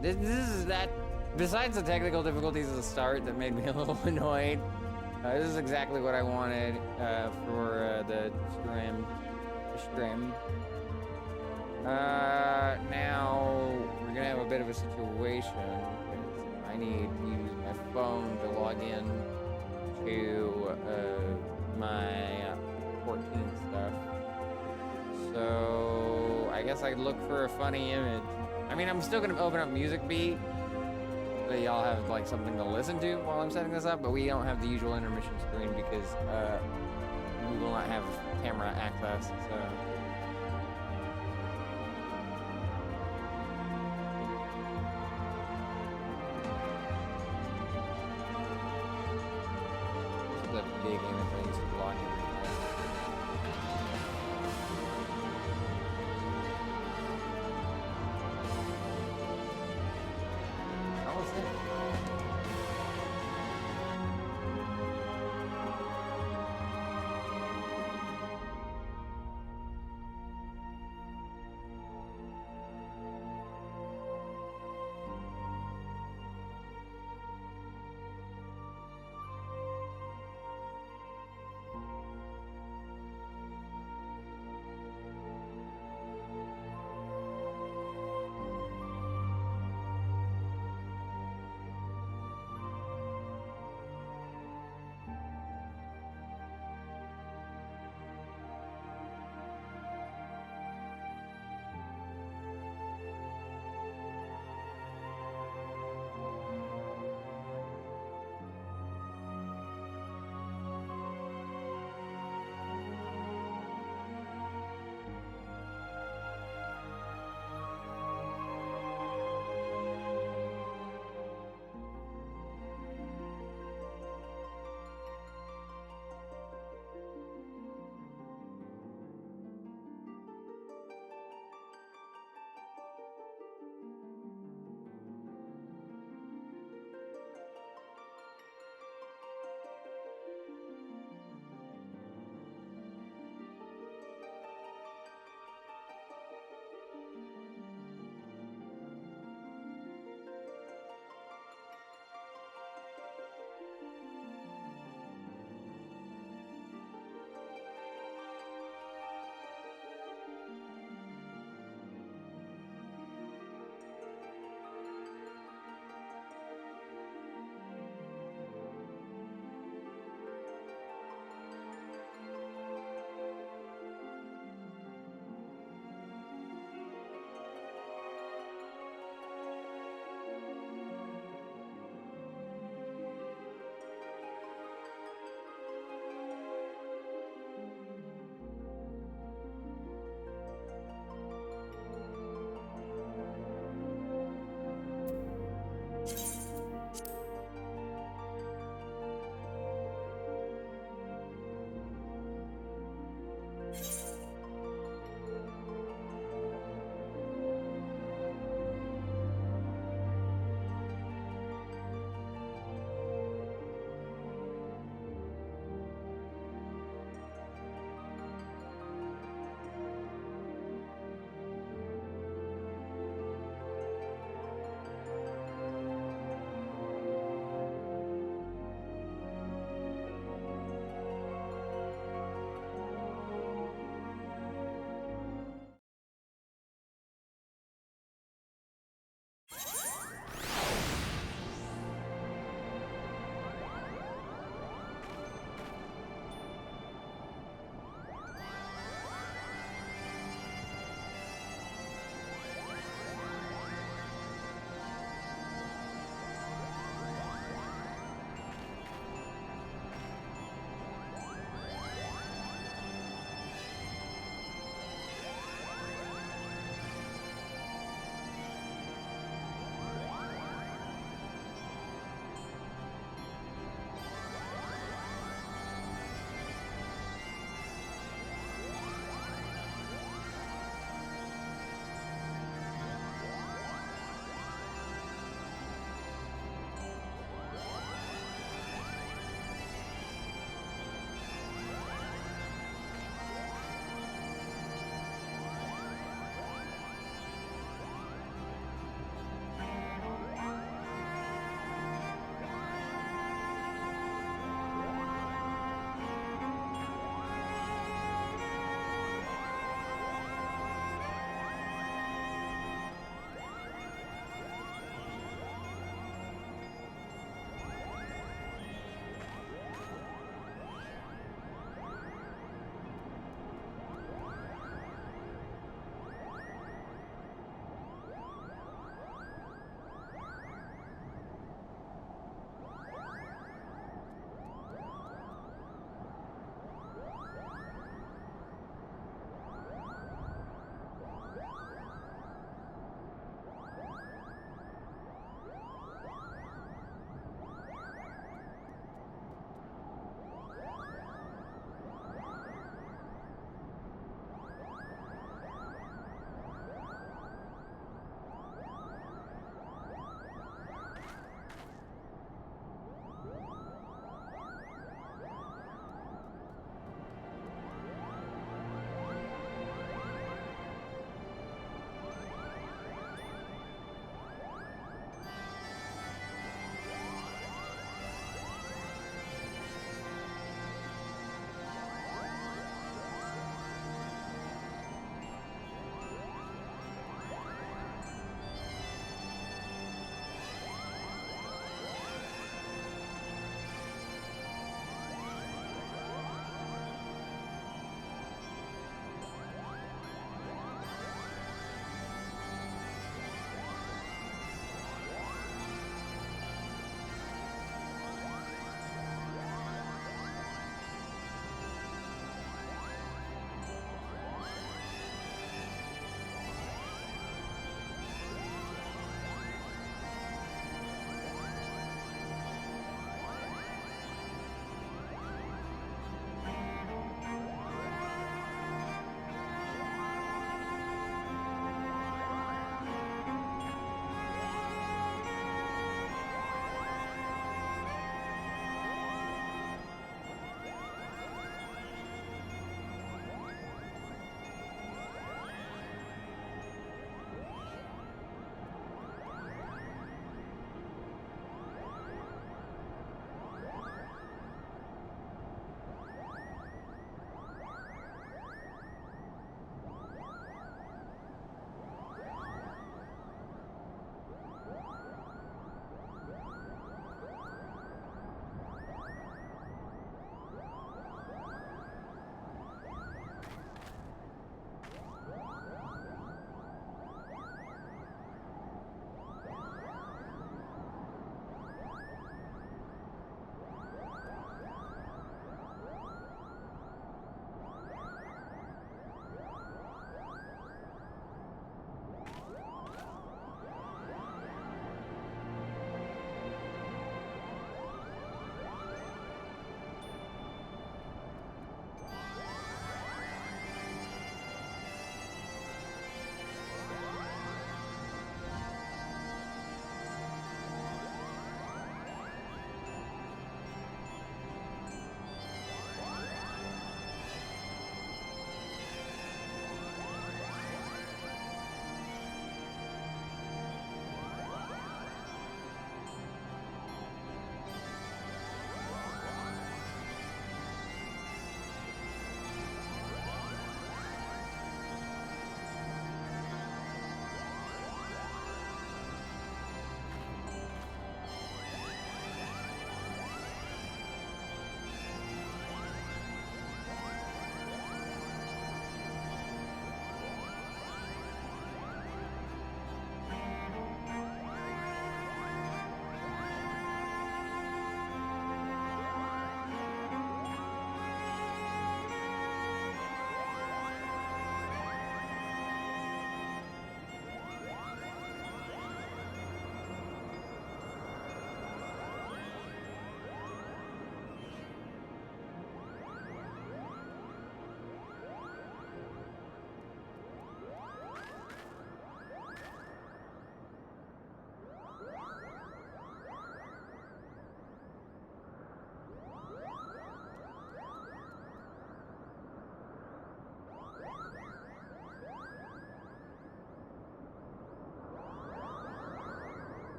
This is that. Besides the technical difficulties at the start that made me a little annoyed, this is exactly what I wanted for the stream. Now we're gonna have a bit of a situation because I need to use my phone to log in to my 14 stuff. So I guess I look for a funny image. I mean, I'm still gonna open up Music Beat, so y'all have like something to listen to while I'm setting this up. But we don't have the usual intermission screen because we will not have camera access. So. The big image I used to block everything. How was it?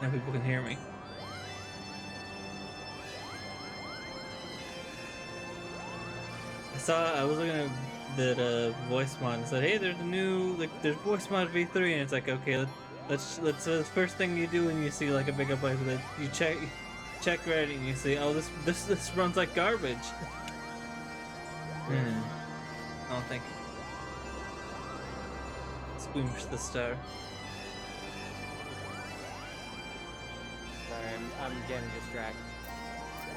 Now people can hear me. I was looking at that voice mod and said, hey, there's a new, like, there's voice mod V3, and it's like, okay, let's the first thing you do when you see like a big update with it, you check Reddit and you see, oh, this runs like garbage. Oh, thank you. Squeamish the star. Sorry, I'm getting distracted.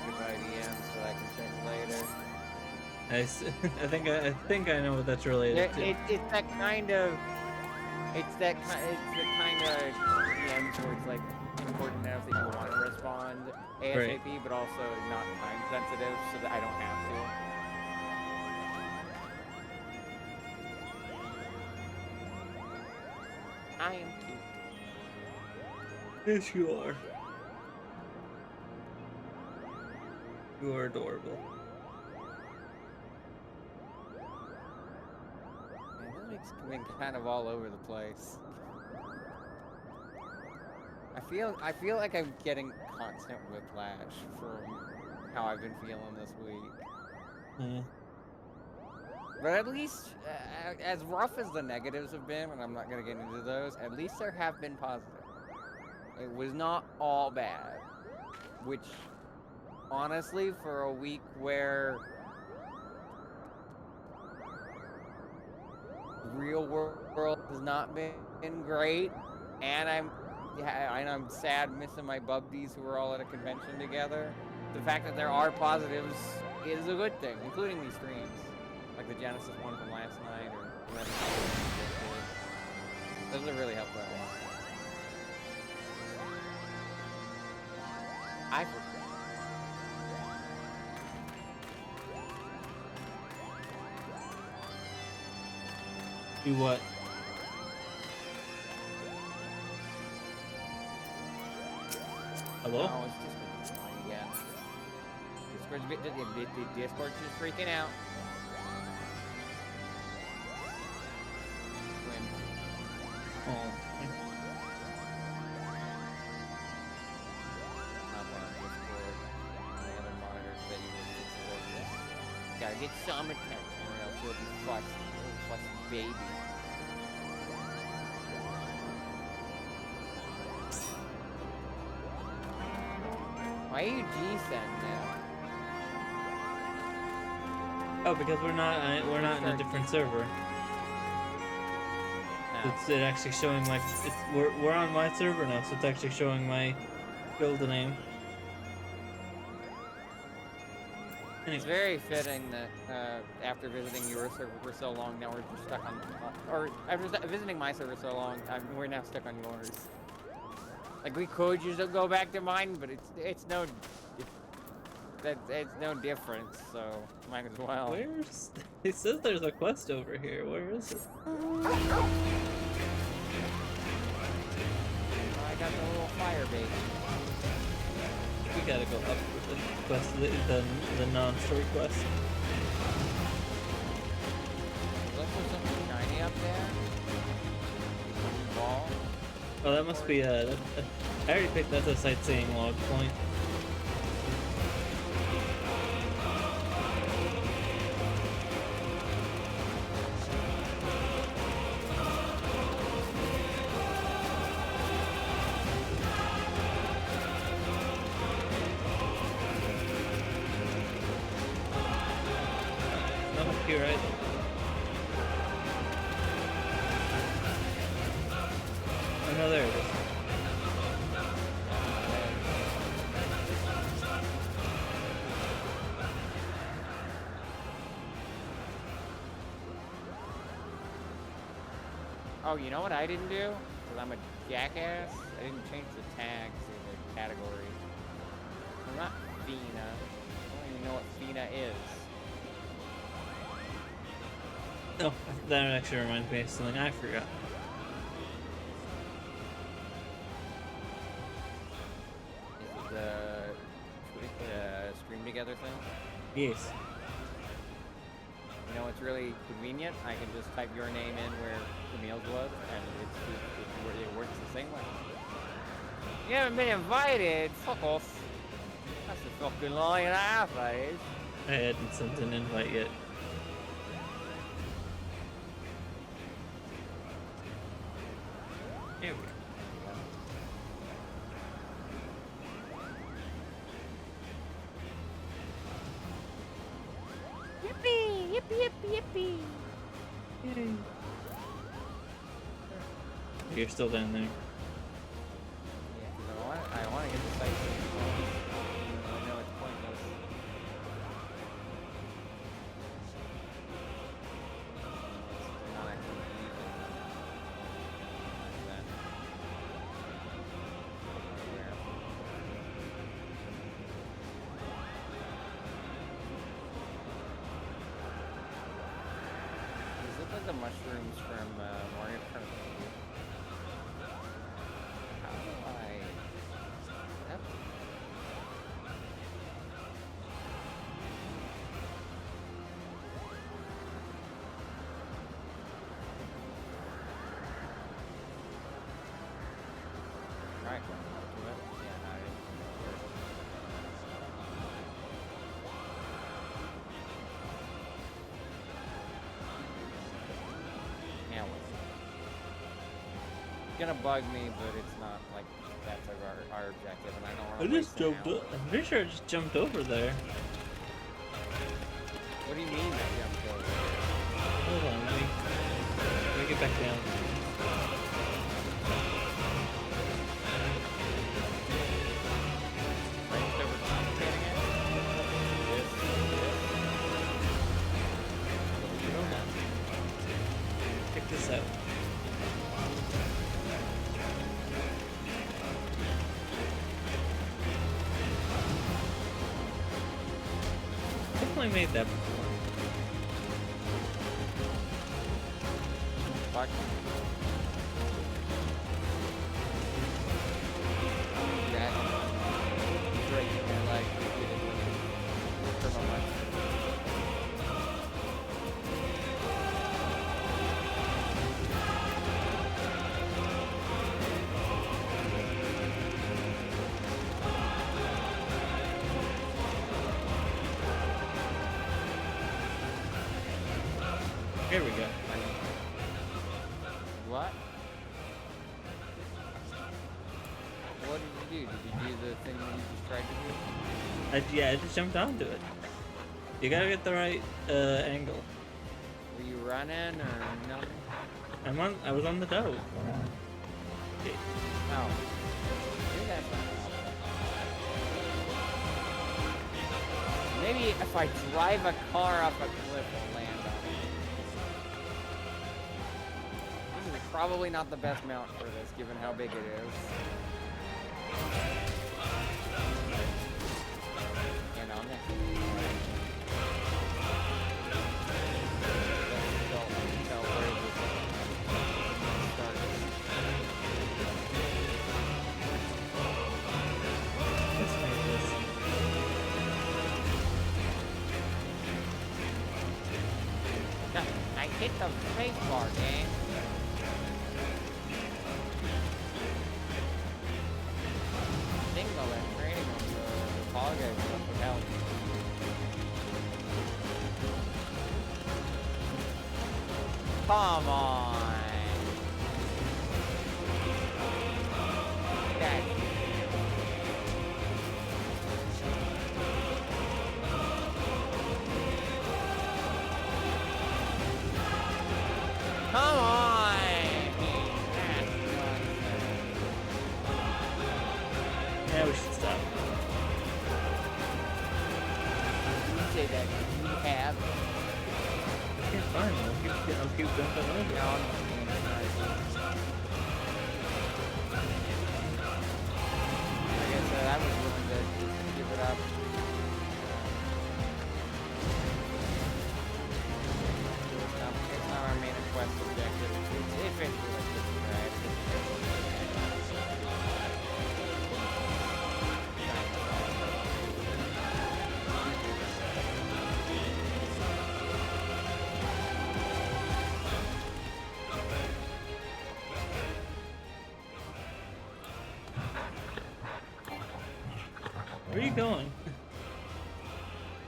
Goodbye DM so I can check later. I think I know what that's related to. It's the kind of DMs where it's like important enough that you want to respond ASAP, Right. but also not time sensitive, so that I don't have to. I am cute. Yes, you are. You are adorable. Man, this week's been kind of all over the place. I feel like I'm getting constant whiplash from how I've been feeling this week. But at least, as rough as the negatives have been, and I'm not going to get into those, at least there have been positive. It was not all bad. Which, honestly, for a week where real world has not been great, and I'm sad missing my bubbies who were all at a convention together. The fact that there are positives is a good thing, including these streams. Like the Genesis one from last night, or whatever. Those have really helped out. I forgot. Do what? Hello? No, it's just again. Discord's just freaking out. Oh. Gotta get some attention or else you'll be fussy. Little fussy baby. Why are you G-Send now? Oh, because we're not in a different server. No. It's actually showing my we're on my server now, so it's actually showing my guild name. It's very fitting that after visiting your server for so long, now we're just stuck on, or after visiting my server so long, we're now stuck on yours. Like we could just go back to mine, but it's no difference, so might as well. Where's it says there's a quest over here? Where is it? I got the little fire bait. We gotta go up with the quest, the non-story quest. Look for something shiny up there. Wall. Oh, that must be I already picked that's a sightseeing log point. You're right. Oh no, there it is. Oh, you know what I didn't do? Because I'm a jackass. I didn't change the tags or the categories. I'm not Fina. I don't even know what Fina is. Oh, that actually reminds me of something I forgot. Is it the stream together thing? Yes. You know, it's really convenient. I can just type your name in where Camille's was, and it works the same way. You haven't been invited. Fuck off. That's a fucking lie and a half, that is. I hadn't sent an invite yet. Here we go. Yippee! Yippee! Yippee! Yippee! You're still down there. Yeah, because I want to get the sightseeing going, even though I know it's pointless. They're not actually using that. These look like the mushrooms from Mario Kart. How do I... Yep. Right, going up to it. Yeah, no, it didn't work. Now what's it? It's gonna bug me, but it's not like that's our objective, and I don't want I to just jumped up. I'm pretty sure I just jumped over there. What do you mean I jumped over? Hold on, let me get back down. Right over complicating it? This. Check this out. Definitely made that before. Fuck. Yeah. Breaking your leg repeatedly. From a much. Here we go. What? What did you do? Did you do the thing that you just tried to do? Yeah, I just jumped onto it. You gotta get the right angle. Were you running or nothing? I was on the dough. Okay. No. Maybe that's not helpful. Maybe if I drive a car off a cliff, I'll land on it. This is probably not the best mount for this, given how big it is. And on it. Tell where this starts. Let's make this. I hit the space bar, gang. Single and training on the fall guys stuff would help. Come on. That. Come on! Yeah, we should stop. You say that you have. Okay, fine. I'll keep jumping over. No, I'm just being nice. Like I said, I was willing to just give it up. It's not our main quest objective. It's eventually like this, right? Where are you going?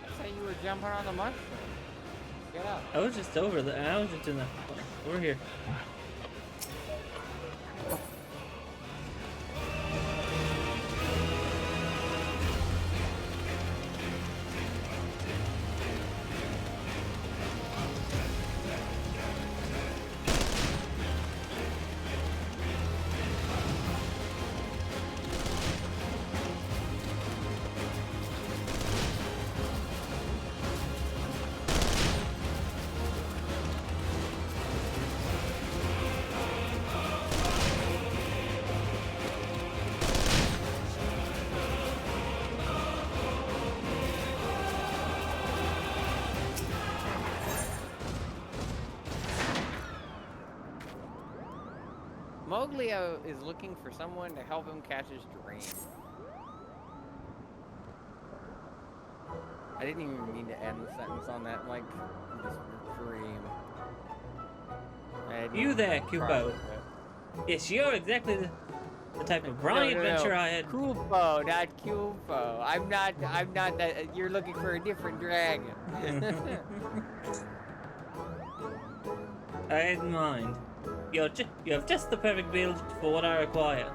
I say you were jumping on the mushroom. Get up. I was just over there. I was just in the. Over here. Moglio is looking for someone to help him catch his dream. I didn't even mean to end the sentence on that, like, this dream. You there, Kupo. Yes, you're exactly the type of brawny adventure I had. Kupo, not Kupo. I'm not that. You're looking for a different dragon. I had in mind. You have just the perfect build for what I require.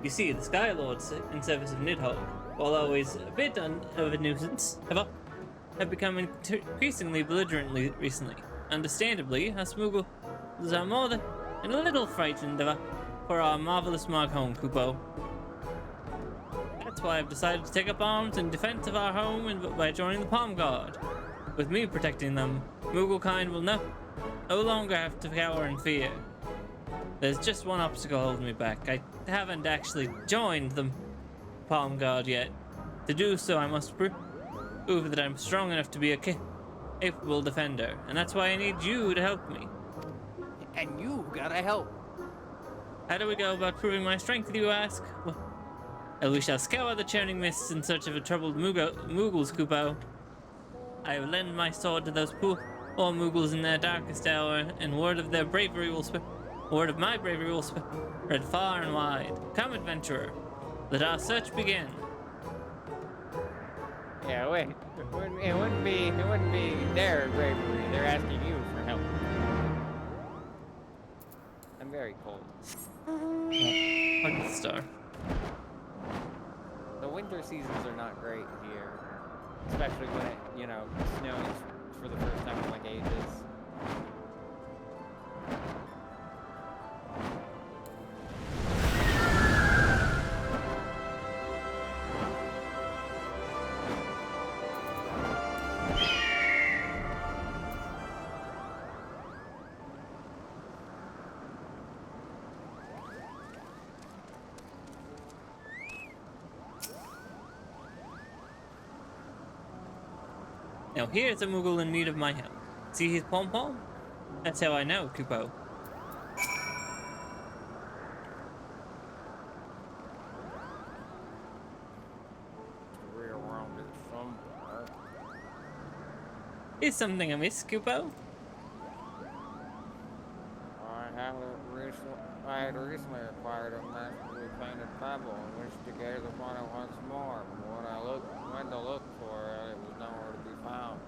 You see, the Skylords in service of Nidhogg, while always a bit of a nuisance, have become increasingly belligerent recently. Understandably, us Moogles are more than a little frightened for our marvelous mark home, Kupo. That's why I've decided to take up arms in defense of our home and by joining the Palm Guard. With me protecting them, Mooglekind will no longer have to cower in fear. There's just one obstacle holding me back. I haven't actually joined the Palm Guard yet. To do so, I must prove that I'm strong enough to be a capable defender, and that's why I need you to help me. And you gotta help. How do we go about proving my strength, you ask? Well, we shall scour the churning mists in search of a troubled Moogles, Kupo. I will lend my sword to those poor Moogles in their darkest hour, and word of my bravery will spread far and wide. Come, adventurer, let our search begin. Yeah, wait. It wouldn't be their bravery. They're asking you for help. I'm very cold. Fucking star. The winter seasons are not great here, especially when it, snows for the first time in like ages. Now here's a Moogle in need of my help. See his pom-pom? That's how I know, Kupo. Is something amiss, Kupo? I had recently acquired a masterly painted pebble and wished to gaze upon it once more. But when I went to look for it, it was nowhere to be found.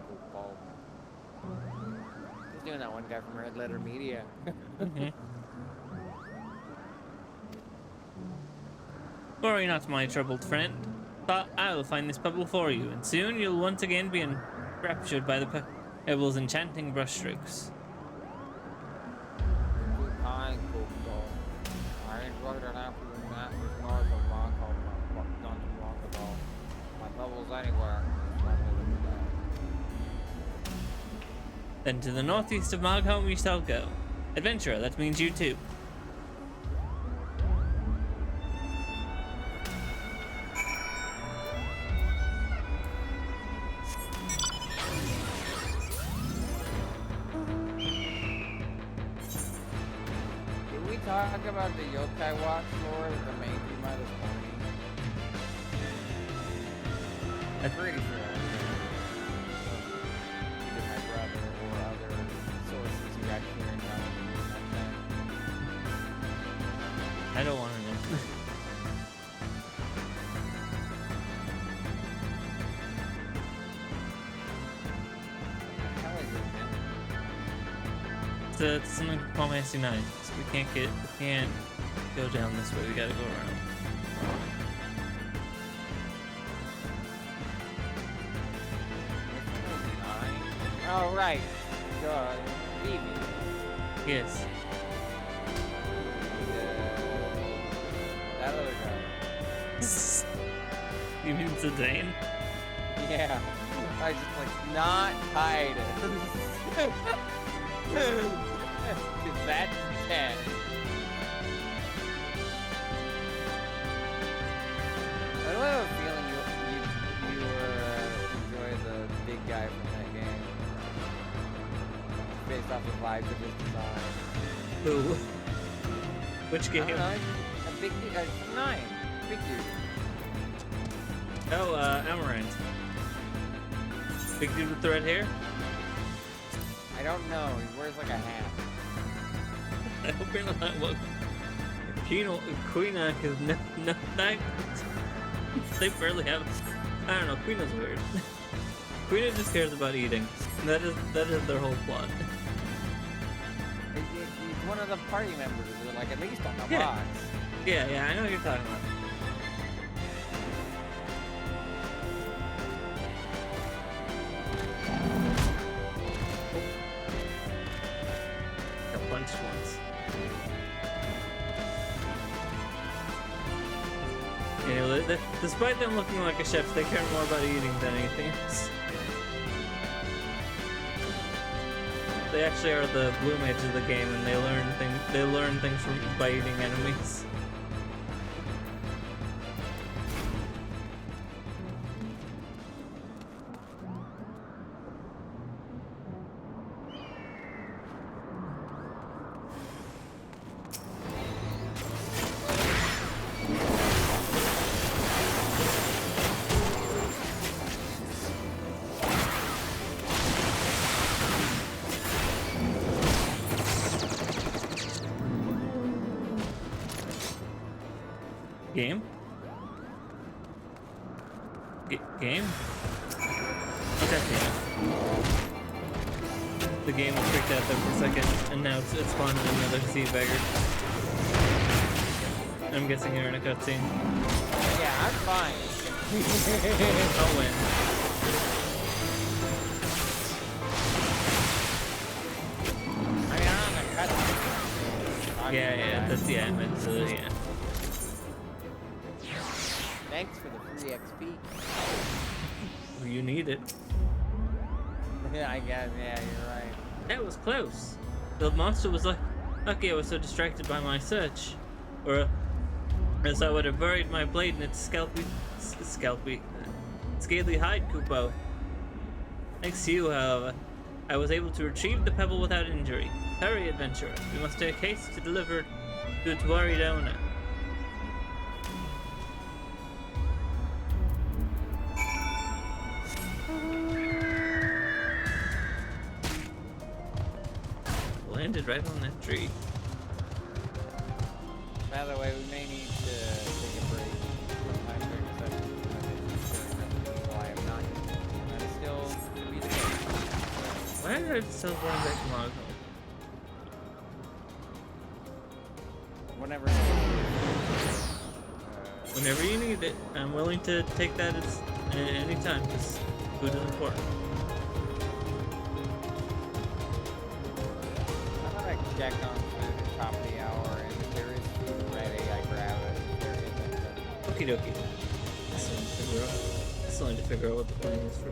He's doing that one guy from Red Letter Media. Worry not, my troubled friend. But I will find this pebble for you, and soon you'll once again be enraptured by the pebble's enchanting brushstrokes. I enjoyed an afternoon nap just north of Montcalm not too long ago. My pebble's anywhere. Then to the northeast of Margholm we shall go. Adventurer, that means you too. Did we talk about the Yokai Watch lore that the main theme might have pointing? I'm pretty sure. Either my brother or other sources you got here in town. I don't want to know. it's something called SC9. So we can't go down this way. We gotta go around. Oh, right. Evie. Yes. That other guy. You mean Zidane? Yeah. I just like not hide it. That's 10. I have a feeling you enjoy the big guy from that game. Based off the vibes of his design. Who? Which game? I don't know. A big dude. 9. Big dude. Oh, Amaranth. Big dude with the red hair? I don't know. He wears like a hat. I hope you're not what Queenok is no that they barely have. I don't know, Queenok's weird. Queenok just cares about eating. That is their whole plot. He's one of the party members, like at least on the Yeah. box. Yeah, I know what you're talking about. Got punched once. You know, despite them looking like a chef, they care more about eating than anything else. They actually are the blue mages of the game, and they learn things by eating enemies. Game? Game? Okay, game. The game was freaked out there for a second, and now it's spawned another sea beggar. I'm guessing you're in a cutscene. Yeah, I'm fine. I'll win. I mean, I'm on a cutscene. Yeah, that's yeah, it's yeah. Thanks for the free XP. You need it. Yeah, I guess. Yeah, you're right. That was close. The monster was like, lucky I was so distracted by my search, or else I would have buried my blade in its scaly hide, Kupo. Thanks to you, however, I was able to retrieve the pebble without injury. Hurry, adventurer. We must take haste to deliver to its worried owner. Landed right on that tree. By the way, we may need to take a break from time during the session because I have not. That is still to be the case. Why are I still going back to Mogul? Whenever. Whenever you need it, I'm willing to take that as any time because food is important. Check on food at the top of the hour, and if there is food ready, I grab it. If there isn't, Okie dokie. Still need to figure out what the plan is for.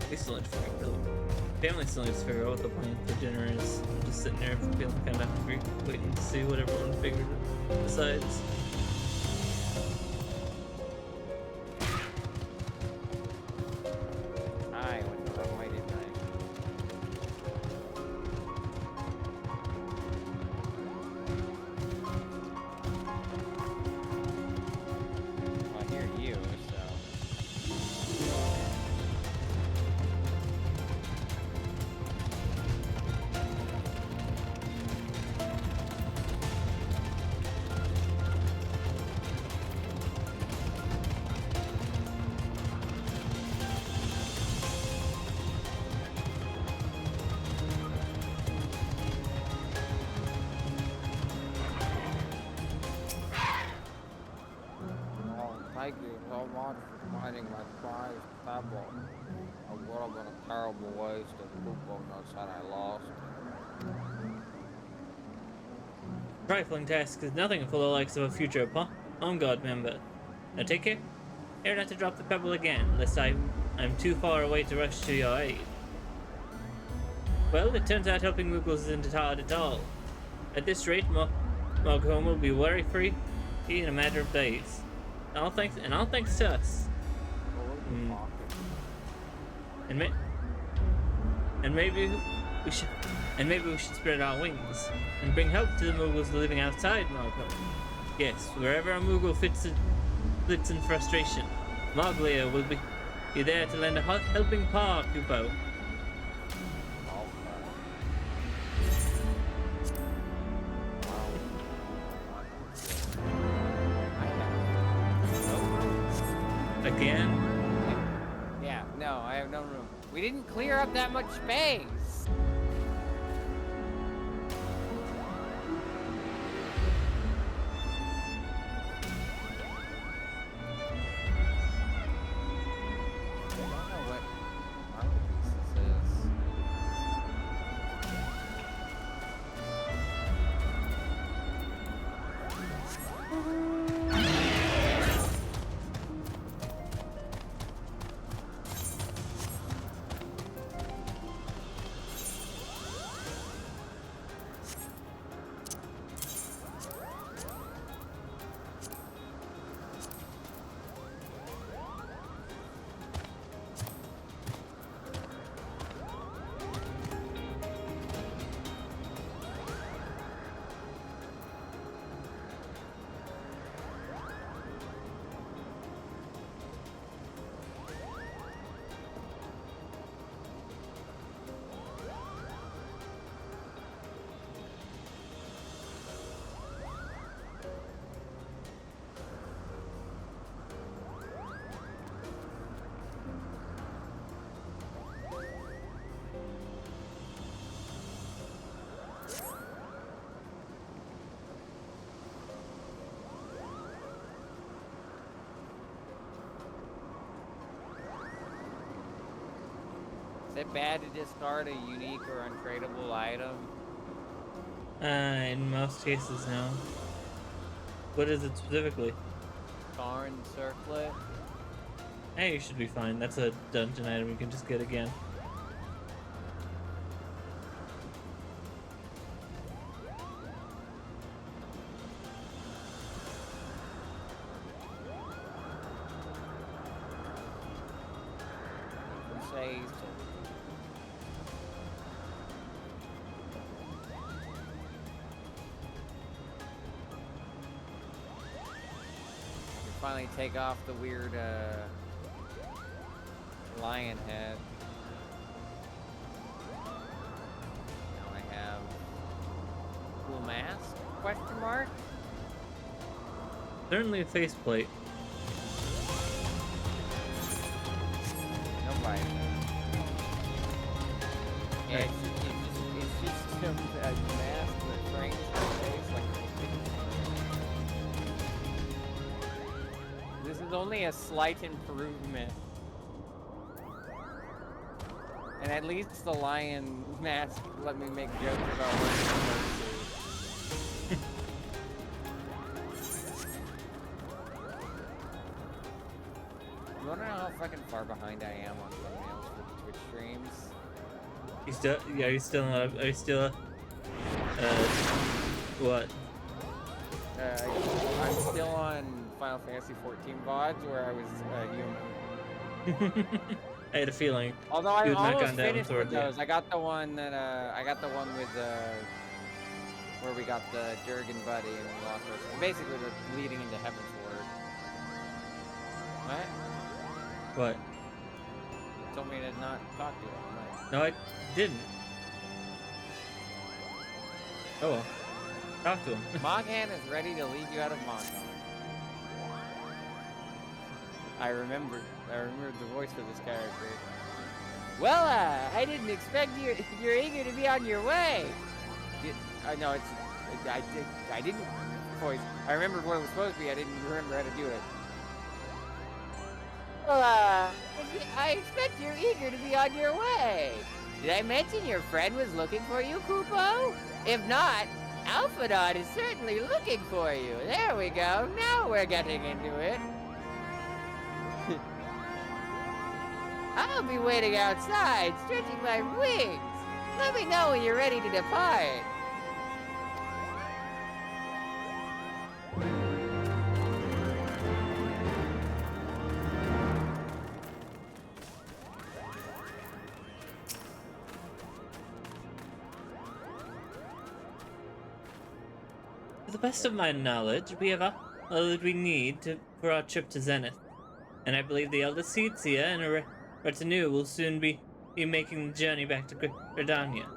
We still need to figure out. Family still needs to figure out what the plan for dinner is. I'm just sitting there feeling kind of hungry, waiting to see what everyone figured decides. I went the wrong way, didn't I? Well, I hear you, so. thank you so much for finding my prized pebble. It would have been a terrible waste if Poopo nuts had I lost it. Trifling task is nothing for the likes of a future Home Guard member. Now take care. Care not to drop the pebble again, lest I'm too far away to rush to your aid. Well, it turns out helping Moogles isn't hard at all. At this rate, Moghome will be worry-free in a matter of days. All thanks to us. And maybe we should spread our wings and bring help to the Moogles living outside Moghome. Yes, wherever a Moogle flits in frustration, Moglia will be there to lend a helping paw, Kupo. Again? Yeah, no, I have no room. We didn't clear up that much space. Is it bad to discard a unique or untradeable item? In most cases, no. What is it specifically? Tarn circlet? Hey, you should be fine. That's a dungeon item you can just get again. Finally take off the weird lion head. Now I have cool mask? Question mark? Certainly a faceplate. No bite. Yeah, it's just a mask that frames the face like. This is only a slight improvement. And at least the lion mask let me make jokes about working You wanna know how fucking far behind I am on thumbnails for the Twitch streams? Are you still what? I'm still on Final Fantasy 14 VODs where I was human. I had a feeling. Although I almost down finished with yeah. those. I got the one that with where we got the Durgan buddy and we lost our basically the leading into Heavensward. What? What? You told me to not talk to you. Right? No, I didn't. Oh well. Talk to him. Moghan is ready to lead you out of Moghan. I remembered the voice for this character. Well, I didn't expect you're eager to be on your way. No, I didn't voice. I remembered what it was supposed to be. I didn't remember how to do it. Well, I expect you're eager to be on your way. Did I mention your friend was looking for you, Kupo? If not, Alphadon is certainly looking for you. There we go. Now we're getting into it. I'll be waiting outside, stretching my wings. Let me know when you're ready to depart. To the best of my knowledge, we have all that we need for our trip to Zenith, and I believe the eldest Seedsia and her retinue will soon be making the journey back to Gridania.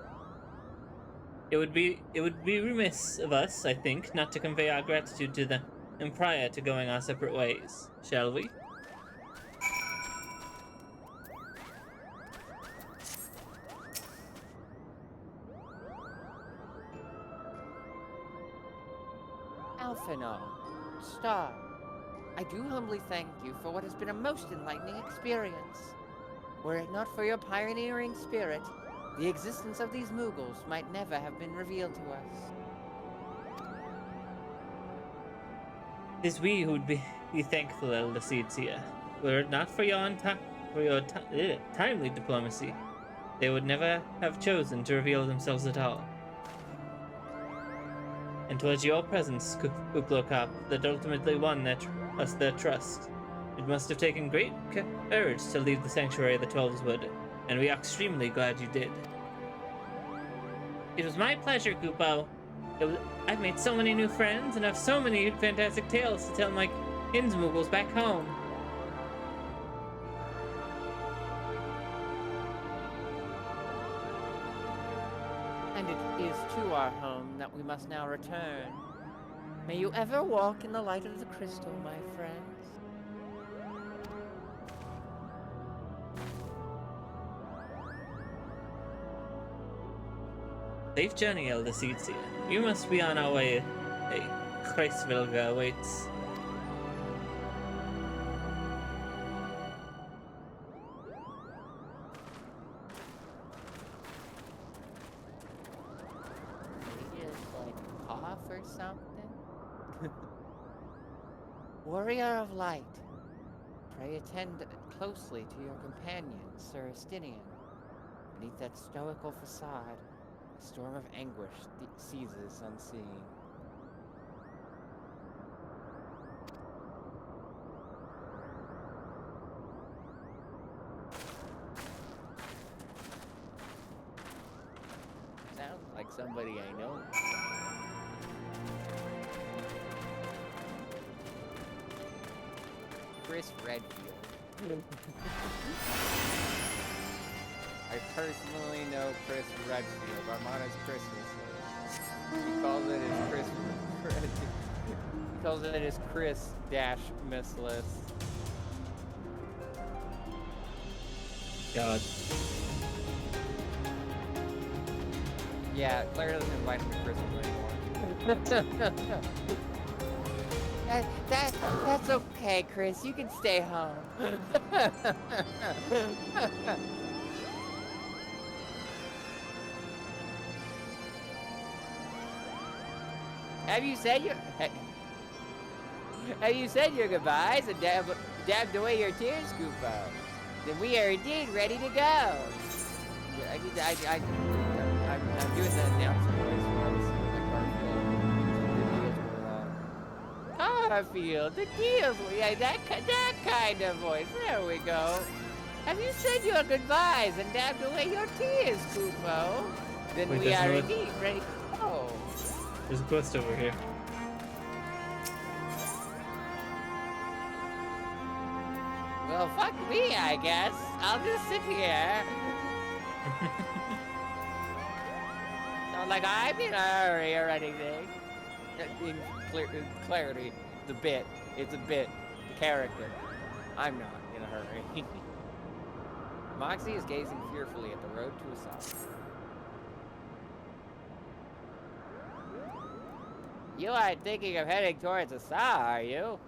It would be remiss of us, I think, not to convey our gratitude to them prior to going our separate ways, shall we? Alphino, Star, I do humbly thank you for what has been a most enlightening experience. Were it not for your pioneering spirit, the existence of these Moogles might never have been revealed to us. It is we who would be thankful, Elder Seedsia. Were it not for your timely diplomacy, they would never have chosen to reveal themselves at all. And 'twas your presence, Kuplokop, that ultimately won us their trust. It must have taken great courage to leave the sanctuary of the Twelveswood, and we are extremely glad you did. It was my pleasure, Kupo. I've made so many new friends, and have so many fantastic tales to tell my kinsmoogles back home. And it is to our home that we must now return. May you ever walk in the light of the crystal, my friends. Safe journey, Elder Seedsia. You must be on our way. Hey, Kreisvilga awaits. Maybe it's like cough or something? Warrior of light, pray attend closely to your companion, Sir Estinian. Beneath that stoical facade, a storm of anguish seizes unseen. Sounds like somebody I know. Chris Redfield. I personally know Chris Redfield. I'm on his Christmas list. He calls it his Christmas. He calls it his Chris-miss list. God. Yeah, Claire doesn't invite him to Christmas anymore. That's okay, Chris. You can stay home. Have you said your goodbyes and dabbed away your tears, Kupo? Then we are indeed ready to go. I'm doing the announcer voice where I was like Garfield, the deals, yeah, that kind of voice. There we go. Have you said your goodbyes and dabbed away your tears, Kupo? Then Wait, we are indeed ready to go. There's a quest over here. Well, fuck me, I guess. I'll just sit here. Not like I'm in a hurry or anything. In clarity, the bit. It's a bit. The character. I'm not in a hurry. Moxie is gazing fearfully at the road to Assault. You aren't thinking of heading towards Asa, are you?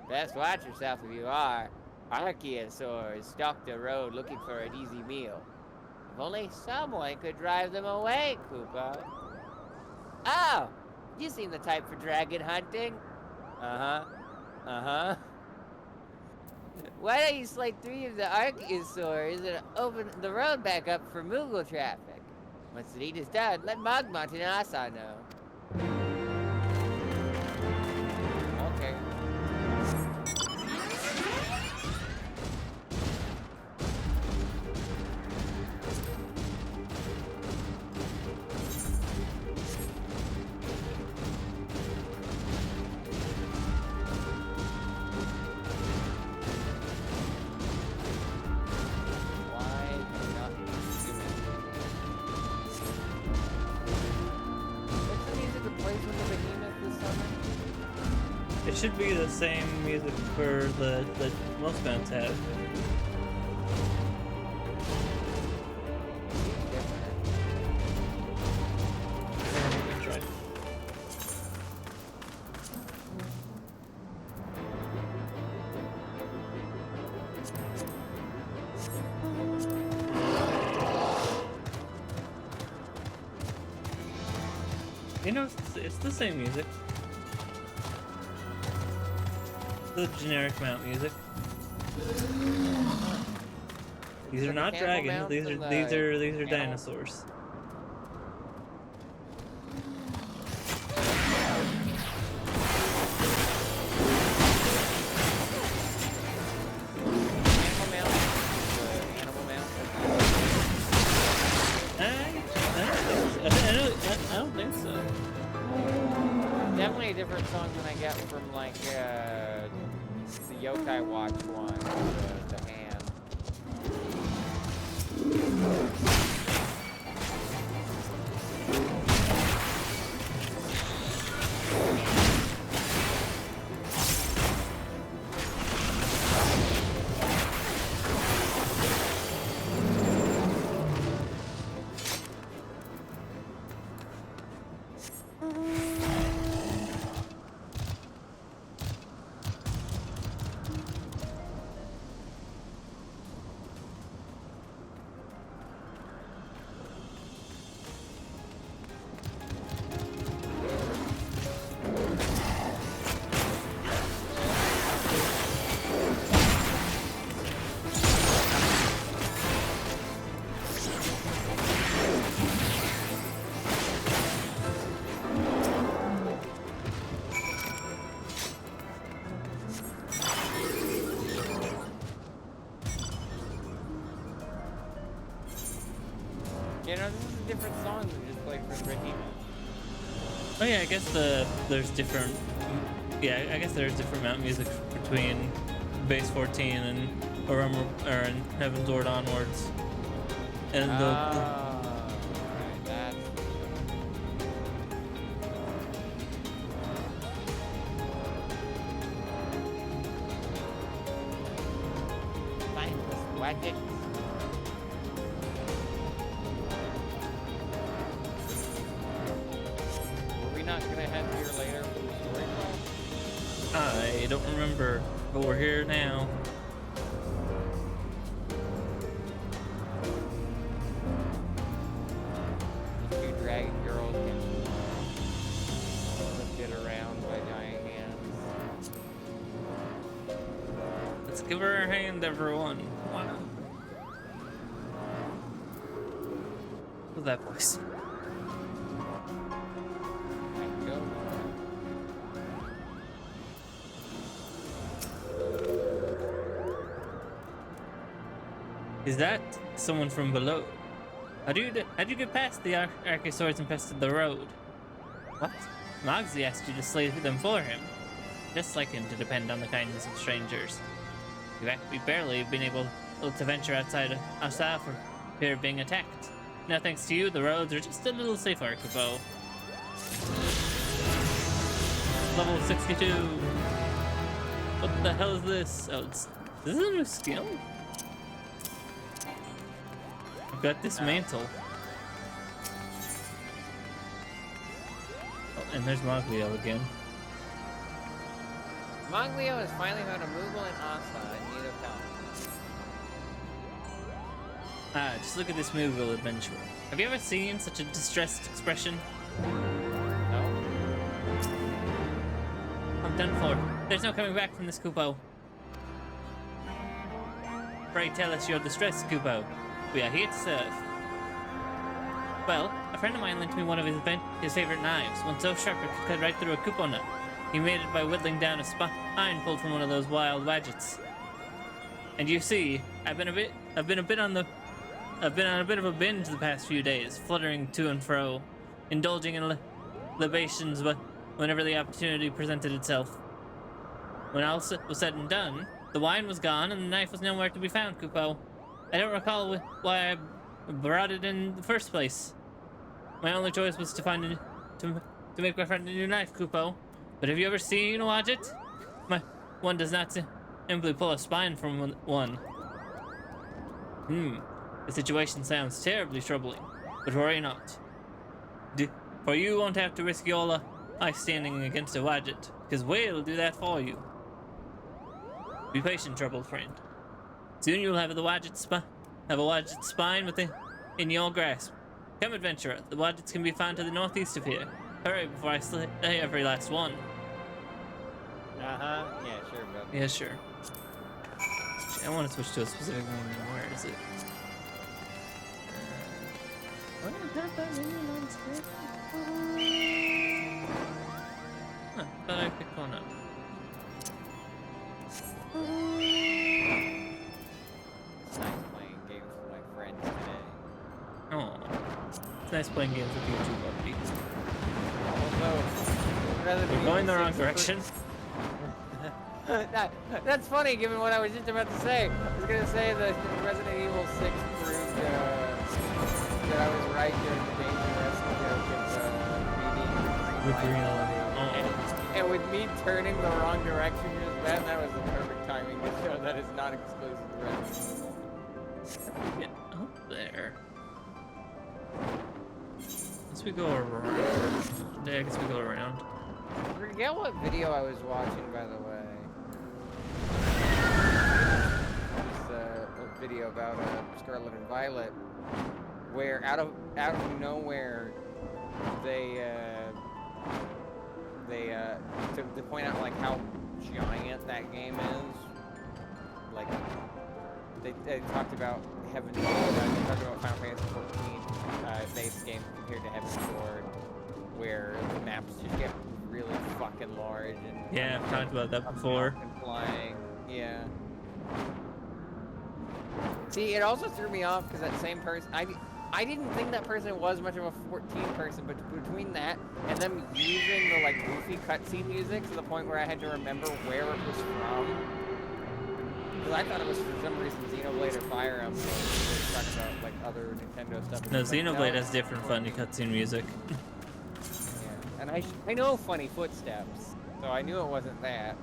Best watch yourself if you are. Archaeosaurs stalk the road looking for an easy meal. If only someone could drive them away, Koopa. Oh, you seem the type for dragon hunting. Uh-huh. Uh-huh. Why don't you slay 3 of the Archaeosaurs and open the road back up for Moogle traffic? Once the deed is done, let Mogmont and Asa know. Okay. It should be the same music for the that most bands have. Try. You know, it's the same music. The generic mount music. These are not dragons. These are dinosaurs. I don't think so. Definitely a different song than I get from like the Yokai Watch one, the hand. You know, this is a different song than just played for Ricky. Oh yeah, I guess there's different. Yeah, I guess there's different mount music between base 14 and or in Heavensward onwards. And right, that's... Mindless Wacket. Not gonna head here later for the story call? I don't remember, but we're here now. These 2 dragon girls get lifted around by giant hands. Let's give her a hand, everyone. Wow. What's that voice? Is that someone from below? How'd you get past the Archaeosaurs infested the road? What? Mogsy asked you to slay them for him. Just like him to depend on the kindness of strangers. We've barely been able to venture outside Asa for fear of being attacked. Now thanks to you, the roads are just a little safer, Kupo. Level 62. What the hell is this? Oh, this is a new skill? I've got this mantle. Oh, and there's Mogliel again. Monglio has finally found a Moogle in Asa in need of help. Ah, just look at this Moogle adventurer. Have you ever seen such a distressed expression? No? I'm done for. There's no coming back from this Kupo. Pray tell us your distress, Kupo. We are here to serve. Well, a friend of mine lent me one of his favorite knives, one so sharp it could cut right through a Kupo nut. He made it by whittling down a spine pulled from one of those wild wadgets. And you see, I've been on a bit of a binge the past few days, fluttering to and fro, indulging in libations whenever the opportunity presented itself. When all was said and done, the wine was gone and the knife was nowhere to be found, Kupo. I don't recall why I brought it in the first place. My only choice was to make my friend a new knife, Kupo. But have you ever seen a wadget? One does not simply pull a spine from one. The situation sounds terribly troubling, but worry not. For you won't have to risk your life standing against a wadget, because we'll do that for you. Be patient, troubled friend. Soon you'll have a wadget spine in your grasp. Come, adventurer. The wadgets can be found to the northeast of here. Hurry before I slay every last one. Uh-huh. Yeah, sure, bud. Yeah, sure. I want to switch to a specific one. Where is it? What is that minion on screen? Huh, thought I picked one up. It's nice playing games with my friends today. Oh, it's nice playing games with you too, buddy. Although, We're going the wrong direction. That's funny, given what I was just about to say. I was going to say that Resident Evil 6 proved that I was right during the dangerous With real. And with me turning the wrong direction just then, that was the perfect timing to show that it's not exclusive to Resident Evil. Get up there. Guess we go around. Yeah, I guess we go around. I forget what video I was watching, by the way. It was a video about Scarlet and Violet, where out of nowhere, to point out like how giant that game is. Like they talked about Heavensward. They talked about Final Fantasy 14 base game compared to Heavensward, where the maps just get really fucking large and Yeah, I've talked about that before. and flying. Yeah. See, it also threw me off because that same person, I didn't think that person was much of a 14 person, but between that and them using the like goofy cutscene music to the point where I had to remember where it was from. Because I thought it was for some reason Xenoblade or Fire Emblem. We were talking about like other Nintendo stuff. No, Xenoblade has different funny cutscene music. Yeah, and I know funny footsteps, so I knew it wasn't that.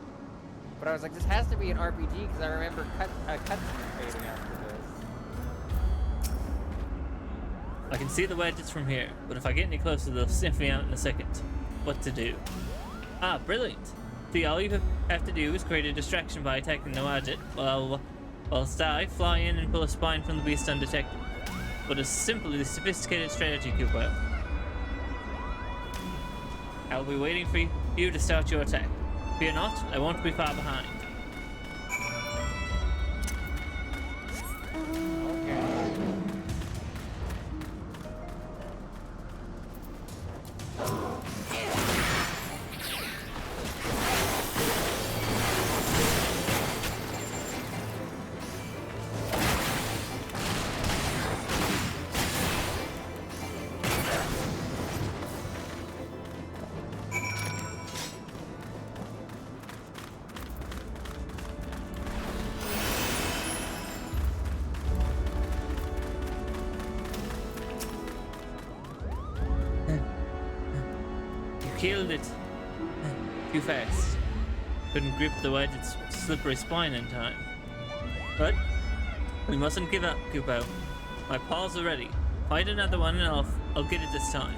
But I was like, this has to be an RPG because I remember cutscene fading after this. I can see the wedges from here, but if I get any closer, they'll sniff me out in a second. What to do? Ah, brilliant! See, all you have to do is create a distraction by attacking the wadget, whilst I fly in and pull a spine from the beast undetected. But a simply sophisticated strategy, Kupo. I'll be waiting for you to start your attack. Fear not, I won't be far behind. Killed it. Too fast. Couldn't grip the wadget's slippery spine in time. But we mustn't give up, Kupo. My paws are ready. Fight another one and I'll get it this time.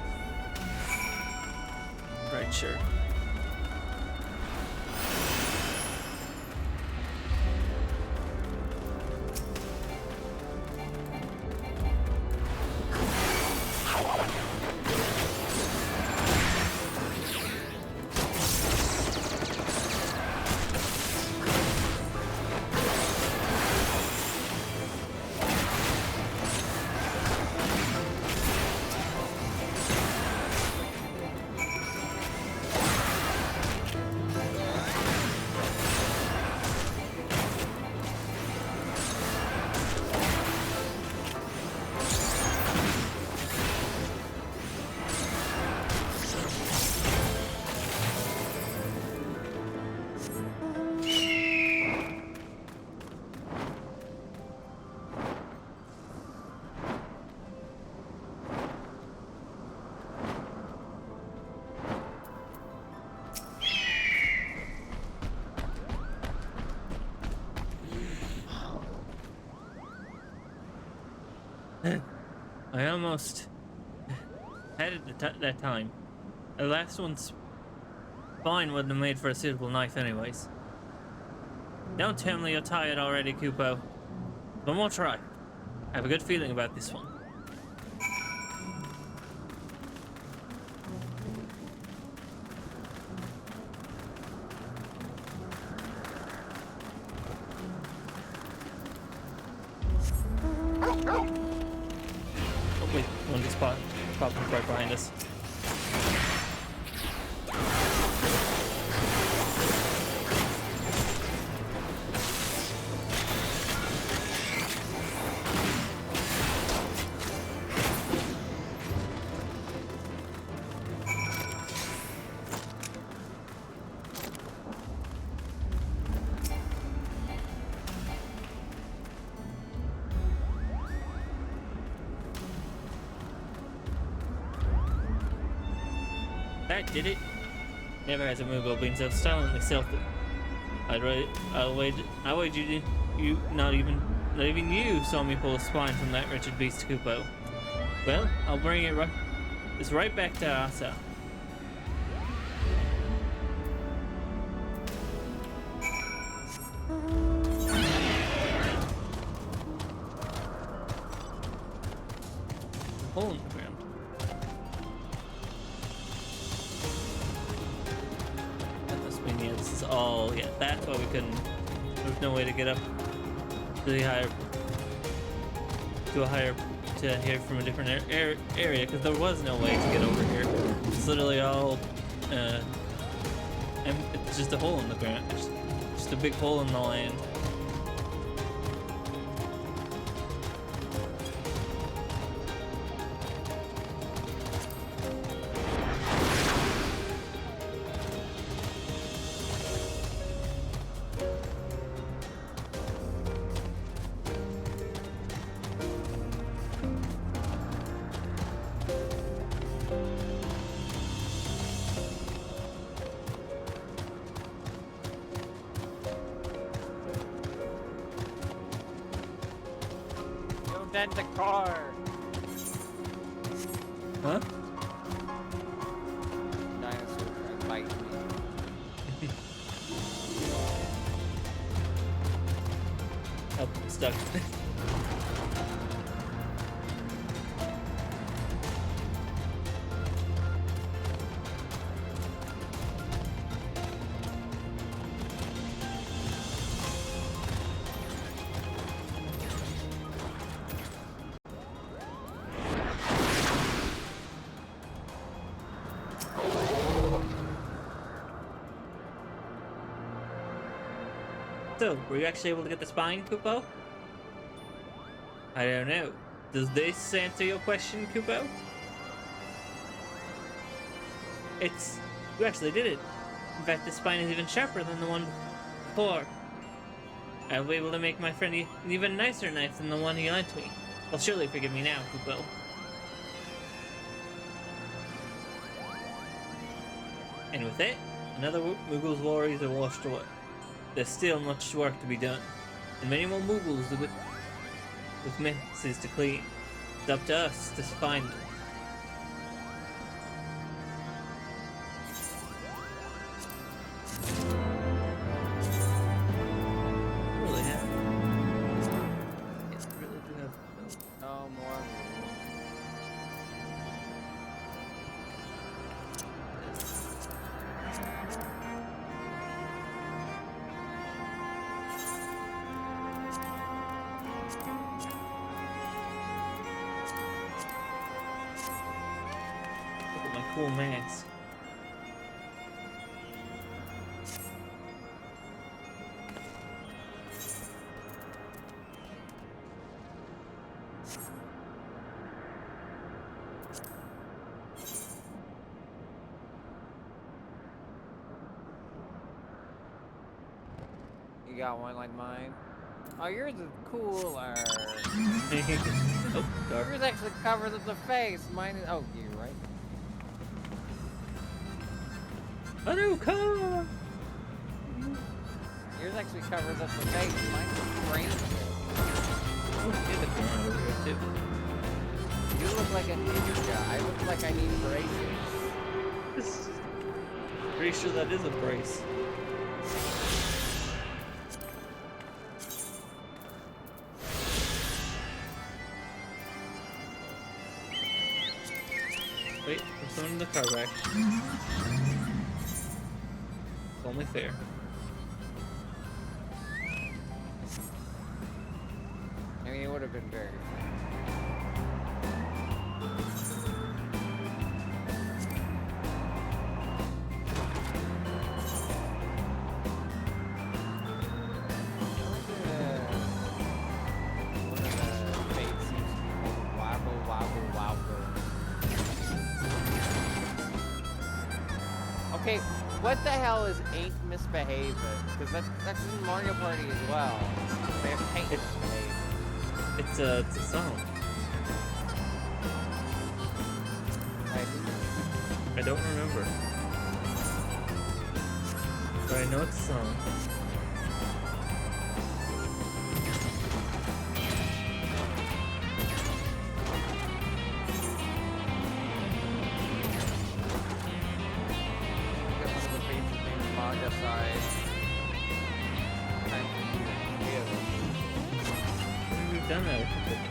Right, sure. I almost had it that time. The last one's spine wouldn't have made for a suitable knife anyways. Don't tell me you're tired already, Kupo. One more try. I have a good feeling about this one. Oh wait, one just popped right behind us. That did it. Never has a Moogle been so silently stealthy. I wagered not even you saw me pull a spine from that wretched beast, Kupo. Well, I'll bring it right back to Asa. Hole in the ground. That must mean, yeah, this is all, yeah, that's why we couldn't, there was no way to get up to the higher, to here from a different area, because there was no way to get over here. It's literally all, and it's just a hole in the ground, just a big hole in the land. Dent the car. Huh? Dinosaur trying to bite me. Oh, stuck. So, were you actually able to get the spine, Kupo? I don't know. Does this answer your question, Kupo? You actually did it. In fact, the spine is even sharper than the one before. I'll be able to make my friend an even nicer knife than the one he lent me. Well, surely forgive me now, Kupo. And with it, another Moogle's worries are washed away. There's still much work to be done, and many more Moogles with messes to clean. It's up to us to find them. Really have. Yes, we really do have. No more. Look at my cool mask. You got one like mine? Oh, yours is cooler. Oh, dark. Yours actually covers up the face. Mine is. Oh, you're right. Hanukkah! Yours actually covers up the face. Mine is crazy. Oh, get the camera over here too. You look like a ninja. I look like I need braces. Pretty sure that is a brace. Wait, I'm throwing the car back. It's only fair. I mean, it would have been very fair. Okay, what the hell is Ain't Misbehaving? Because that's in Mario Party as well. They have Paint Misbehaving. It's a song. I don't remember. But I know it's a song.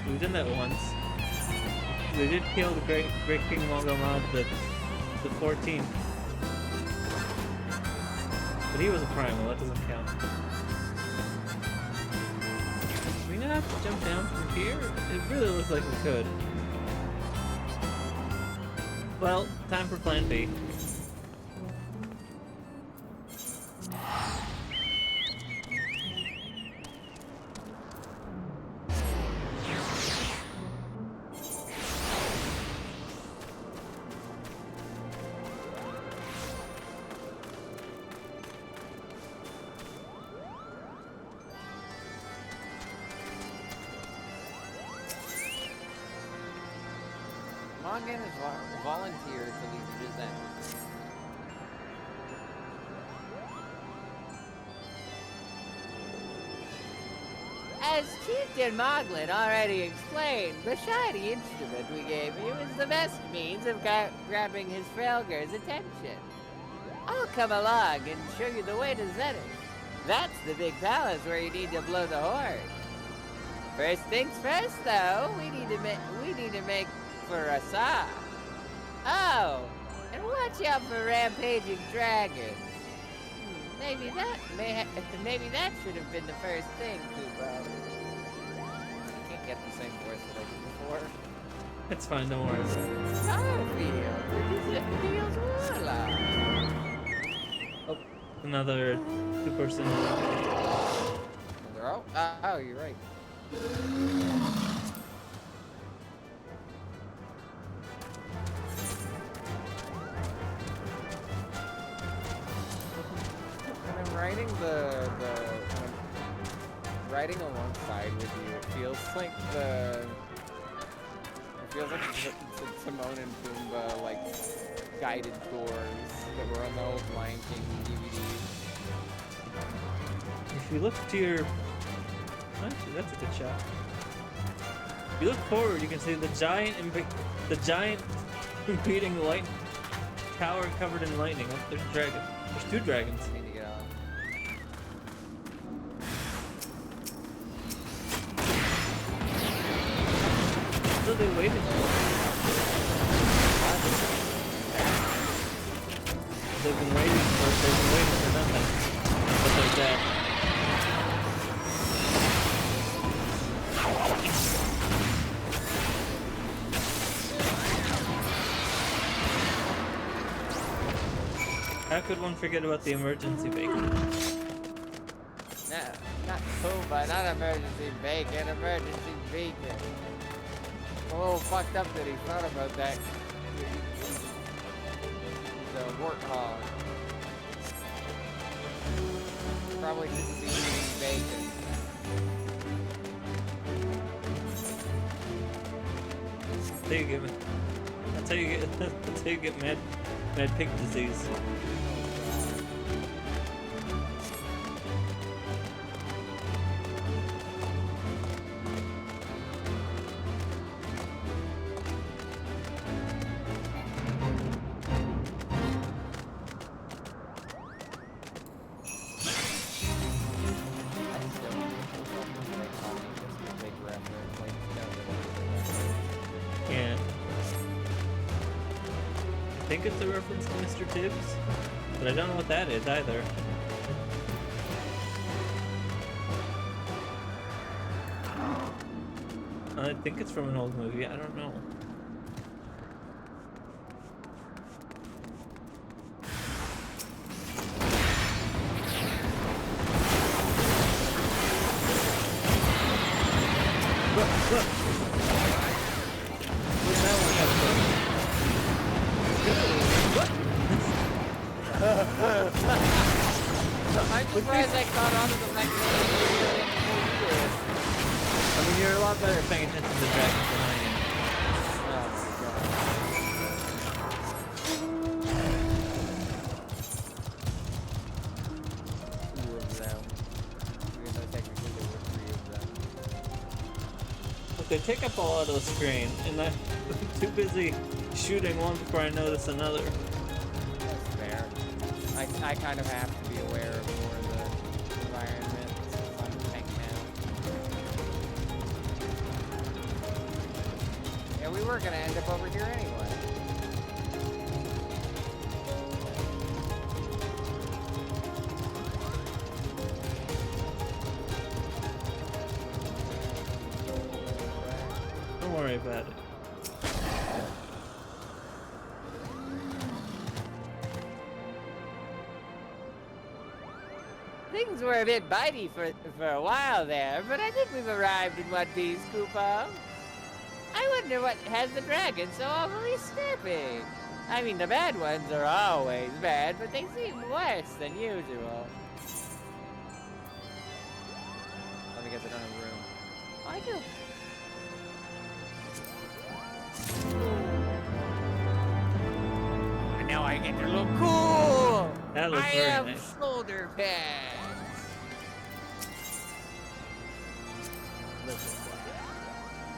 We've done that once. They did kill the Great King Walgamad, the 14th. But he was a primal, that doesn't count. Do we not have to jump down from here? It really looks like we could. Well, time for plan B. Morgan is volunteered to lead the descent. As Chieftain Moglin already explained, the shiny instrument we gave you is the best means of grabbing his Frelger's attention. I'll come along and show you the way to Zenith. That's the big palace where you need to blow the horn. First things first, though, we need to make for a saw. Oh, and watch out for rampaging dragons. Maybe that should have been the first thing, Koopa. I can't get the same voice that I did before. It's fine, don't worry. Starfield, Warlock. Oh, another 2-person. Oh, you're right. Riding riding alongside with you, it feels like it's Timon and Pumbaa like guided tours that were on the old Lion King DVDs. If you look to your, actually that's a good shot. If you look forward, you can see the giant impeding light tower covered in lightning. Oh, there's a dragon. There's 2 dragons. So they waited. They've been waiting for nothing. But they're dead. How could one forget about the emergency bacon? No, not Pumbaa, not emergency bacon, emergency bacon. A little fucked up that he thought about that. The warthog. probably shouldn't be eating bacon. That's how you get. That's how you get. That's how you get mad pig disease. Yeah. I think it's a reference to Mr. Tibbs, but I don't know what that is either. I think it's from an old movie. I don't know. Where's that one come I'm surprised I caught on to the mechanism. I mean, you're a lot better at paying attention to the dragons than I am. Two of them. Even though technically there were three of them. Look, they take up a lot of the screen, and I'm too busy shooting one before I notice another. That's fair. I kind of have to be aware of more of the environment since I'm hanging out. Yeah, we were gonna end up over here anyway. Don't worry about it. Things were a bit bitey for a while there, but I think we've arrived in one piece, Koopa. I wonder what has the dragon so awfully snappy. I mean, the bad ones are always bad, but they seem worse than usual. Let me guess, I don't have room. Oh, I do. And now I get to look cool. That looks I very have nice. shoulder pads. Look at that.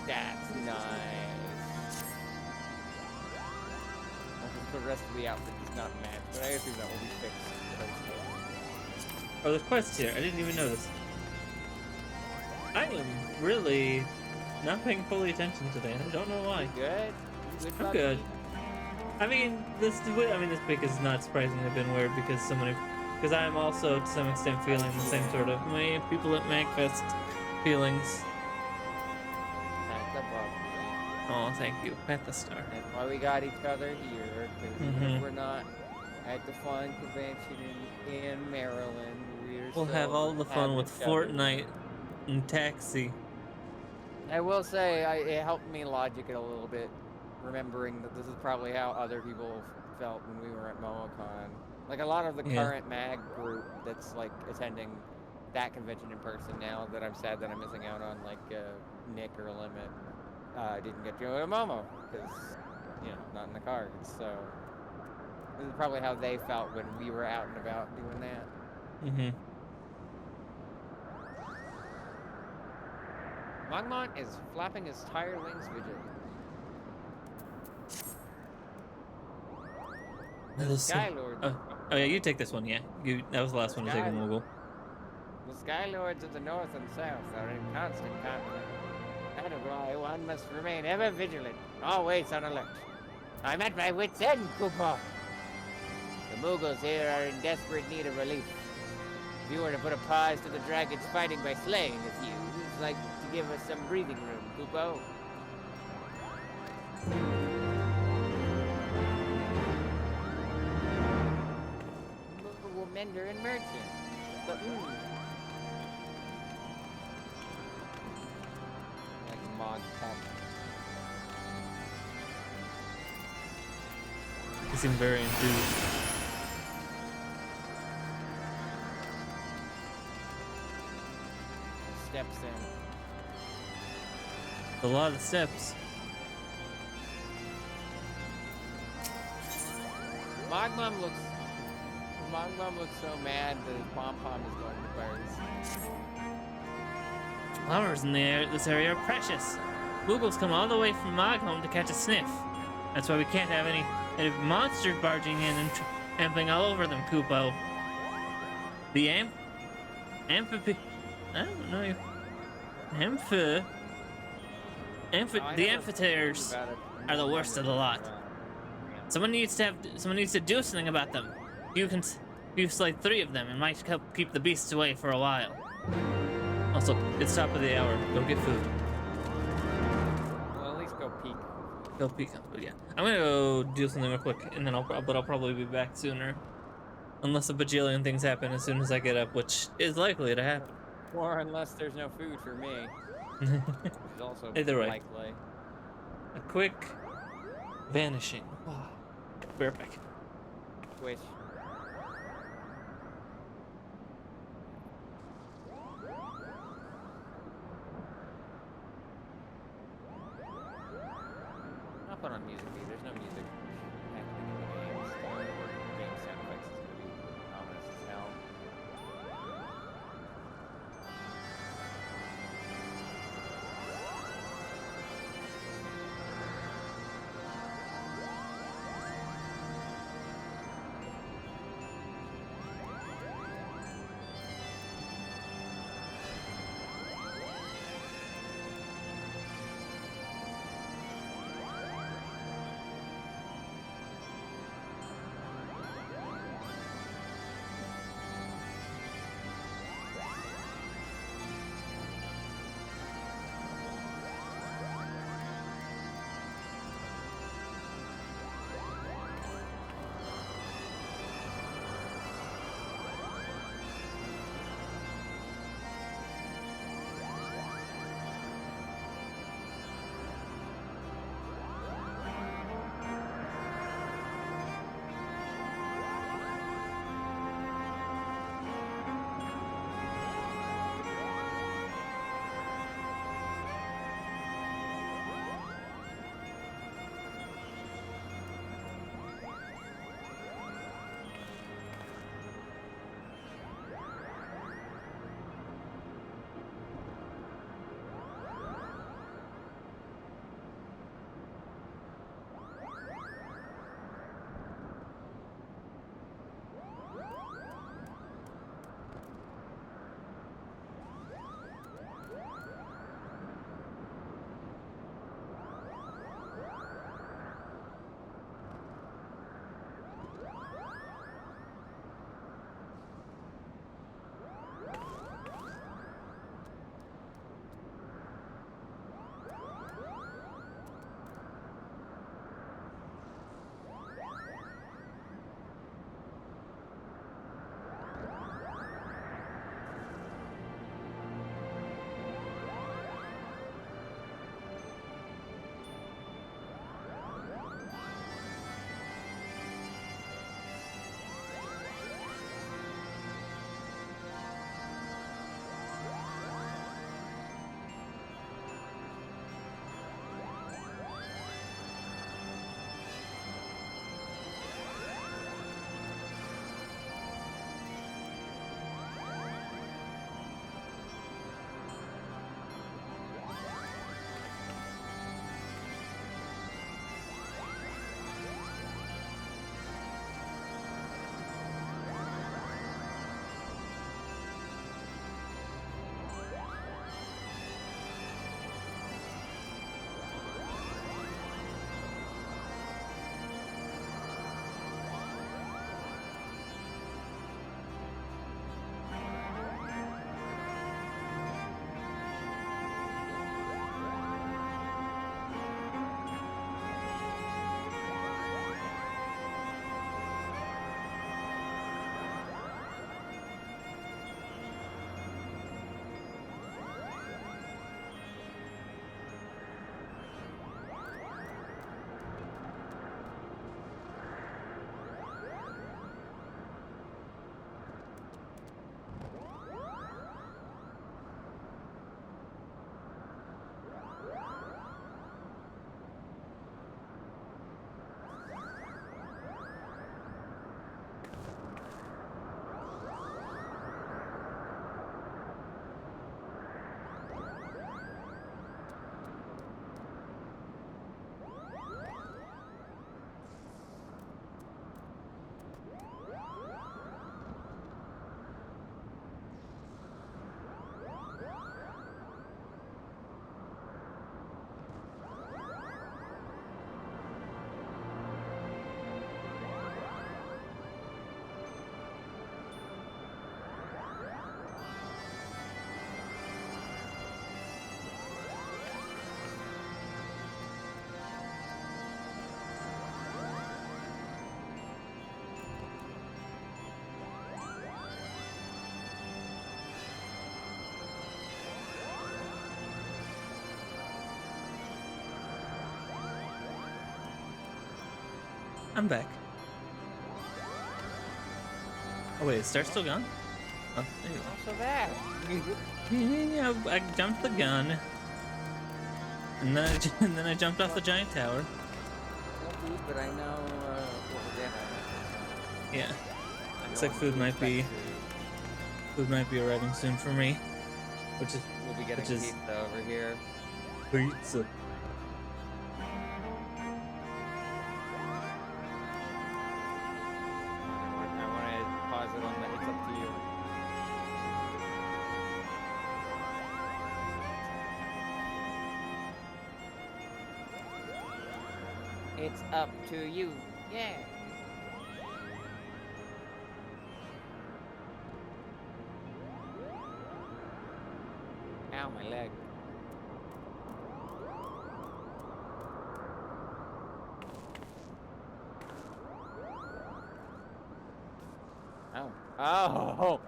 That's nice. The rest of the outfit does not match, but I assume that will be fixed. Oh, there's quests here. I didn't even notice. I am really not paying fully attention today. I don't know why. Good? Good I'm lucky? good. I mean, this week is not surprisingly been weird because because I am also to some extent feeling the same sort of people at MagFest feelings. That's the problem. Oh, thank you. Pat the star. That's why we got each other here, because Mhm. we're not at the fun convention in Maryland. We'll have all the fun with Fortnite and Taxi. I will say, it helped me logic it a little bit, remembering that this is probably how other people felt when we were at MomoCon. Like, a lot of the current mag group that's, like, attending that convention in person now that I'm sad that I'm missing out on, like, Nick or Limit, didn't get to go to Momo, because, you know, not in the cards, so... This is probably how they felt when we were out and about doing that. Mm-hmm. Longmont is flapping his tired wings vigil. The Skylords. Oh yeah, you take this one. Yeah, that was the last one to take a Moogle. The Skylords of the North and South are in constant conflict. That is why one must remain ever vigilant, always on alert. I'm at my wit's end, Koopa. The Moogles here are in desperate need of relief. If you were to put a pause to the dragons fighting by slaying a few, you'd like to give us some breathing room, Koopo. Moogle mender and merchant. But, like Mog Pump. You seem very enthused. steps in. A lot of steps. Mogmum looks so mad that his pom-pom is going to burst. Flowers in this area are precious. Moogles come all the way from Mogmum to catch a sniff. That's why we can't have any monsters barging in and trampling all over them, Kupo. The I don't know. The amphitheaters are the worst of the lot. Someone needs to do something about them. You slay 3 of them and might help keep the beasts away for a while. Also, it's top of the hour. Go get food. Well, at least go peek. Go peek on food, yeah. I'm gonna go do something real quick, and then I'll probably be back sooner. Unless a bajillion things happen as soon as I get up, which is likely to happen. Or unless there's no food for me. Which is also Either way. likely. A quick vanishing. Wow. Be right back. Which... I'll put on music beat. There's no music happening in the games. Game sound effects is gonna be ominous as hell. I'm back. Oh wait, is Star still gone? Oh, there you go. Not so bad. Yeah, I jumped the gun, and then and then I jumped off the giant tower. No food, but I know what we're getting. Yeah, I looks know like I'm food to might be expect arriving soon for me, which is We'll be getting pizza over here. pizza. I want to pause it on the. It's up to you. It's up to you. Yeah. Ow, my leg. Oh. Oh!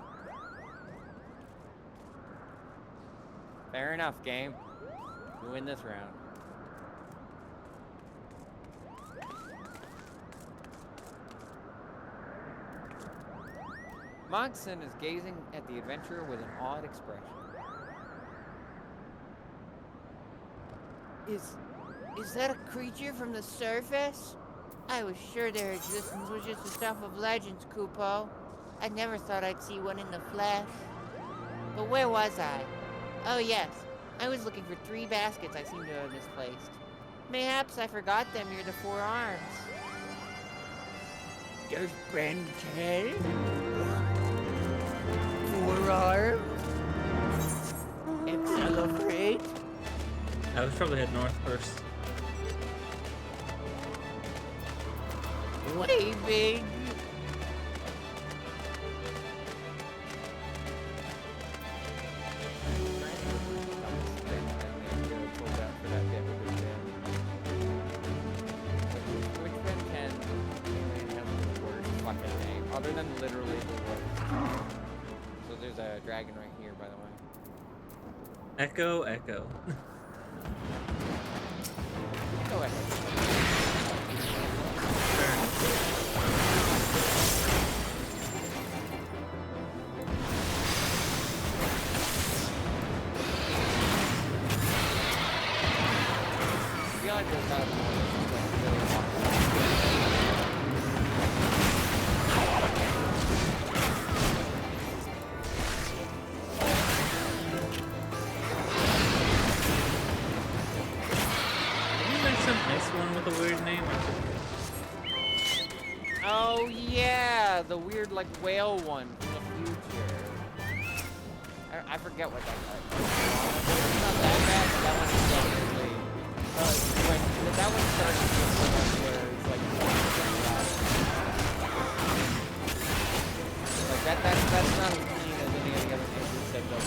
Fair enough, game. You win this round. Monson is gazing at the adventurer with an odd expression. Is that a creature from the surface? I was sure their existence was just the stuff of legends, Kupo. I never thought I'd see one in the flesh. But where was I? Oh yes, I was looking for 3 baskets I seem to have misplaced. Mayhaps I forgot them near the 4 arms. Does Ben tell? 4 arms? Accelerate? I would probably head north first. Waving. Which Ben 10 has the worst fucking name, other than literally the worst. So there's a dragon right here, by the way. Echo, echo. Go ahead. I feel like there's not One with a weird name. Oh yeah, the weird like whale one from the future. I forget what that was. It's not that bad, but that one's definitely when that one starts to get so much where it's like that's not as clean as any of the other names we've said though.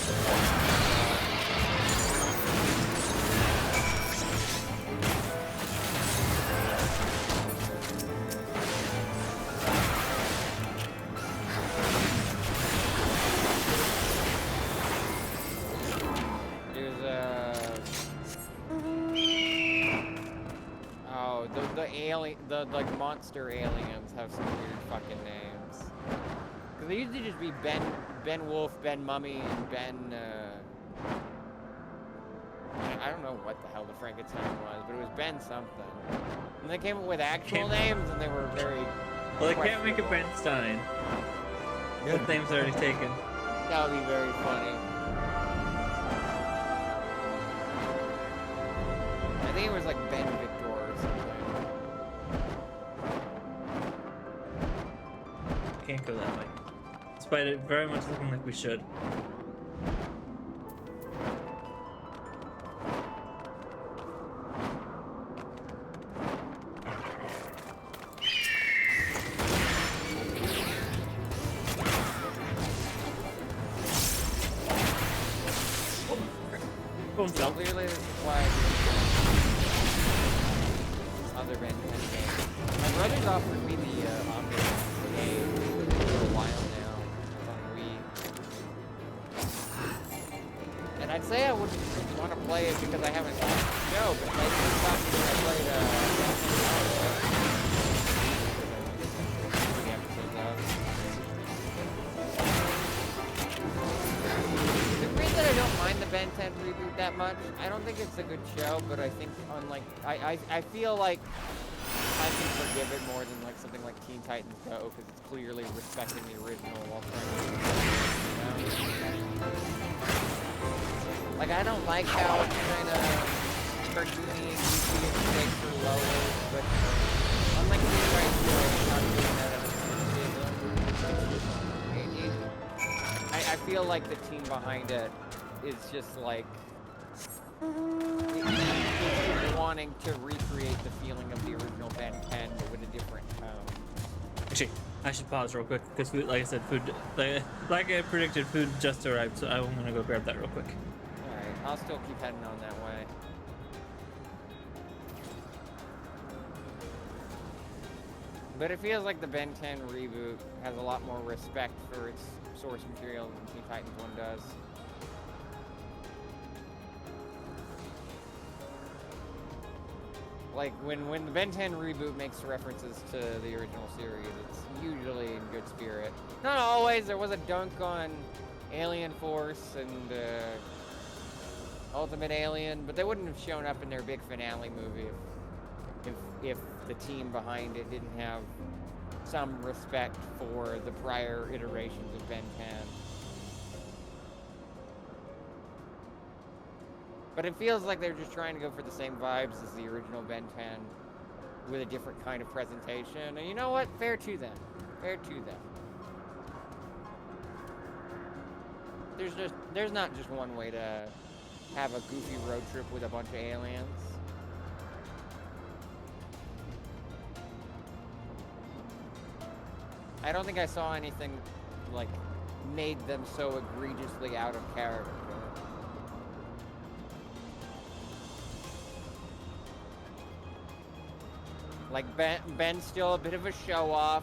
The like monster aliens have some weird fucking names. Cause they usually just be Ben Wolf, Ben Mummy, and Ben. I don't know what the hell the Frankenstein was, but it was Ben something. And they came up with actual names, and they were very. Well, they can't make a Ben Stein. That name's already taken. That would be very funny. I think it was like Ben Victor or something. Can't go that way. Despite it very much looking like we should. So clearly this is why other band my brother's offered me the Omnibus game for a while now on Wii. And I'd say I wouldn't want to play it because I haven't watched the show, but lately it's not because I played I don't mind the Ben 10 reboot that much. I don't think it's a good show, but I think unlike I feel like I can forgive it more than like something like Teen Titans Go, because it's clearly respecting the original while trying to, like, I don't like how it's kind of cartoony and goofy and stakes are lower, but unlike Teen Titans Go, it's not doing that as I feel like the team behind it is just like wanting to recreate the feeling of the original Ben 10 but with a different tone. Actually, I should pause real quick because, food, like I said, food, like I predicted, food just arrived, so I'm gonna go grab that real quick. All right, I'll still keep heading on that way. But it feels like the Ben 10 reboot has a lot more respect for its source material than Teen Titans 1 does. Like, when the Ben 10 reboot makes references to the original series, it's usually in good spirit. Not always. There was a dunk on Alien Force and Ultimate Alien, but they wouldn't have shown up in their big finale movie if the team behind it didn't have some respect for the prior iterations of Ben 10. But it feels like they're just trying to go for the same vibes as the original Ben 10 with a different kind of presentation. And you know what? Fair to them. Fair to them. There's not just one way to have a goofy road trip with a bunch of aliens. I don't think I saw anything like made them so egregiously out of character. Like, Ben's still a bit of a show-off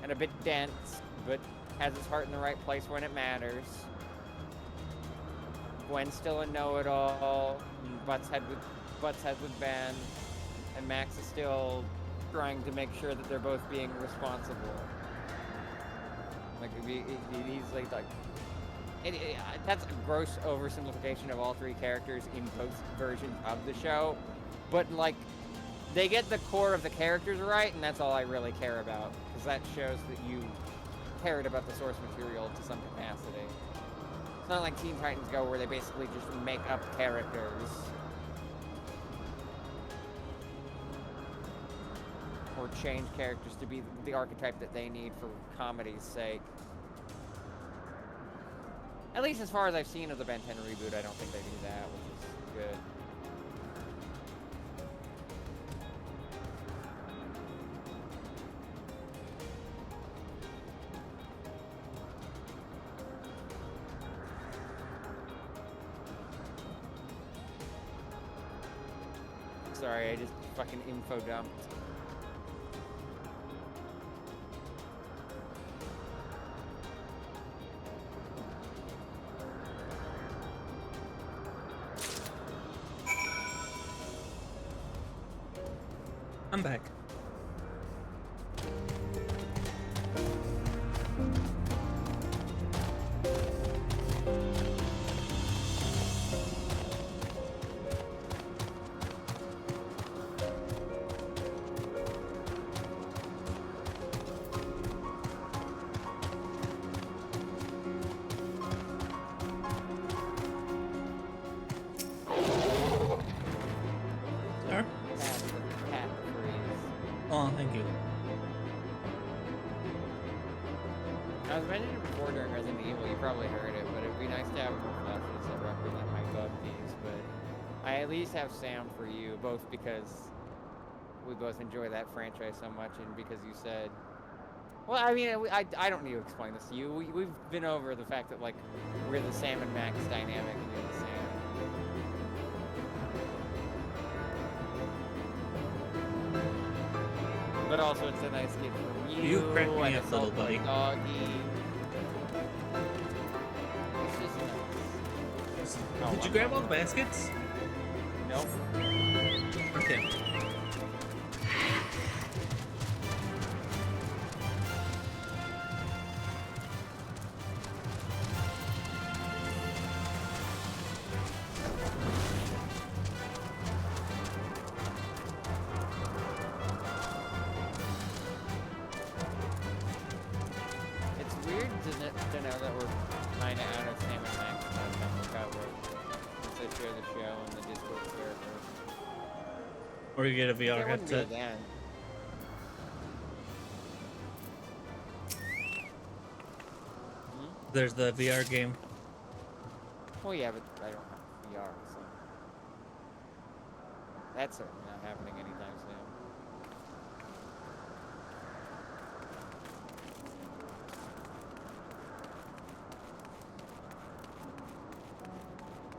and a bit dense, but has his heart in the right place when it matters. Gwen's still a know-it-all, and butts heads with Ben, and Max is still trying to make sure that they're both being responsible. Like, he's like that's a gross oversimplification of all three characters in both versions of the show, but like, they get the core of the characters right, and that's all I really care about, because that shows that you cared about the source material to some capacity. It's not like Teen Titans Go, where they basically just make up characters. Or change characters to be the archetype that they need for comedy's sake. At least as far as I've seen of the Ben 10 reboot, I don't think they do that, which is good. Sorry, I just fucking info dumped. I'm back. Oh, thank you. I was mentioning it before during Resident Evil, you probably heard it, but it'd be nice to have more flashes that represent my bug piece, but I at least have Sam for you, both because we both enjoy that franchise so much, and because you said, well, I mean, I don't need to explain this to you. We've been over the fact that, like, we're the Sam and Max dynamic, and you're the Sam. But also, it's a nice gift from you. You crack me up, little buddy. Doggy. It's just nice. Did you grab all the baskets? Nope. Okay. show on the Discord server. Or you get a VR There wouldn't be headset. again. There's the VR game. Well, yeah, but I don't have VR, so that's certainly not happening anytime soon.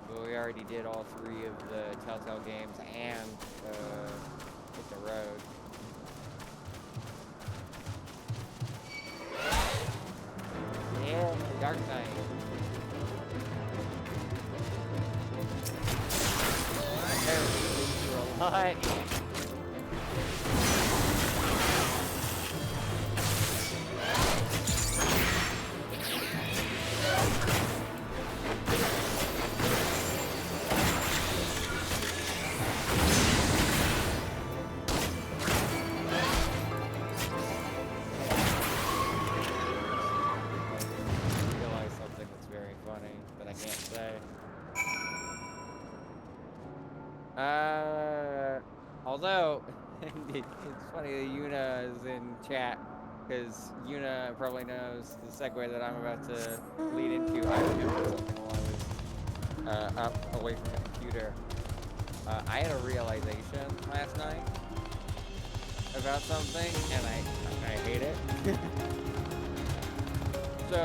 But we already did all 3 of the Telltale games and hit the road. Yeah, Dark Knight. Through a lot. Realize something that's very funny that I can't say. Although, it's funny that Yuna is in chat, because Yuna probably knows the segue that I'm about to lead into. I remember something while I was up away from the computer. I had a realization last night about something, and I hate it. So,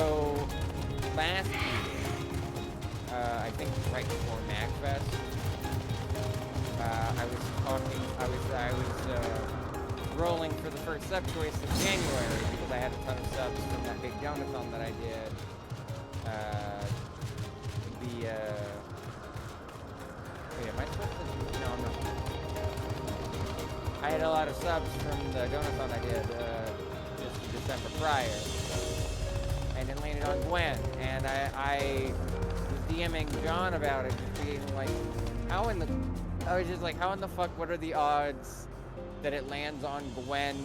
last week, I think right before MagFest, I was rolling for the first sub choice of January because I had a ton of subs from that big donathon that I did. Wait, am I supposed to? No, I'm not. I had a lot of subs from the donathon I did just December prior, and it landed on Gwen, and I was DMing John about it, just being like, I was just like, how in the fuck, what are the odds that it lands on Gwen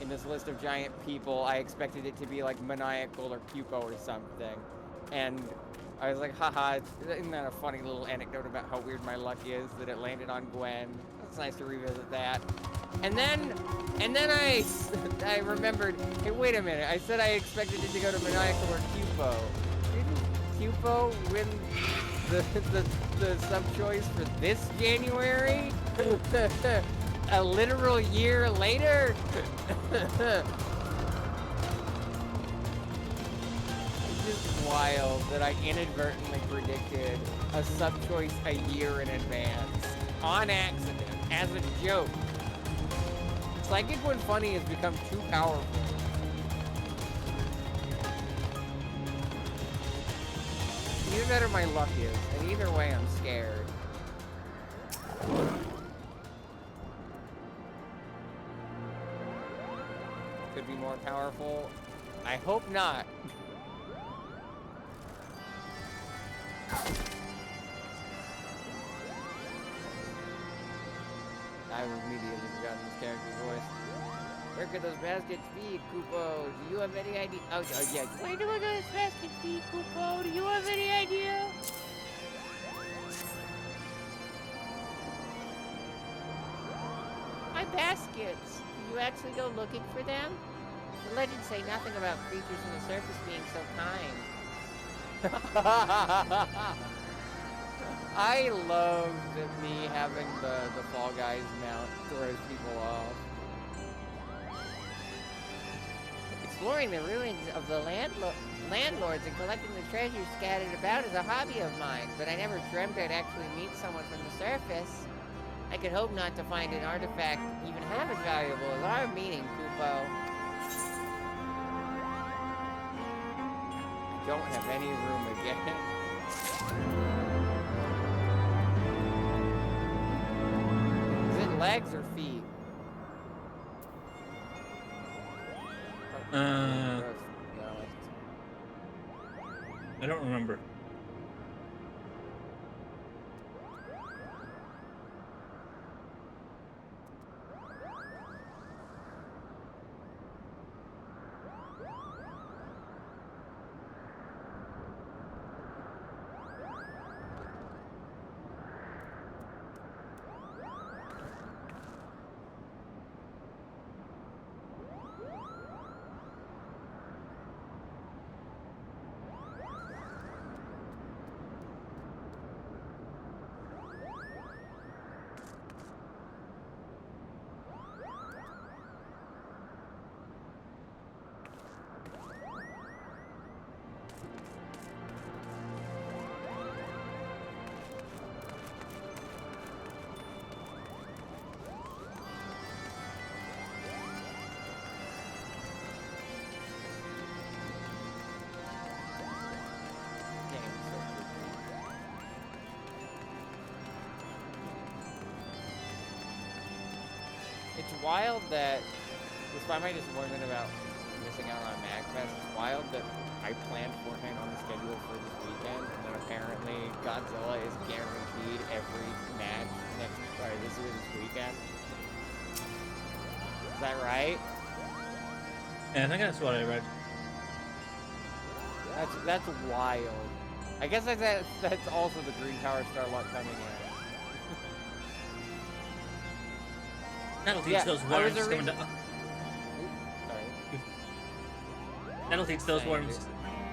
in this list of giant people? I expected it to be like Maniacal or Pupo or something. And I was like, haha, isn't that a funny little anecdote about how weird my luck is that it landed on Gwen? It's nice to revisit that. And then I remembered, hey, wait a minute, I said I expected it to go to Maniacal or Pupo. Didn't Pupo win the sub-choice for this January? A literal year later? It's just wild that I inadvertently predicted a sub-choice a year in advance. On accident. As a joke. Psychic when funny has become too powerful. Either that or my luck is, and either way I'm scared. Could be more powerful. I hope not. I immediately forgot this character's voice. Where could those baskets be, Kupo? Do you have any idea? Oh yeah. Where do those baskets be, Kupo? Do you have any idea? My baskets. Do you actually go looking for them? The legends say nothing about creatures on the surface being so kind. I love me having the Fall Guys mount throws people off. Exploring the ruins of the landlords and collecting the treasures scattered about is a hobby of mine, but I never dreamt I'd actually meet someone from the surface. I could hope not to find an artifact even half as valuable as our meeting, Kupo. I don't have any room again. Is it legs or feet? I don't remember. It's wild that, despite my disappointment about missing out on MagFest, it's wild that I planned Fortnite on the schedule for this weekend, and then apparently Godzilla is guaranteed every match this weekend. Is that right? Yeah, I think that's what I read. That's wild. I guess that's also the Green Tower Starlock coming in. That'll teach those worms coming to. Sorry. That'll teach those worms.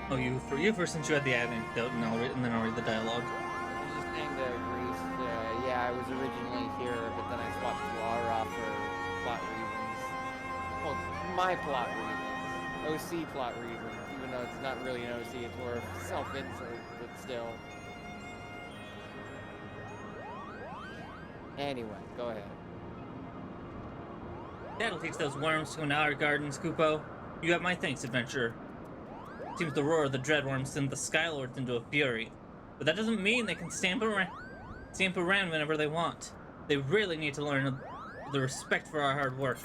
Oh, you first, since you had the anecdote, and then I'll read the dialogue. I was just saying to Greece, yeah, I was originally here, but then I swapped to Aura for plot reasons. Well, my plot reasons. OC plot reasons, even though it's not really an OC, it's more of self-insert, but still. Anyway, go ahead. That'll teach those worms to go into our gardens, Kupo. You have my thanks, adventurer. Seems the roar of the dreadworms sent the Skylords into a fury. But that doesn't mean they can stamp around whenever they want. They really need to learn the respect for our hard work.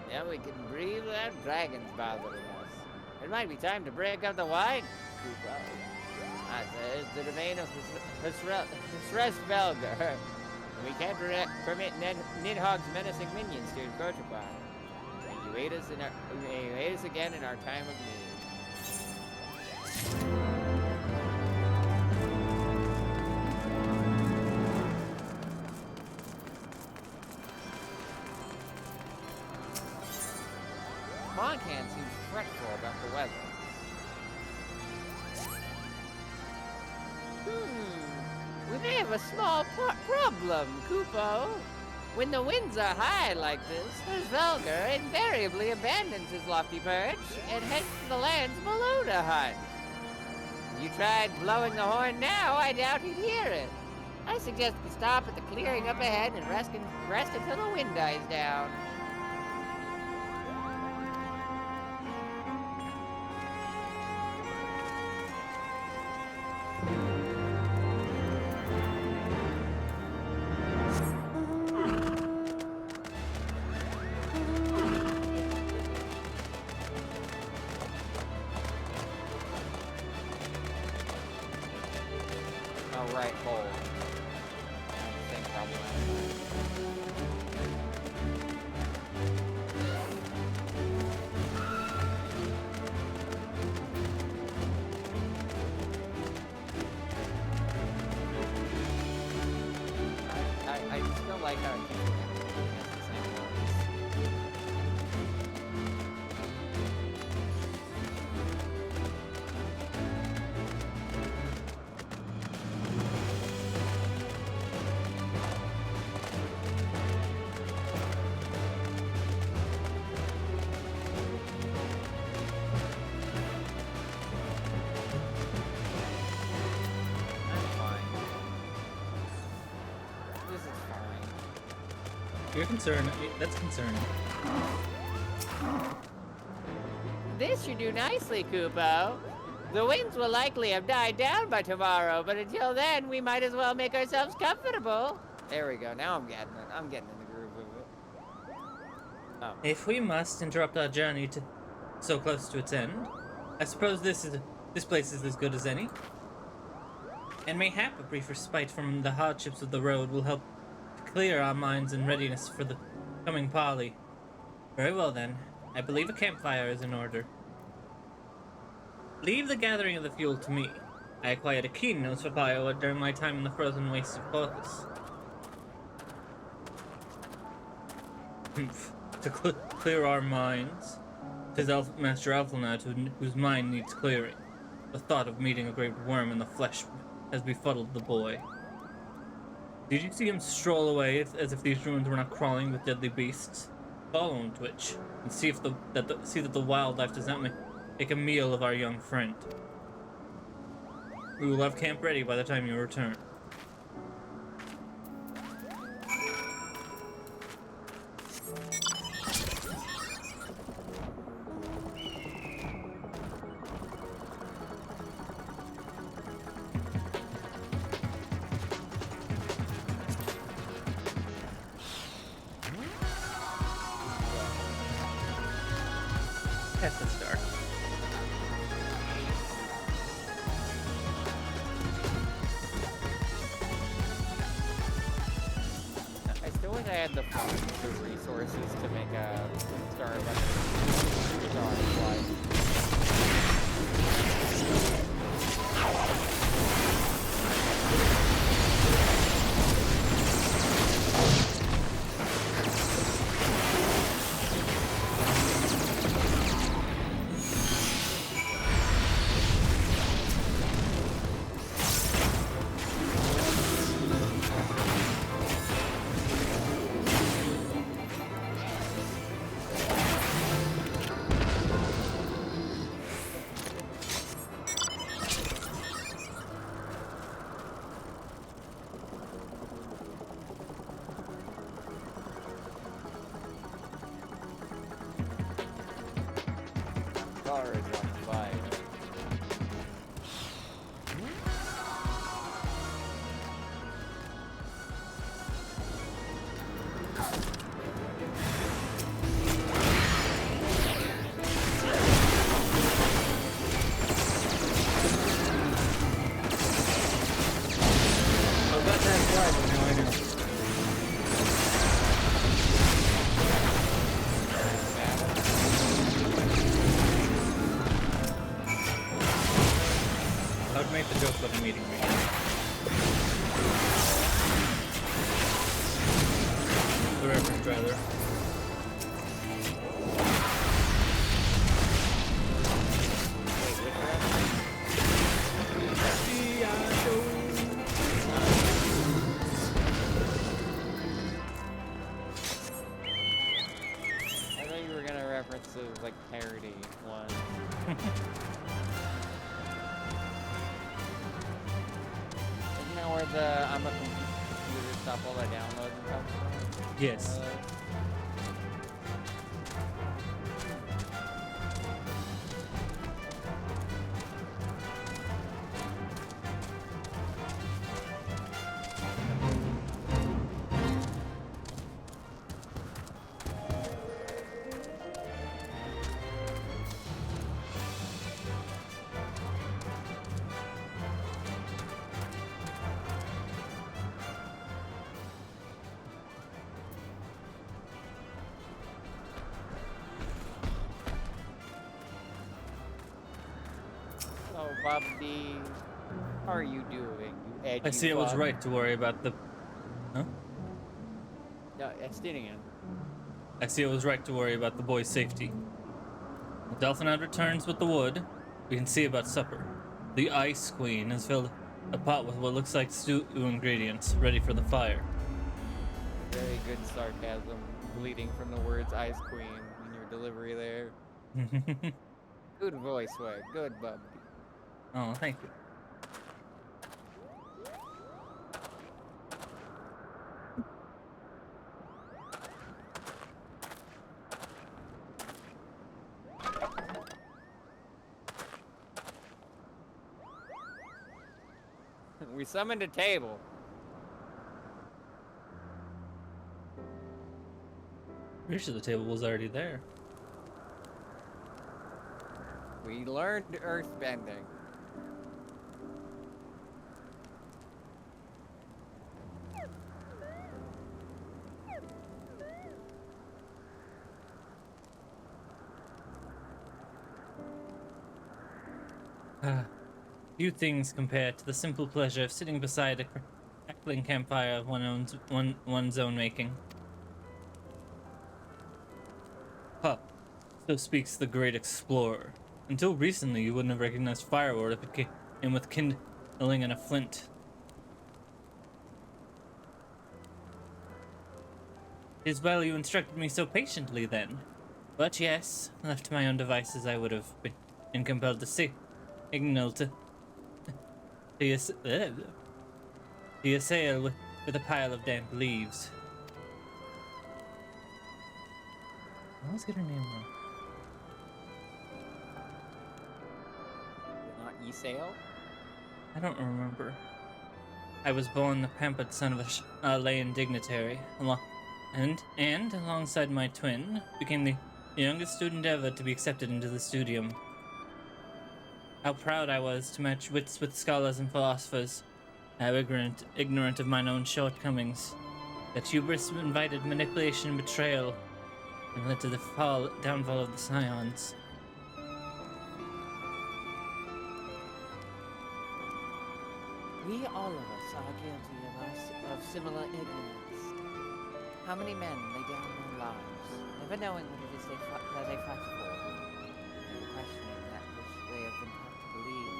Now we can breathe without dragons bothering us. It might be time to break up the wine. The domain of Sresvelger. We can't permit Nidhogg's menacing minions to encroach upon. May you aid us again in our time of need. Moncan seems fretful about the weather. We may have a small problem, Kupo. When the winds are high like this, Svelger invariably abandons his lofty perch and heads to the lands below to hunt. If you tried blowing the horn now, I doubt he'd hear it. I suggest we stop at the clearing up ahead and rest until the wind dies down. Right hole. Same problem. I still like how it keeps the same ones. You're concerned. That's concerning. This should do nicely, Kupo. The winds will likely have died down by tomorrow, but until then, we might as well make ourselves comfortable. There we go. Now I'm getting it. I'm getting in the groove of it. Oh. If we must interrupt our journey so close to its end, I suppose this place is as good as any. And mayhap a brief respite from the hardships of the road will help clear our minds in readiness for the coming parley. Very well then. I believe a campfire is in order. Leave the gathering of the fuel to me. I acquired a keen nose for firewood during my time in the frozen wastes of Porthos. To clear our minds. 'Tis Master Alphanat whose mind needs clearing. The thought of meeting a great worm in the flesh has befuddled the boy. Did you see him stroll away as if these ruins were not crawling with deadly beasts? Follow him, Twitch, and see if see that the wildlife does not make a meal of our young friend. We will have camp ready by the time you return. That's a start. I still wish I had the funds, the resources to make a Starbucks like. Car is running by. I was about to ask why, but now I know. I would make the joke of a meeting me. The reference, rather. Wait, which reference? I thought you were gonna reference the like parody one. Isn't that where the I'm a computer stop all the downloading comes from? Yes. So, Bob D, how are you doing, you edgy I see it was fuck? right to worry about the... Huh? No, Estinian. I see it was right to worry about the boy's safety. The Delphinite returns with the wood. We can see about supper. The Ice Queen has filled a pot with what looks like stew ingredients, ready for the fire. Very good sarcasm, bleeding from the words Ice Queen in your delivery there. Good voice work, good Bob D. Oh, thank you. We summoned a table. Pretty sure the table was already there. We learned earthbending. Few things compare to the simple pleasure of sitting beside a crackling campfire of one's own making. Huh. So speaks the great explorer. Until recently, you wouldn't have recognized firewood if it came with kindling and a flint. 'Tis well you instructed me so patiently then. But yes, left to my own devices, I would have been compelled to signal to assail with a pile of damp leaves. I always get her name wrong. Not Ysail? I don't remember. I was born the pampered son of a Chilean dignitary, and alongside my twin, became the youngest student ever to be accepted into the studium. How proud I was to match wits with scholars and philosophers. How ignorant of mine own shortcomings. That hubris invited manipulation and betrayal, and led to the downfall of the Scions. We all of us are guilty of similar ignorance. How many men lay down their lives, never knowing what it is that they fight for, never questioning that which they have been taught to believe.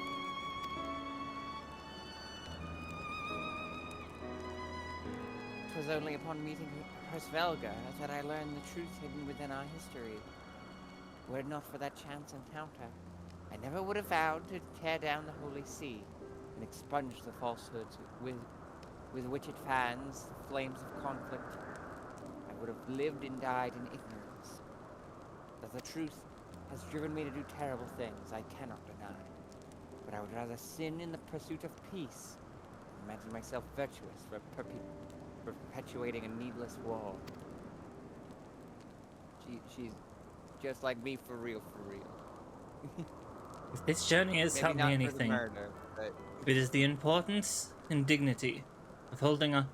'Twas only upon meeting Hersvelga that I learned the truth hidden within our history. Were it not for that chance encounter, I never would have vowed to tear down the Holy See and expunge the falsehoods with which it fans the flames of conflict. I would have lived and died in ignorance. That the truth has driven me to do terrible things, I cannot deny. But I would rather sin in the pursuit of peace than imagine myself virtuous for perpetuating a needless war. She's just like me for real, for real. If this journey has taught me anything, murder, but it is the importance and dignity of holding on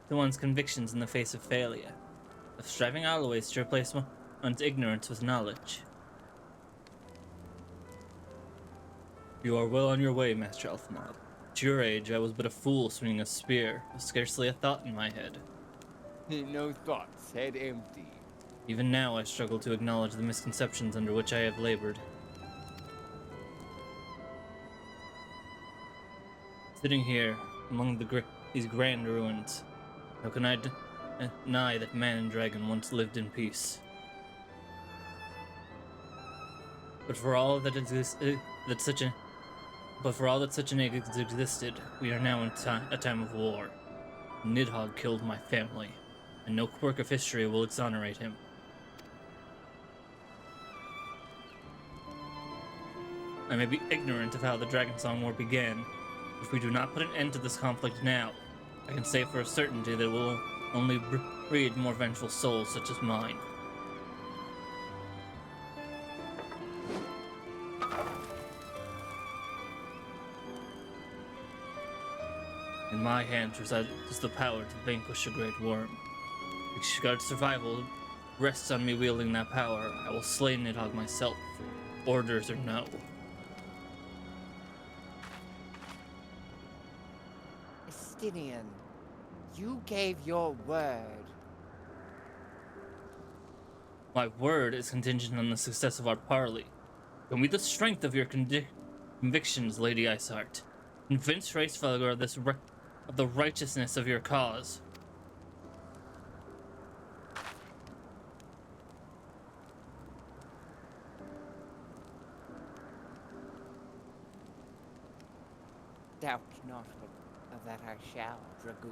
to one's convictions in the face of failure, of striving always to replace one's ignorance with knowledge. You are well on your way, Master Alphinaud. At your age, I was but a fool swinging a spear, with scarcely a thought in my head. no thoughts, head empty. Even now, I struggle to acknowledge the misconceptions under which I have labored. Sitting here, among these grand ruins, how can I deny that man and dragon once lived in peace? But for all that such an age existed, we are now in a time of war. Nidhogg killed my family, and no quirk of history will exonerate him. I may be ignorant of how the Dragonsong War began. If we do not put an end to this conflict now, I can say for a certainty that it will only breed more vengeful souls such as mine. In my hands resides the power to vanquish a great worm. If God's survival rests on me wielding that power, I will slay Nidhogg myself, orders or no. Estinian, you gave your word. My word is contingent on the success of our parley. Show me the strength of your convictions, Lady Iceheart. Convince Racefelger of the righteousness of your cause. Doubt not of that I shall, Dragoon.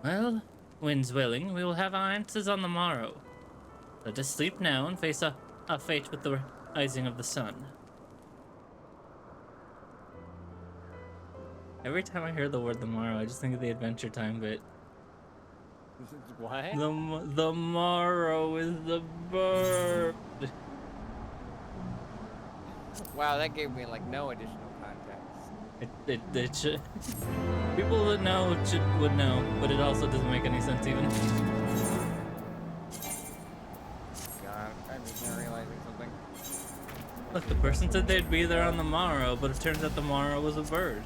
Well, winds willing, we will have our answers on the morrow. Let us sleep now and face our fate with the rising of the sun. Every time I hear the word "the morrow," I just think of the Adventure Time bit. What? The morrow is the bird. Wow, that gave me like no additional context. It should. People that know would know, but it also doesn't make any sense even. God, I'm just now realizing something. Look, the person said they'd be there on the morrow, but it turns out the morrow was a bird.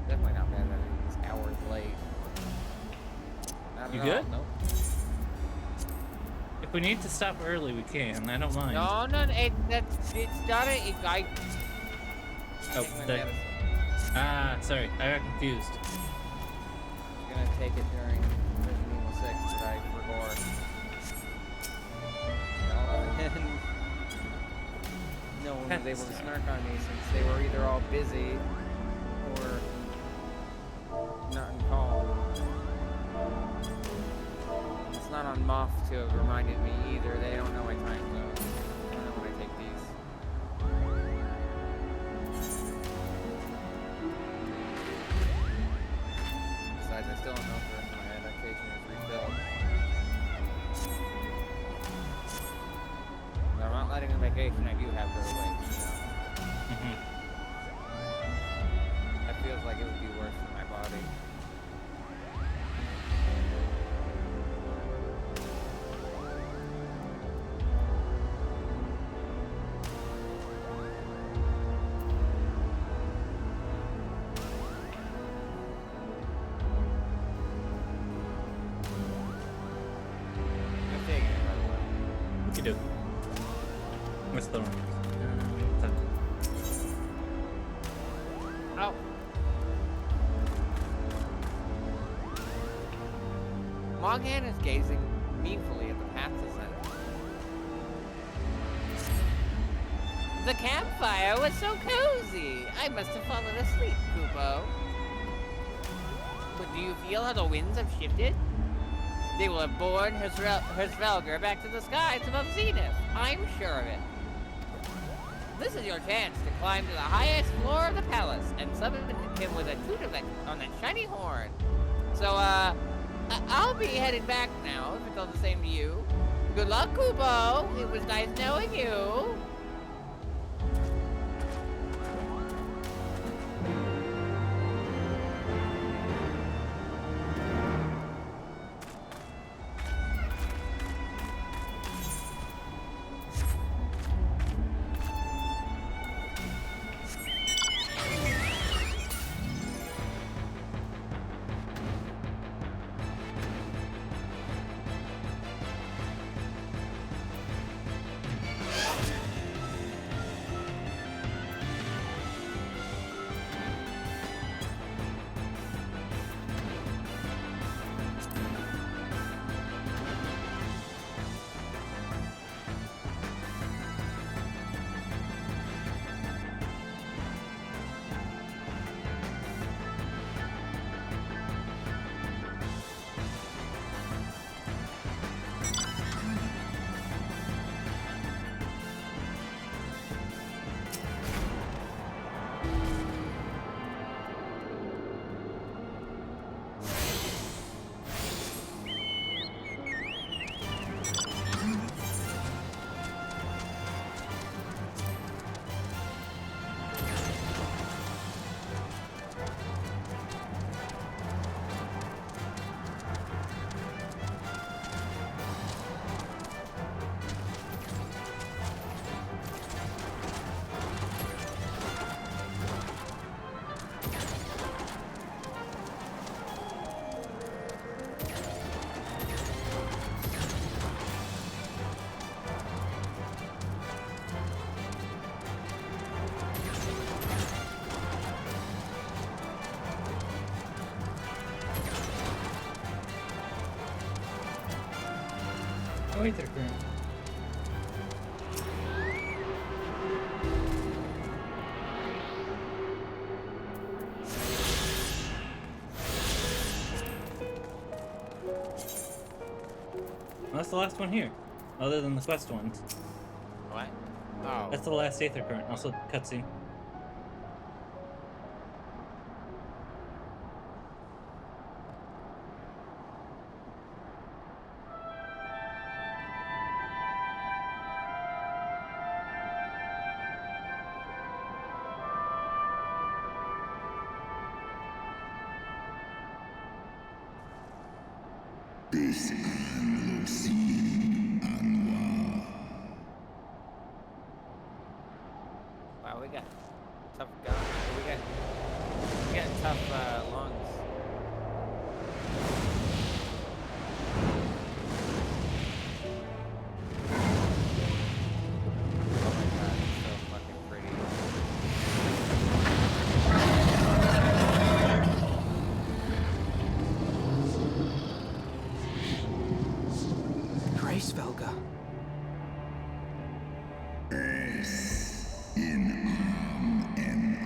Definitely not bad that it's hours late. Not You at good? all, nope. If we need to stop early, we can. I don't mind. No, it's not Oh, Take my that- medicine. Ah, sorry, I got confused. I'm gonna take it during Resident Evil 6, but I forgot. And no one was able to snark on me since they were either all busy or not in call. It's not on Moff to have reminded me either. They don't know my time zone. They don't know when I take these. Besides, I still don't know if the rest of my adaptation is refilled. But I'm not letting the vacation I do have go to waste, you know? That feels like it would be worse for my body. I'm taking it, by the way. What you do? What's the one? Oh. Moghan is gazing meaningfully at the path to center. The campfire was so cozy. I must have fallen asleep, Kupo. But do you feel how the winds have shifted? They will have borne Hersvelger back to the skies above Zenith. I'm sure of it. This is your chance to climb to the highest floor of the palace and summon him with a toot of on that shiny horn. So, I'll be headed back now, if it's all the same to you. Good luck, Kupo. It was nice knowing you. Oh, wait, they're current. Well, that's the last one here, other than the quest ones. What? Oh. That's the last Aether Current, also cutscene. Wow, we got tough guns. We got tough lungs. Oh my god, it's so fucking pretty. Hreysvelga. Es in arm en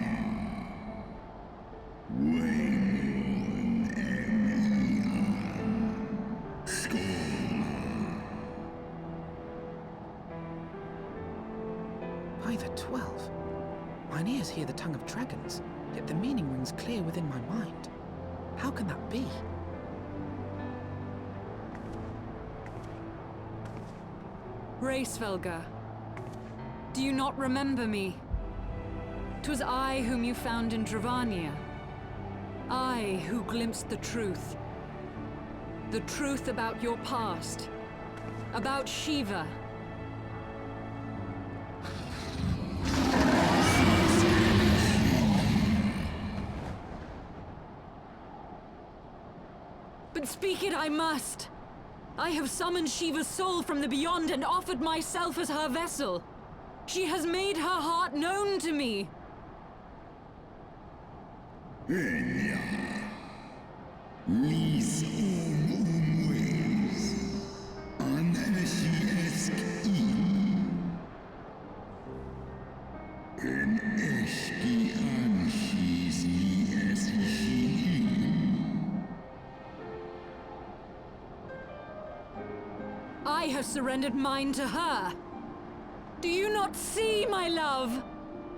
Waymon en Ian. Skål. By the 12. Mine ears hear the tongue of dragons, yet the meaning rings clear within my mind. How can that be? Hreysvelga, do you not remember me? 'Twas I whom you found in Dravania. I who glimpsed the truth. The truth about your past. About Shiva. But speak it I must. I have summoned Shiva's soul from the beyond and offered myself as her vessel. She has made her heart known to me. Enya. Lis ways. Anarchiesk En eski anschis li eski. I have surrendered mine to her. Do you not see, my love?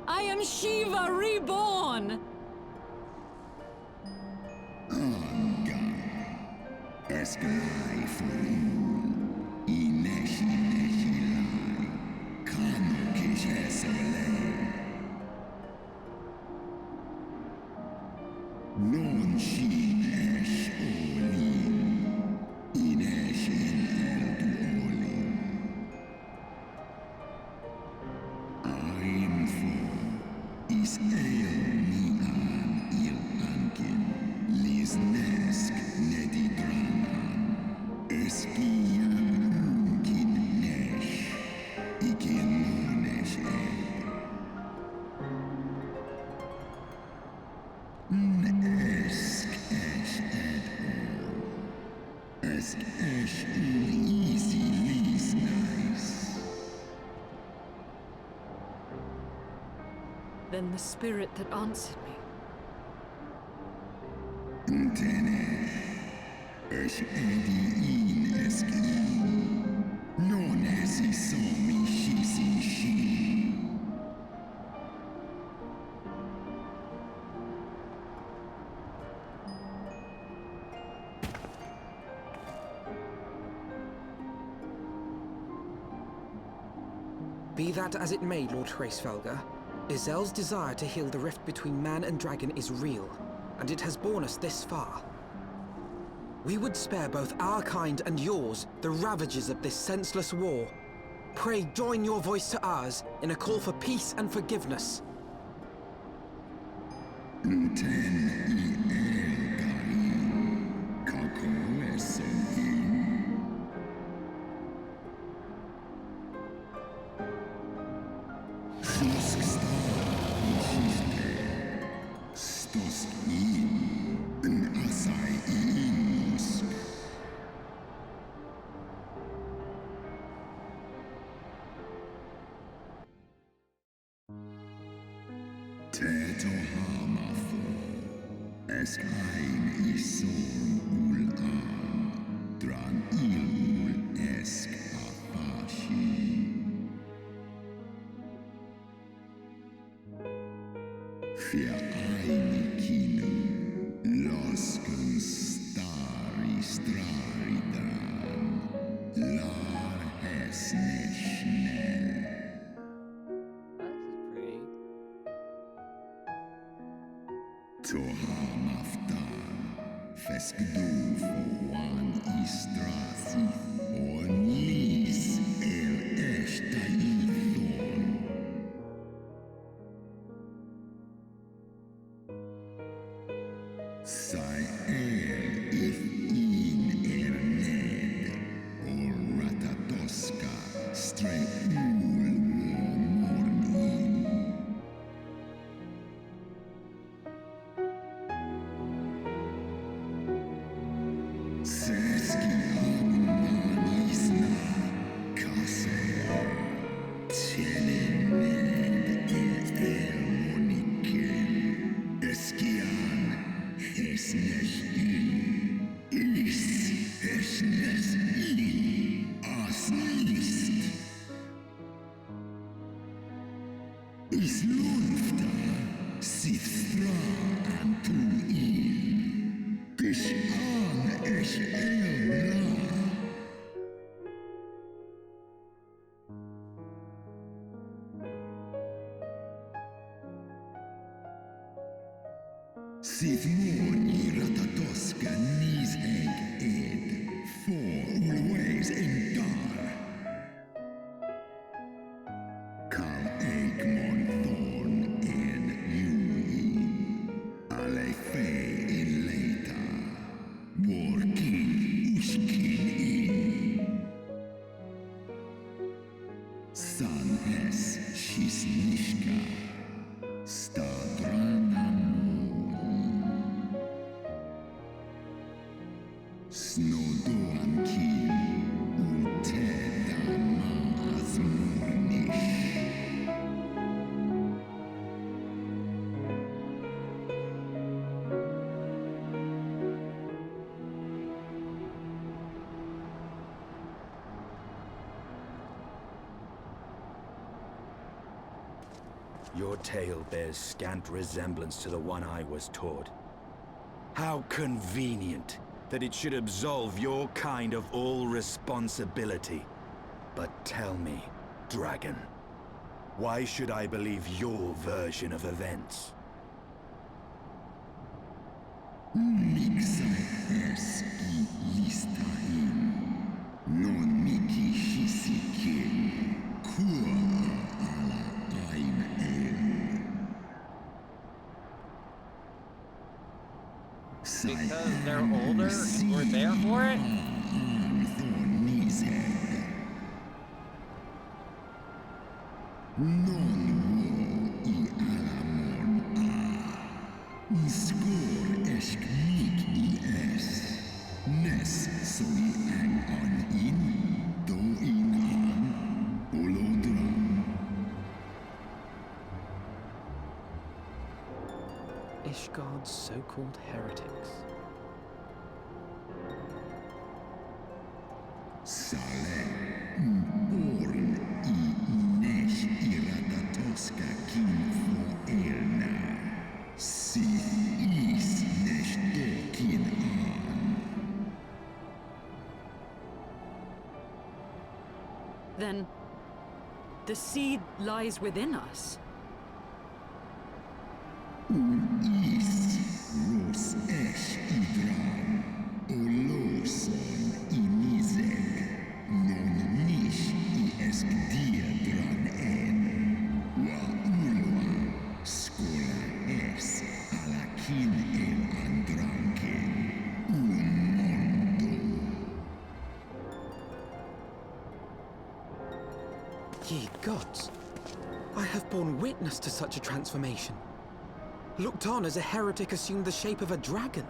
I am Shiva reborn. Anga. Eskelai forul. Ineshi lai. Kanukish esolei. Non shi esh olin. Inesh in eldu olin. I'm for is eil nian il ankin. Lis nesk nedi dranan. Eskian unkin nesh. Ikin nesh Esk esh ed all. Esk esh easy lis nice. Then the spirit that answered me. Tene. Esh edi in esk Non esi so mi shisin shi. Be that as it may, Lord Hreysvelga, Izel's desire to heal the rift between man and dragon is real, and it has borne us this far. We would spare both our kind and yours the ravages of this senseless war. Pray join your voice to ours in a call for peace and forgiveness. Ten I el gain. Kako eson in. Susk star ishiste. Stosk in. N asai inusk. Teto hamafo. Esk ein isor ul a. Dran il ul esk afashi. Für eine Kino, losken starry strari dran, lar häsne schnell. This is pretty. Tohamaftar, feskdu for one istrasi, on lis el eshtaithon. Sai if in ned, or ratatoska, stre ul mornin. Seski hamman isna, Is lufta sithra antu il. Kish an ish elra. Sith mon I ratatoska nis eg ed. For always in dar. Kal Egmon thorn en Yui. Ale fe in leita. Working ushkin in. San es shisnishka. Stadrana moi. Snodoan ki. Uteda maaz mornish. Your tale bears scant resemblance to the one I was taught. How convenient that it should absolve your kind of all responsibility. But tell me, dragon, why should I believe your version of events? Mixai eski listain. Non miki hisikin. Kua ala ain el. Because they're older, we're there for it? Non wo I alamon a. Skor esk nik I es. Nes so I ang an in. Do in an. Olodram. Ishgard's so-called heretics. Sale. Born I nesh I ratatoska kin fo elna. Sith is nesh dokin an. Then the seed lies within us. Is ros esh idran. Oloson I nizek. Non nish I esk diadran en. Wa ulwa. Skola es alakin el andranken. Mondo. Ye gods! I have borne witness to such a transformation. Looked on as a heretic assumed the shape of a dragon.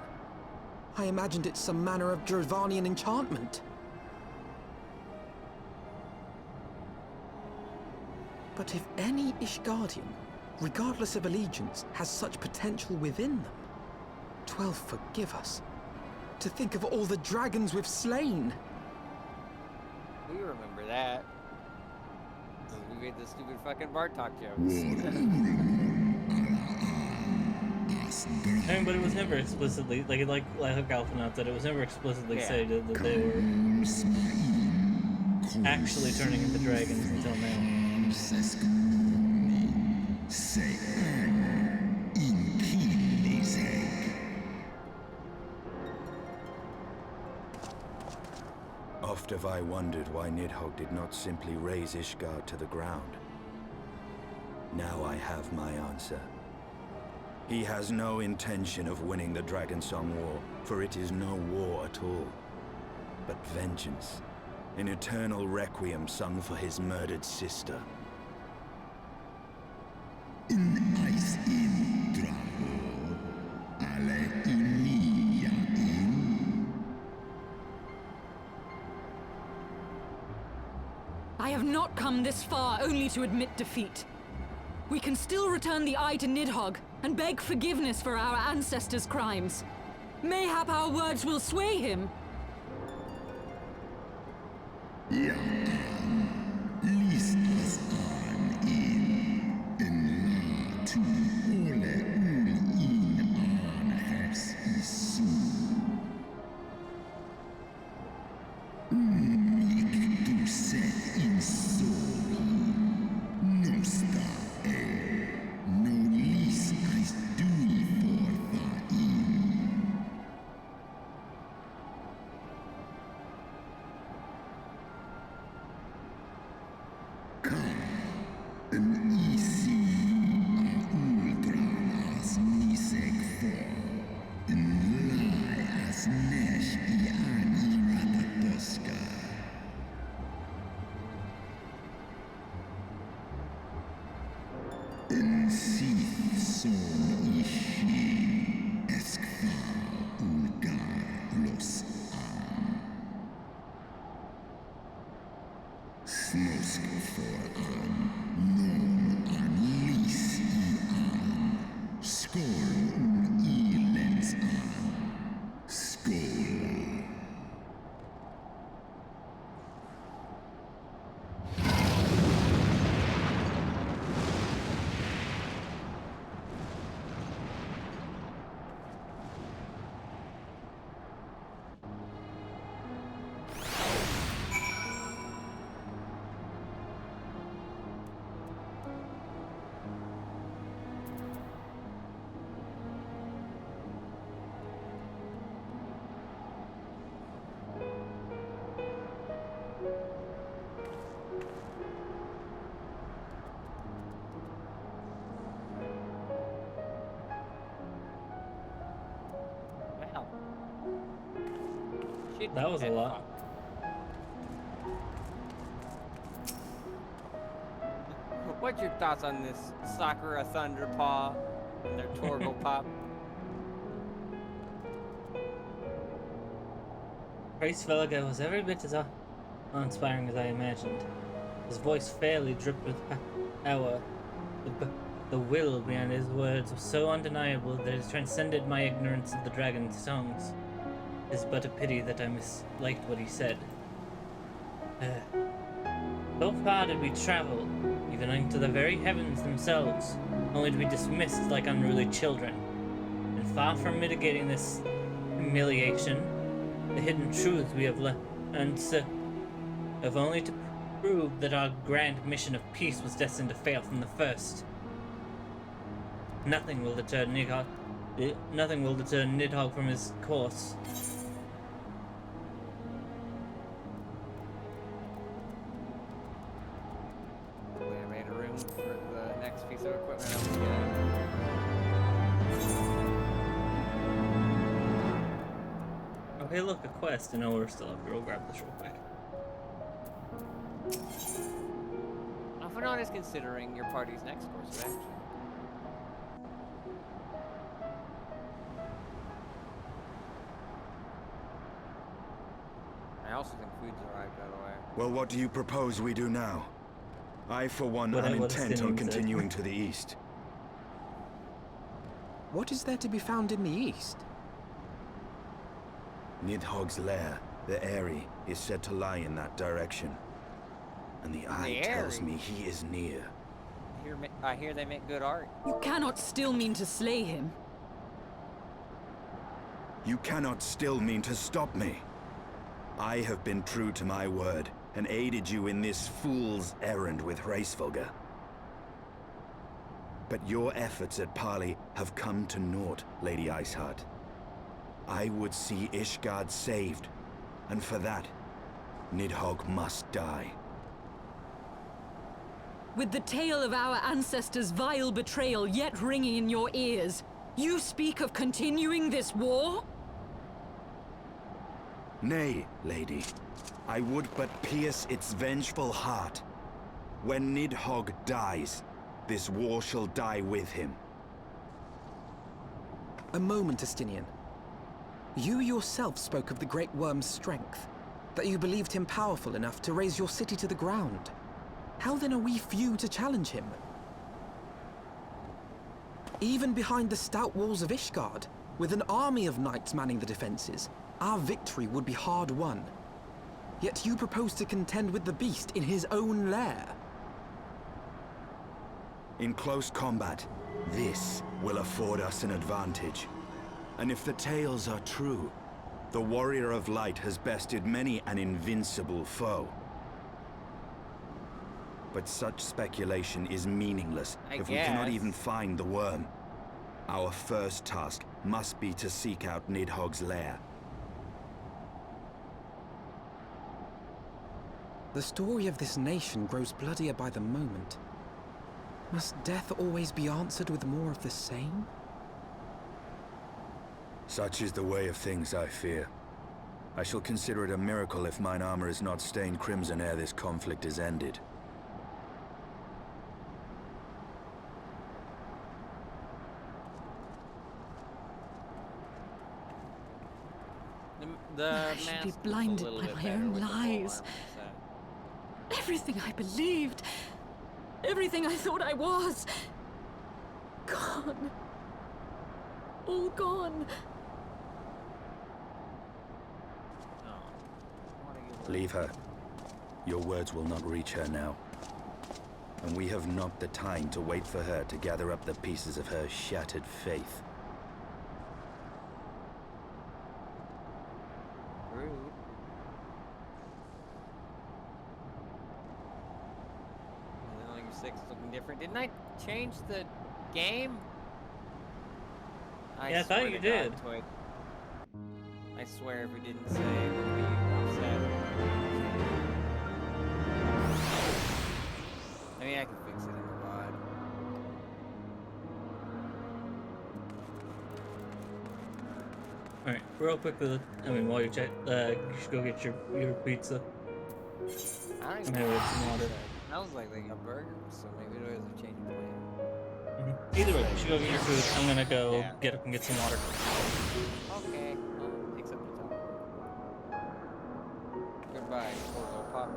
I imagined it some manner of Dravanian enchantment. But if any Ishgardian, regardless of allegiance, has such potential within them, 12 forgive us. To think of all the dragons we've slain! We remember that. 'Cause we made the stupid fucking Bartok jokes. I mean, but it was never explicitly like Alphanaut said, it was never explicitly stated that they were actually turning into dragons until now. Oft have I wondered why Nidhogg did not simply raze Ishgard to the ground. Now I have my answer. He has no intention of winning the Dragonsong War, for it is no war at all, but vengeance, an eternal requiem sung for his murdered sister. Ice in Drago, ale Ilia in. I have not come this far only to admit defeat. We can still return the eye to Nidhogg and beg forgiveness for our ancestors' crimes. Mayhap our words will sway him. Ja, lies das an ihn. In Isi ultranas nisek for. Lai as nesh ian iratatoska. Sith son ishi eskfa ulgar los Snosk for non lis ian skol ilens skol. Wow. Shit, That was a lot. What's your thoughts on this Sakura Thunderpaw and their Torgal Pop? Trace Velga was every bit as uninspiring as I imagined. His voice fairly dripped with power. The will behind his words was so undeniable that it transcended my ignorance of the dragon's tongues. It is but a pity that I misliked what he said. So far did we travel, even into the very heavens themselves, only to be dismissed like unruly children. And far from mitigating this humiliation, the hidden truths we have learned have only to prove that our grand mission of peace was destined to fail from the first. Nothing will deter Nidhogg from his course. I made a room for the next piece of equipment I'm gonna get. Oh, hey, look, a quest. I know we're still up here. We'll grab this real quick. Alphinaud is considering your party's next course of action. I also think food's arrived, by the way. Well, what do you propose we do now? I, for one, What am I would've intent seen on him say. continuing to the east. What is there to be found in the east? Nidhogg's lair, the Eyrie, is said to lie in that direction. And the eye tells Eyrie? me he is near. I hear they make good art. You cannot still mean to slay him. You cannot still mean to stop me. I have been true to my word, and aided you in this fool's errand with Hraesvelgr. But your efforts at parley have come to naught, Lady Iceheart. I would see Ishgard saved, and for that, Nidhogg must die. With the tale of our ancestors' vile betrayal yet ringing in your ears, you speak of continuing this war? Nay, lady. I would but pierce its vengeful heart. When Nidhogg dies, this war shall die with him. A moment, Estinian. You yourself spoke of the Great Worm's strength, that you believed him powerful enough to raise your city to the ground. How then are we few to challenge him? Even behind the stout walls of Ishgard, with an army of knights manning the defenses, our victory would be hard won. Yet you propose to contend with the beast in his own lair. In close combat, this will afford us an advantage. And if the tales are true, the Warrior of Light has bested many an invincible foe. But such speculation is meaningless if we cannot guess. even find the worm. Our first task must be to seek out Nidhogg's lair. The story of this nation grows bloodier by the moment. Must death always be answered with more of the same? Such is the way of things, I fear. I shall consider it a miracle if mine armor is not stained crimson ere this conflict is ended. The I should mask be is a blinded little by bit my better own with the full lies. armor, so. Everything I believed, everything I thought I was, gone. All gone. Leave her. Your words will not reach her now. And we have not the time to wait for her to gather up the pieces of her shattered faith. Rude. Your 6 is looking different. Didn't I change the game? Yeah, I thought swear you to did. God, Twig. I swear if we didn't say it would be upset. I mean, I can fix it in the VOD. Alright, real quickly, I mean, while you check, you should go get your pizza. I don't And even maybe know with what some it water. said. Smells like they got burgers, so maybe there is a change of plan. Either way, you should go get your food. I'm gonna go Yeah. get up and get some water. Okay, except it's all. Goodbye, poor little pop.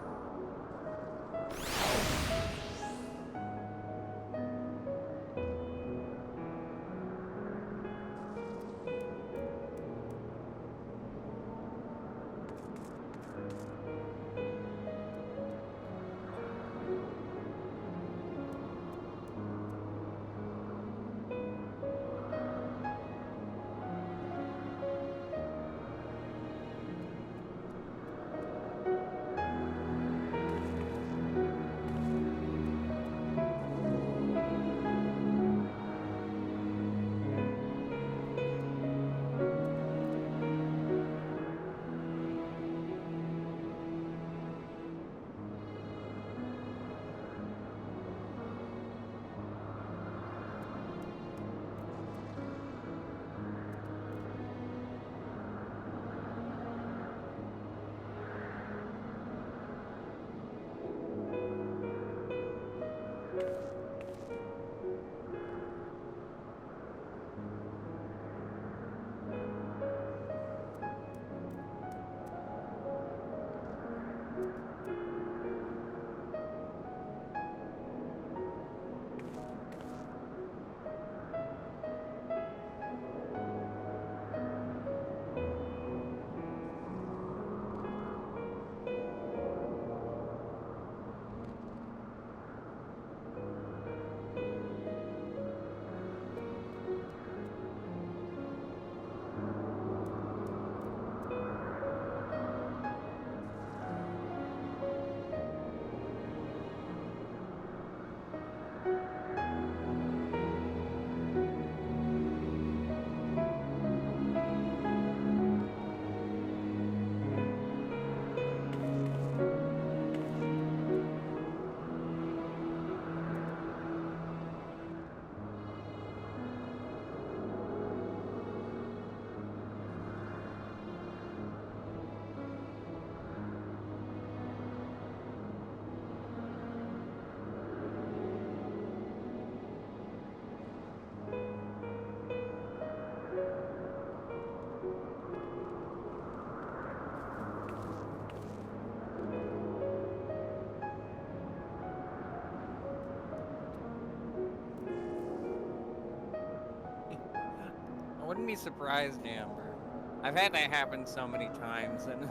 Wouldn't be surprised, Amber. I've had that happen so many times, and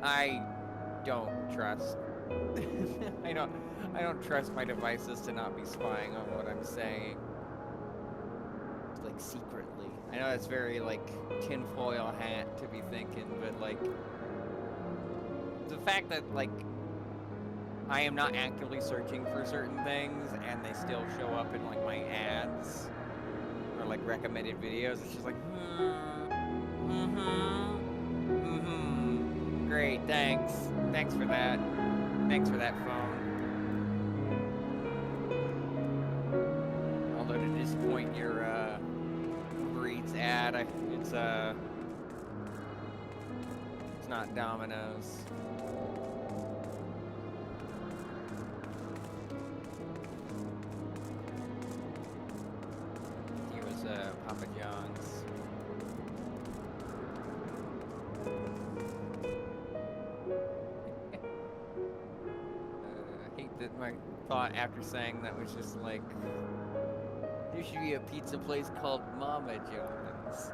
I don't trust. I don't trust my devices to not be spying on what I'm saying. Like secretly. I know it's very like tinfoil hat to be thinking, but like the fact that like I am not actively searching for certain things and they still show up in like my ads or like recommended videos, it's just like, great, thanks for that. Thanks for that phone. Although to disappoint your Uber Eats ad, it's not Domino's. It was Papa John's. I hate that my thought after saying that was just like, there should be a pizza place called Mama John's.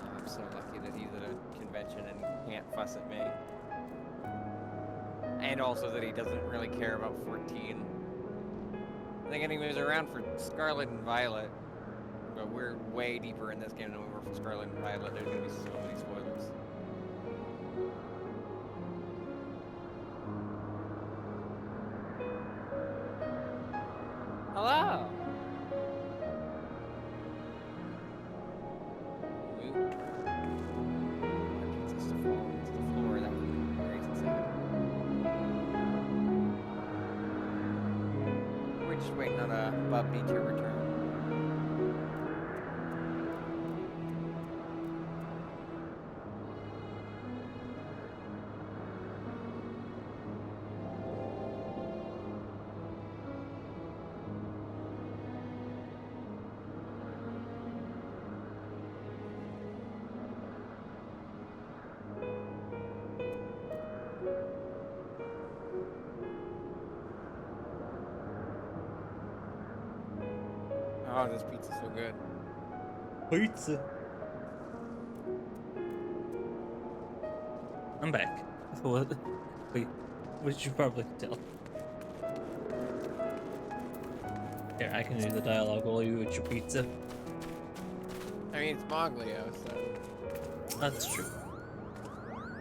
I'm so lucky that he's at a convention and can't fuss at me. And also that he doesn't really care about 14. I think he was around for Scarlet and Violet. But we're way deeper in this game than we were for Scarlet and Violet. There's gonna be so many spoilers. Hello! Ooh. It's the floor. It's the floor that Grace said. We're just waiting on a Bubby to return. Oh, this pizza's so good. Pizza. I'm back. What? Wait, which you probably can tell. Here, I can do the dialogue while you eat your pizza. I mean, it's Moglio, so. That's true.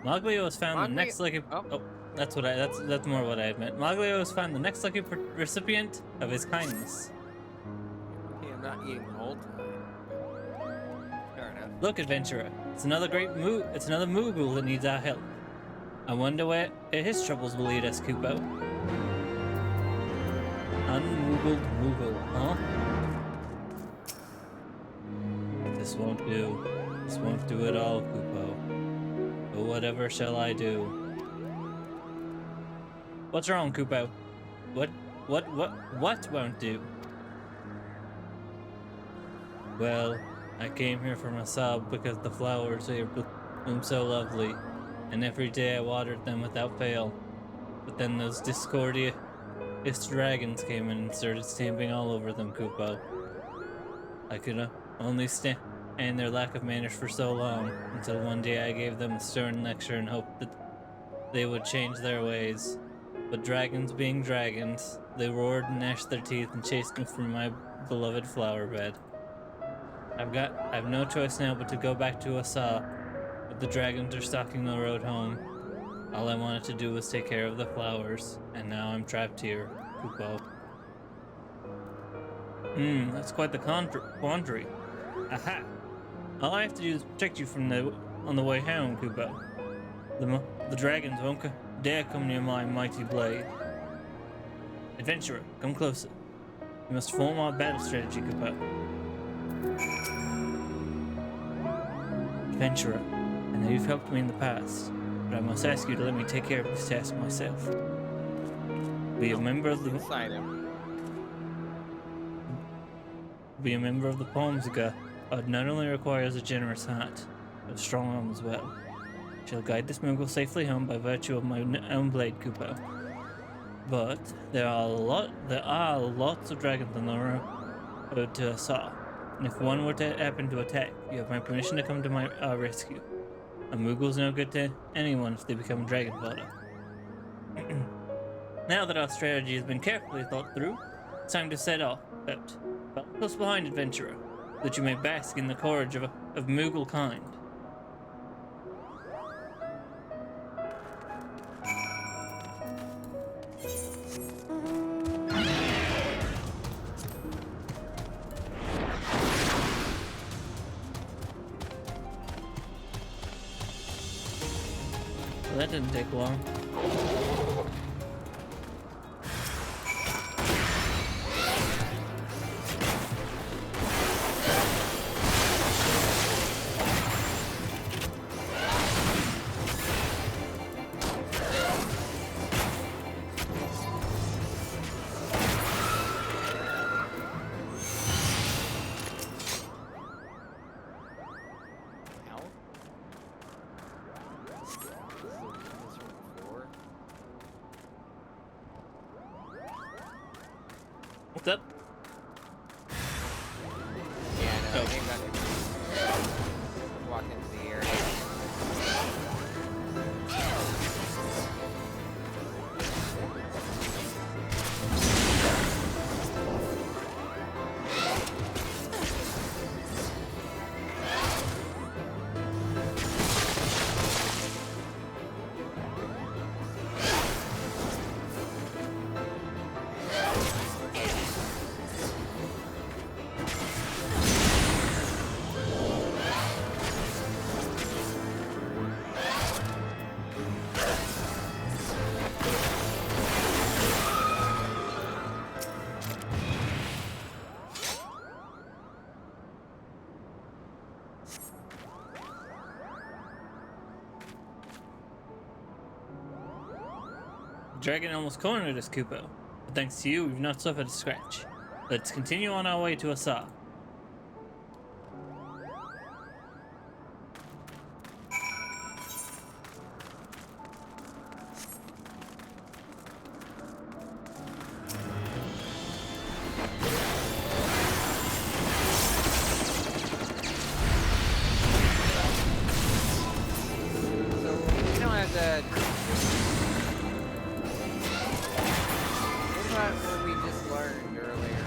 Moglio has found the next lucky. Oh, that's what I. That's more what I had meant. Moglio has found the next lucky recipient of his kindness. Okay, I'm not eating the whole time. Fair enough. Look, adventurer, it's another It's another Moogle that needs our help. I wonder where his troubles will lead us, Kupo. Unmoogled Moogle, huh? This won't do. This won't do at all, Kupo. But whatever shall I do? What's wrong, Kupo? What won't do? Well, I came here for my sob because the flowers here bloom so lovely, and every day I watered them without fail. But then those discordious dragons came in and started stamping all over them, Kupo. I could only stand their lack of manners for so long, until one day I gave them a stern lecture and hoped that they would change their ways. But dragons being dragons, they roared and gnashed their teeth and chased me from my beloved flower bed. I've no choice now but to go back to Asa, but the dragons are stalking the road home. All I wanted to do was take care of the flowers, and now I'm trapped here, Kupo. That's quite the quandary. Aha! All I have to do is protect you on the way home, Kupo. The dragons won't dare come near my mighty blade. Adventurer, come closer. We must form our battle strategy, Kupo. Adventurer, I know you've helped me in the past, but I must ask you to let me take care of this task myself. Be a member of the Palmsga not only requires a generous heart, but a strong arm as well. I shall guide this Moogle safely home by virtue of my own blade, Kupo. But there are lots of dragons on the road to Asa, and if one were to happen to attack, you have my permission to come to my rescue. A Moogle's no good to anyone if they become dragon fodder. Now that our strategy has been carefully thought through, it's time to set off out. Close behind, adventurer, that you may bask in the courage of Moogle kind. that didn't take long. Hell? This is from before. What's up? Yeah, no, Oh. I think that's walk into the area. Dragon almost cornered us, Kupo. But thanks to you, we've not suffered a scratch. Let's continue on our way to Asa. So we don't have to. What about what we just learned earlier?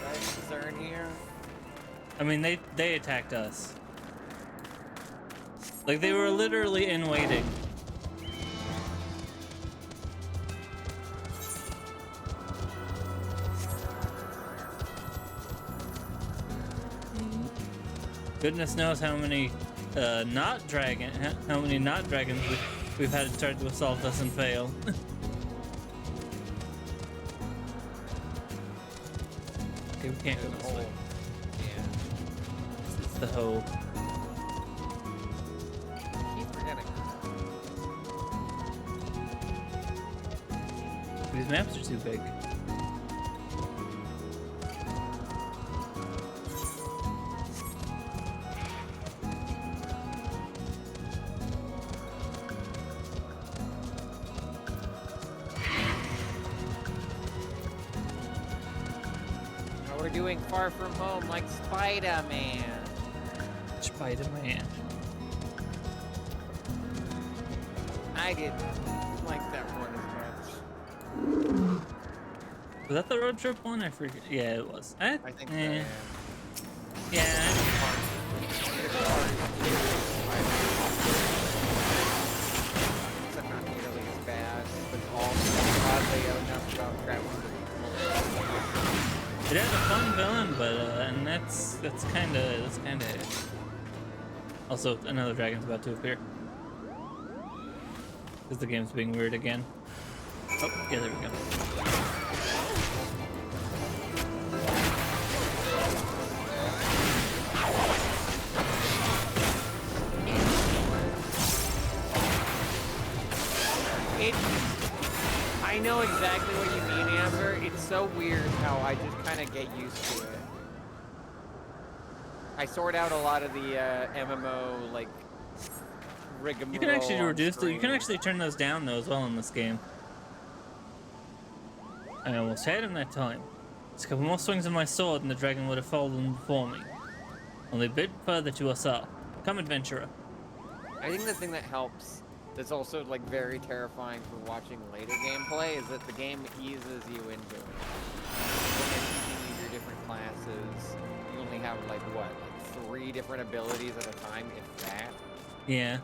Right? Is there in here? I mean, they attacked us. Like, they were literally in waiting. Goodness knows how many not dragons we've had try to assault us and fail. Okay, we can't go The this hole. way. Yeah. It's the hole. Keep forgetting. These maps are too big. Now we're doing Far From Home like Spider-Man. Spider-Man. I didn't like that one as much. Was that the road trip one? I forget. Yeah, it was. I think so, eh. yeah. Yeah. Except not nearly as bad, but also oddly enough about traveling. It has a fun villain, but and that's kind of it. Also, another dragon's about to appear. Because the game's being weird again. Oh, yeah, there we go. I know exactly what you mean, Amber. It's so weird how I just kind of get used to it. I sort out a lot of the MMO like rigmarole. You can actually on reduce it. You can screen. actually turn those down though as well in this game. I almost had him that time. Just a couple more swings of my sword and the dragon would have fallen before me. Only a bit further to us all. Come, adventurer. I think the thing that helps, that's also like very terrifying for watching later gameplay, is that the game eases you into it. When you're teaching you your different classes, you only have like what, like 3 different abilities at a time, if that. Yeah.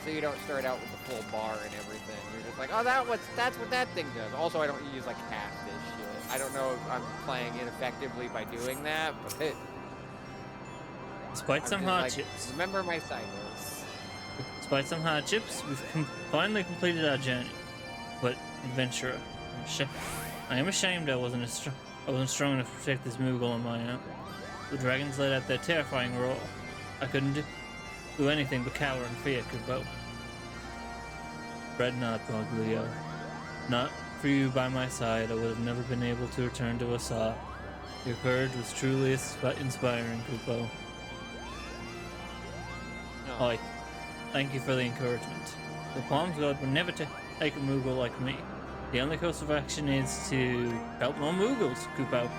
So you don't start out with the full bar and everything. You're just like, oh, that's what that thing does. Also, I don't use like half this shit. I don't know if I'm playing it effectively by doing that, but Despite I'm some just like, hardships. remember my cycles. Despite some hardships, we've finally completed our journey. But, adventurer, I am ashamed I wasn't strong enough to protect this Moogle on my own. The dragons let out their terrifying roar. I couldn't do anything but cower in fear, Kupo. Fret not, Boglio. Not for you by my side, I would have never been able to return to Asa. Your courage was truly inspiring, Kupo. No. Oi, thank you for the encouragement. The Palms God would never take a Moogle like me. The only course of action is to help more Moogles, Kupo.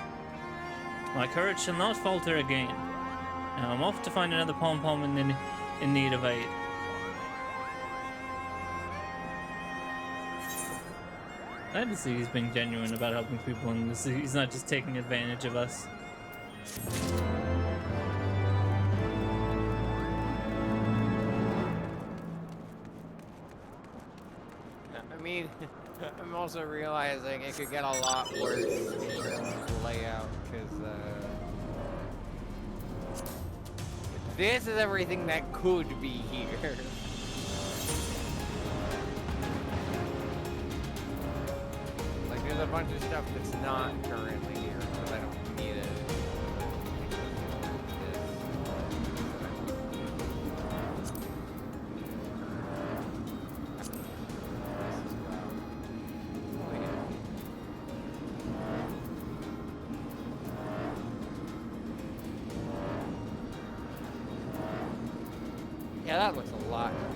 My courage shall not falter again. Now I'm off to find another Pom-Pom in need of aid. Glad to see he's being genuine about helping people and he's not just taking advantage of us. I mean, I'm also realizing it could get a lot worse in terms of layout, because this is everything that could be here. Like, there's a bunch of stuff that's not currently here, because I don't need it. Yeah, that looks a lot nicer.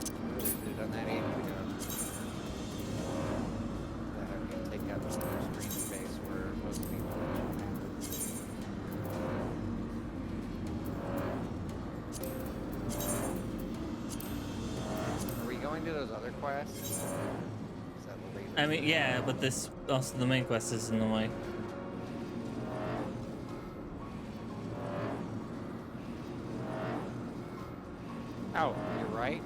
I really should have done that ages ago. That I'm gonna take out some more screen space where most people are we going to those other quests? Is that the lead? I mean, yeah, but this also the main quest is in the way. Oh, you're right.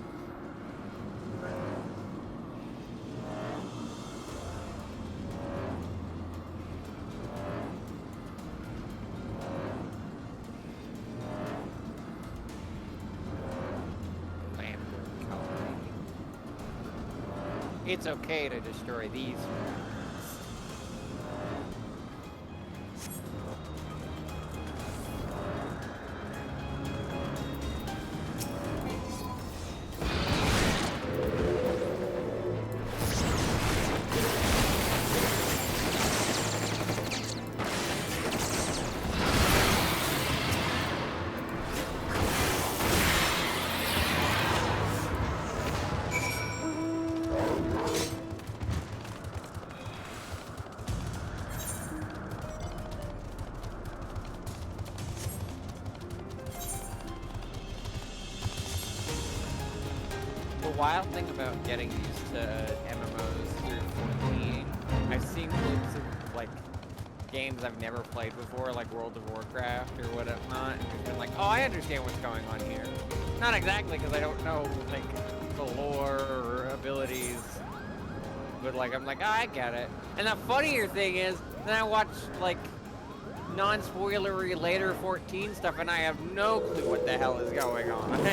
Landworm colony. It's okay to destroy these. The wild thing about getting used to MMOs through 14, I've seen clips of like games I've never played before, like World of Warcraft or whatnot, and just been like, oh, I understand what's going on here. Not exactly, because I don't know like the lore or abilities, but like I'm like, oh, I get it. And the funnier thing is, then I watch like non-spoilery later 14 stuff, and I have no clue what the hell is going on.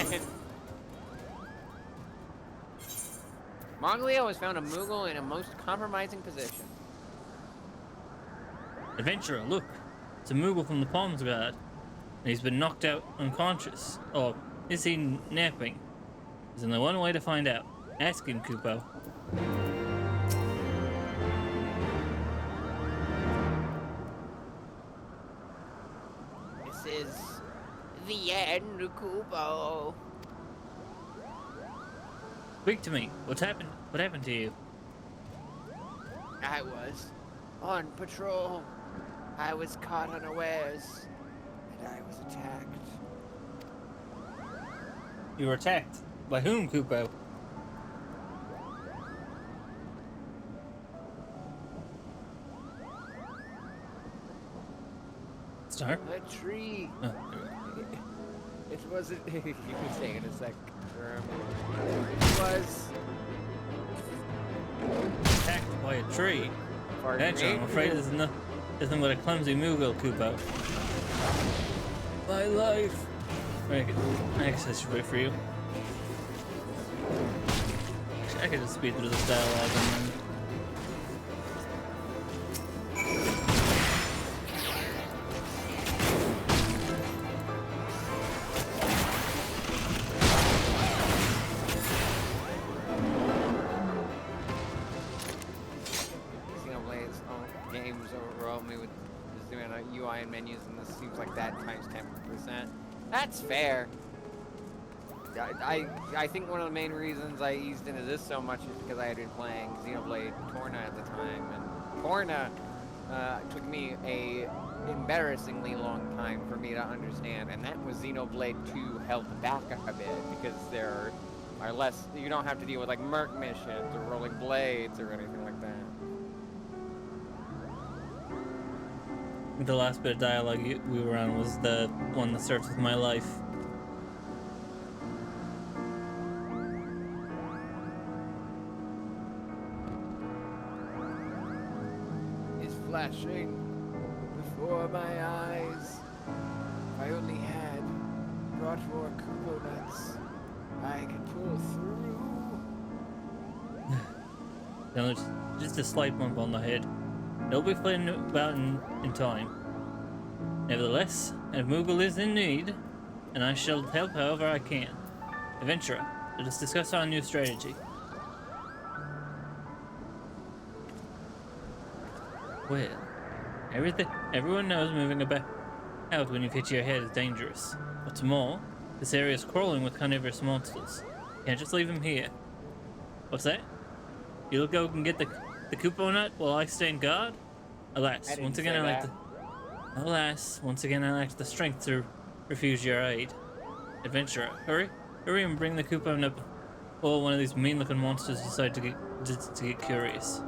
Moglio has found a Moogle in a most compromising position. Adventurer, look. It's a Moogle from the Palms Guard. And he's been knocked out unconscious. Or is he napping? There's only one way to find out. Ask him, Kupo. This is the end, Kupo. Speak to me. What's happened? What happened to you? I was on patrol. I was caught unawares, and I was attacked. You were attacked. By whom, Kupo? Star? A tree. Oh. It wasn't. You can say it in a sec. It was. Attacked by a tree. Pardon Adventurer, me? I'm afraid there's nothing but a clumsy Moogle, Kupo. My life. I guess I should wait for you. I could just speed through this dialogue and then. Xenoblade's own games overwhelm me with just doing UI and menus, and this seems like that times 10%. That's fair. I think one of the main reasons I eased into this so much is because I had been playing Xenoblade Torna at the time, and Torna took me a embarrassingly long time for me to understand, and that was Xenoblade 2 held back a bit because there are less. You don't have to deal with like merc missions or rolling blades or anything like that. The last bit of dialogue we were on was the one that starts with "my life." Flashing before my eyes. If I only had brought more coconuts, I could pull through. Now there's just a slight bump on the head. It'll be fine about in time. Nevertheless, if Moogle is in need, and I shall help however I can. Adventurer, let us discuss our new strategy. Well, everyone knows moving out when you've hit your head is dangerous. What's more, this area is crawling with carnivorous monsters. Can't just leave them here. What's that? You'll go and get the Kupo nut while I stay in guard? Alas, once again I lack the strength to refuse your aid. Adventurer, hurry and bring the Kupo nut before one of these mean-looking monsters decide to get curious.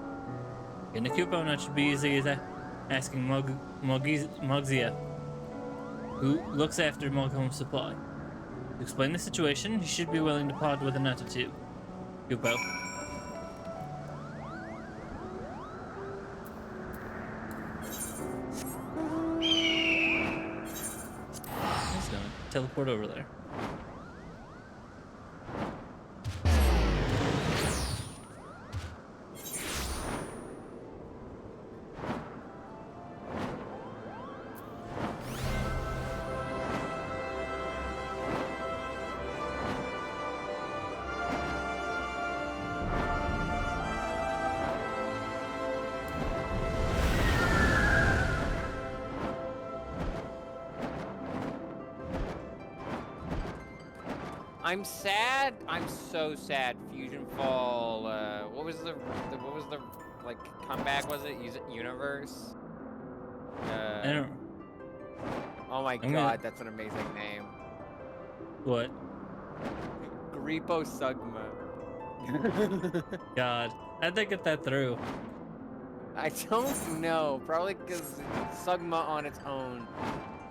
Getting the Kupo nut should be easy as asking Mogzia, who looks after Moghome's supply. To explain the situation, he should be willing to part with a nut or two. Kupo. He's gonna teleport over there. I'm sad. I'm so sad. Fusion Fall. What was the like comeback? Was it Universe? I don't. Oh my god, that's an amazing name. What? Gripo Sugma. God, how'd they get that through? I don't know. Probably because Sugma on its own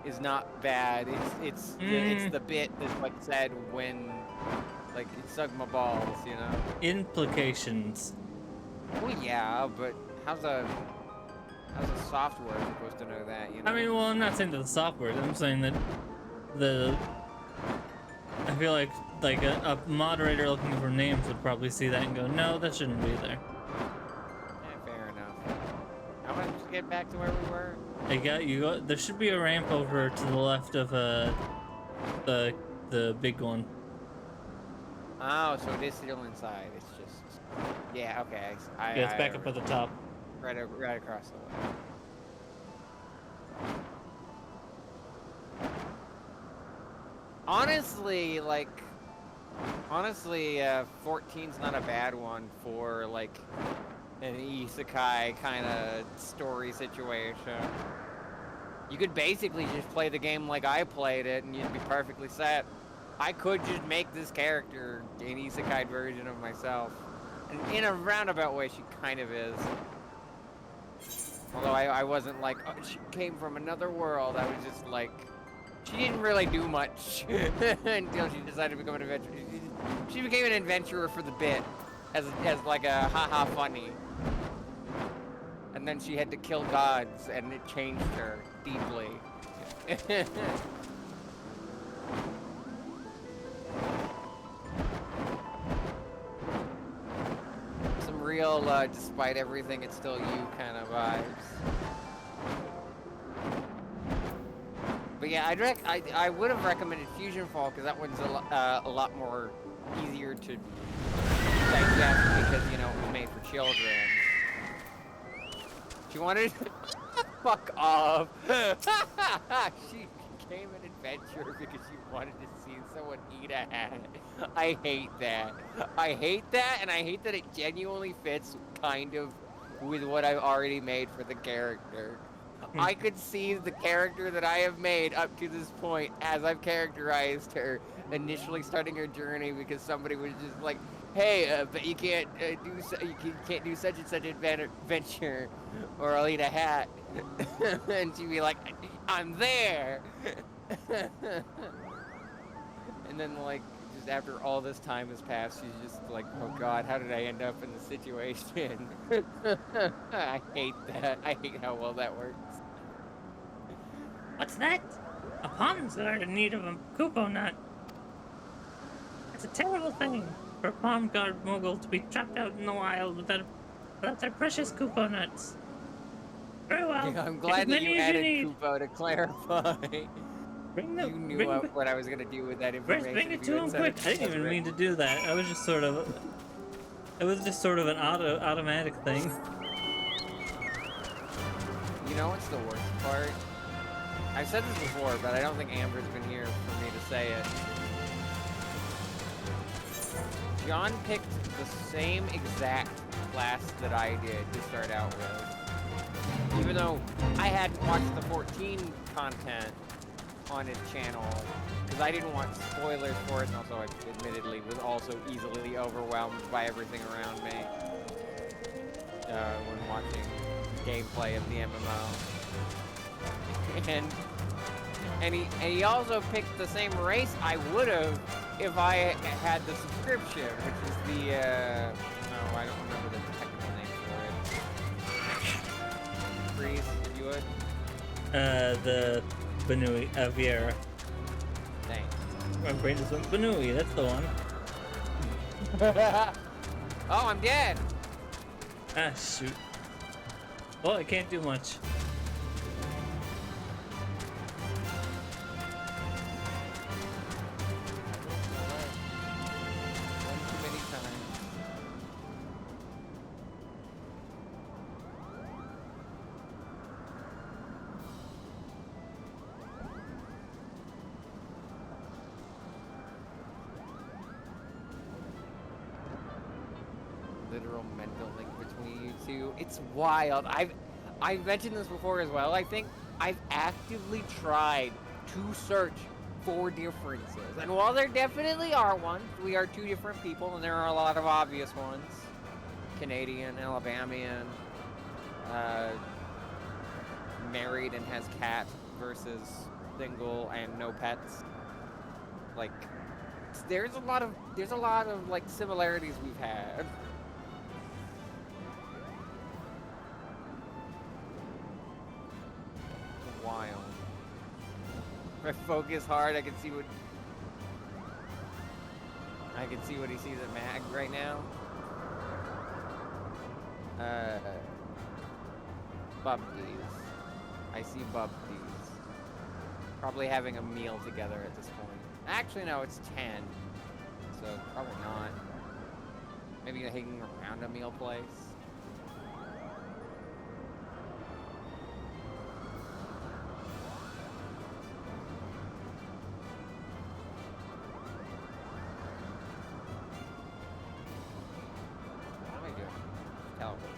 is not bad. It's the bit that's like said when like it's Sugma balls, you know. Implications. Well, yeah, but how's a software supposed to know that? You know. I mean, well, I'm not saying that the software. I'm saying that I feel like a moderator looking for names would probably see that and go, no, that shouldn't be there. Yeah, fair enough. I want to get back to where we were. There should be a ramp over to the left of the big one. Oh, so it is still inside. It's just yeah. Okay. Yeah, it's back up at the top. Right across the way. Honestly, 14's not a bad one for like an isekai kind of story situation. You could basically just play the game like I played it and you'd be perfectly set. I could just make this character an isekai version of myself. And in a roundabout way, she kind of is. Although I wasn't like, oh, she came from another world. I was just like, she didn't really do much until she decided to become an adventurer. She became an adventurer for the bit, as like a haha funny. And then she had to kill gods, and it changed her deeply. real, despite everything, it's still you kind of vibes. But yeah, I would have recommended Fusion Fall because that one's a lot more easier to digest because, you know, it was made for children. She wanted fuck off. She became an adventurer because she wanted to see someone eat a hat. I hate that. I hate that, and I hate that it genuinely fits kind of with what I've already made for the character. I could see the character that I have made up to this point as I've characterized her, initially starting her journey because somebody was just like, hey, but you can't you can't do such and such adventure, or I'll eat a hat. And she'd be like, I'm there. And then, like, just after all this time has passed, she's just like, oh God, how did I end up in this situation? I hate that. I hate how well that works. What's that? A palm's guard in need of a Kupo nut. It's a terrible thing for a palm guard mogul to be trapped out in the wild without their precious Kupo nuts. Very well. Yeah, I'm glad that you added Kupo to clarify. You knew what I was gonna do with that information. Bring it to him quick. I didn't even mean to do that. I was just sort of... It was just sort of an automatic thing. You know what's the worst part? I've said this before, but I don't think Amber's been here for me to say it. John picked the same exact class that I did to start out with. Even though I hadn't watched the 14 content on his channel, because I didn't want spoilers for it, and also I admittedly was also easily overwhelmed by everything around me when watching gameplay of the MMO. And he also picked the same race I would have if I had the subscription, which is the oh, I don't remember the technical name for it. Freeze, if you would. The Banui, Viera. Thanks. My brain just went Banui, that's the one. Oh, I'm dead. Ah, shoot. Well, I can't do much. Literal mental link between you two. It's wild. I've mentioned this before as well. I think I've actively tried to search for differences. And while there definitely are ones, we are two different people, and there are a lot of obvious ones. Canadian, Alabamian, married and has cat versus single and no pets. Like, there's a lot of like similarities we've had. Wild. If I focus hard, I can see what he sees at Mag right now. Bubdies. I see Bubdies. Probably having a meal together at this point. Actually, no, it's 10. So, probably not. Maybe hanging around a meal place. What am I doing? Teleport.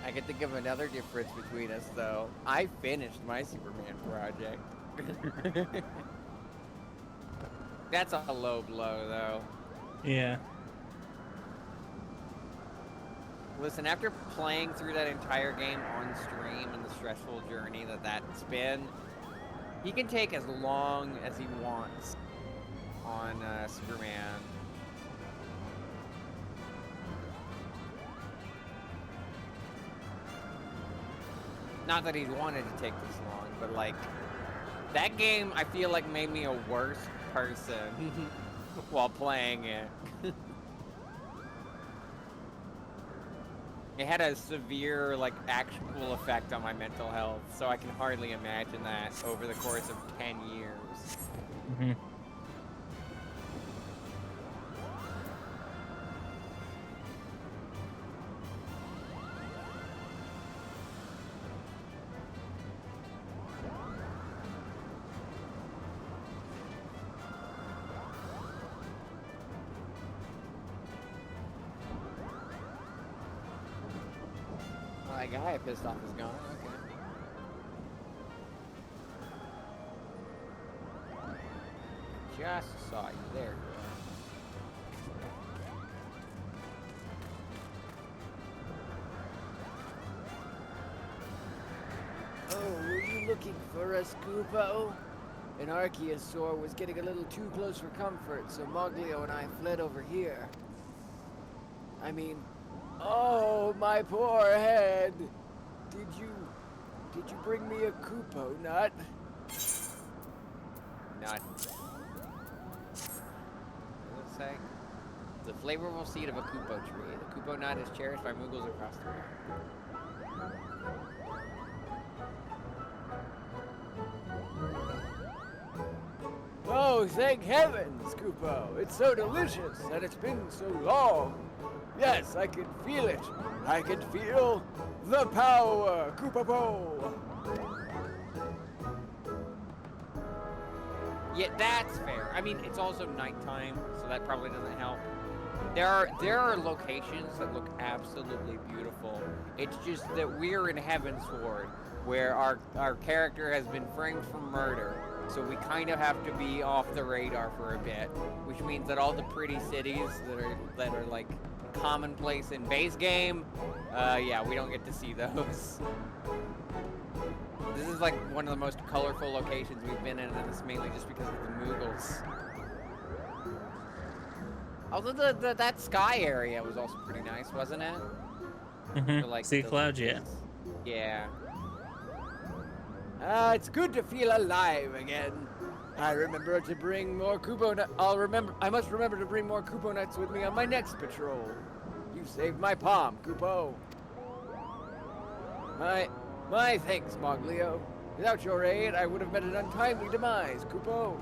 I can think of another difference between us, though. I finished my Superman project. That's a low blow, though. Yeah. Listen, after playing through that entire game on stream and the stressful journey that's been, he can take as long as he wants on Superman. Not that he wanted to take this long, but like, that game I feel like made me a worse person while playing it. It had a severe, like, actual effect on my mental health, so I can hardly imagine that over the course of 10 years. Mm-hmm. That guy I pissed off is gone. Okay. Just saw you there. Oh, were you looking for us, Kupo? An Archaeosaur was getting a little too close for comfort, so Moglio and I fled over here. I mean, oh, my poor head! Did you bring me a Kupo nut? Nut. What does it say? The flavorful seed of a Kupo tree. The Kupo nut is cherished by Muggles across the world. Oh, thank heavens, Kupo! It's so delicious, and it's been so long. Yes, I can feel it. I can feel the power, Kupo. Yeah, that's fair. I mean, it's also nighttime, so that probably doesn't help. There are locations that look absolutely beautiful. It's just that we're in Heavensward, where our character has been framed for murder, so we kind of have to be off the radar for a bit, which means that all the pretty cities that are like commonplace in base game, yeah, we don't get to see those. This is like one of the most colorful locations we've been in, and it's mainly just because of the Muggles. Although that sky area was also pretty nice, wasn't it? Mm-hmm. Like Sea clouds, yeah. Yeah. It's good to feel alive again. I remember to bring more Kupo nuts. I must remember to bring more Kupo nuts with me on my next patrol. You saved my palm, Kupo. My thanks, Moglio. Without your aid, I would have met an untimely demise, Kupo.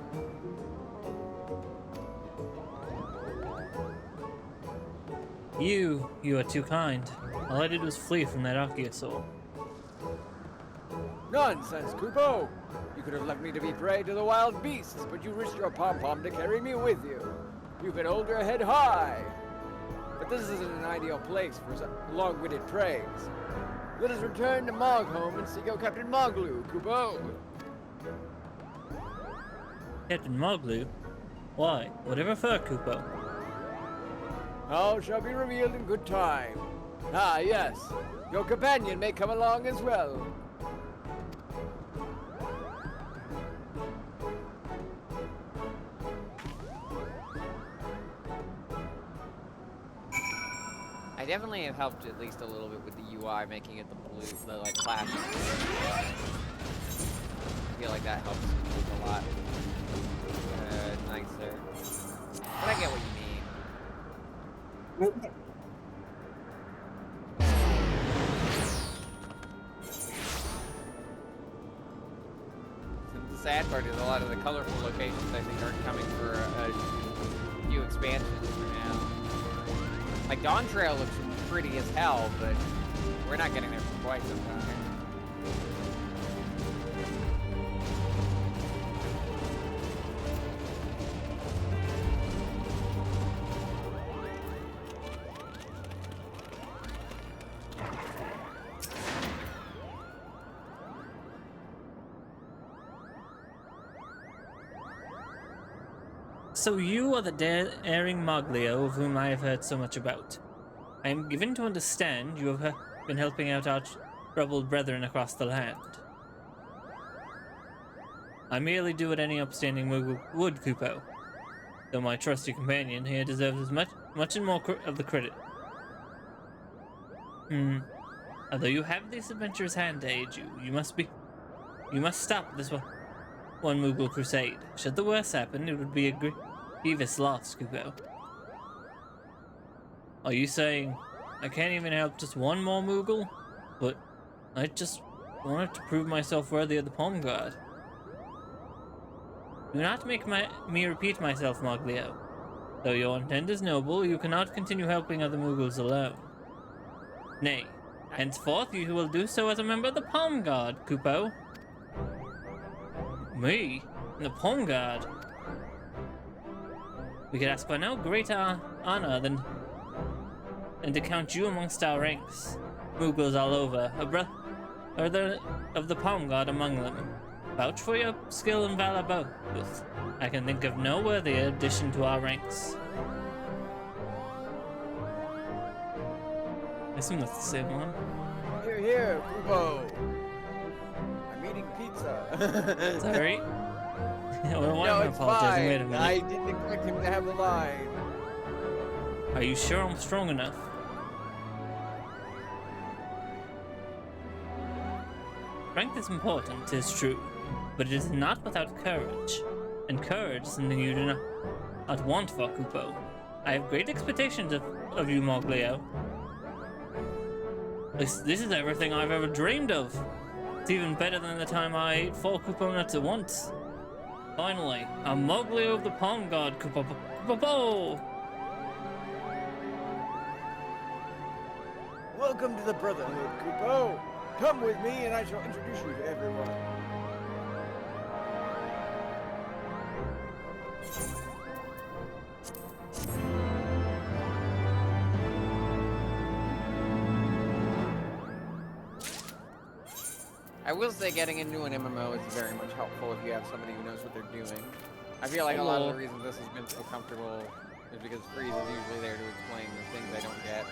You are too kind. All I did was flee from that Archaeosaur. Nonsense, Kupo! You could have left me to be prey to the wild beasts, but you risked your pom-pom to carry me with you. You can hold your head high. But this isn't an ideal place for long-witted praise. Let us return to Mogholm and seek out Captain Moglu, Kupo. Captain Moglu? Why? Whatever for, Kupo? All shall be revealed in good time. Ah, yes. Your companion may come along as well. I definitely have helped at least a little bit with the UI, making it the blue, the like flashing. I feel like that helps a lot nicer. But I get what you mean. The sad part is a lot of the colorful locations I think aren't coming for a few expansions for now. Like Dawn Trail looks pretty as hell, but we're not getting there for quite some time. So you are the daring Moglio of whom I have heard so much about. I am given to understand you have been helping out our troubled brethren across the land. I merely do what any upstanding Moogle would, Kupo. Though my trusty companion here deserves as much and more of the credit. Although you have this adventurous hand to aid you, you must stop this one Moogle crusade. Should the worst happen, it would be a grievous loss, Kupo. Are you saying I can't even help just one more Moogle? But I just wanted to prove myself worthy of the Palm Guard. Do not make me repeat myself, Moglio. Though your intent is noble, you cannot continue helping other Moogles alone. Nay, henceforth you will do so as a member of the Palm Guard, Kupo. Me? In the Palm Guard? We could ask for no greater honor than to count you amongst our ranks. Moogles all over, a brother of the Palm Guard among them. Vouch for your skill and valor both. I can think of no worthier addition to our ranks. I assume that's the same one. Here, here, Kubo. I'm eating pizza. Sorry. Well, why No, am I it's apologizing? Wait a fine. minute. I didn't expect him to have the line. Are you sure I'm strong enough? Strength is important, 'tis true, but it is not without courage. And courage is something you do not want for, Kupo. I have great expectations of you, Moglio. This is everything I've ever dreamed of. It's even better than the time I ate 4 Kupo nuts at once. Finally, a Moglio of the Palm Guard, Kupo. Welcome to the Brotherhood, Kupo. Come with me and I shall introduce you to everyone. I will say getting into an MMO is very much helpful if you have somebody who knows what they're doing. I feel like a lot of the reasons this has been so comfortable is because Freeze is usually there to explain the things I don't get.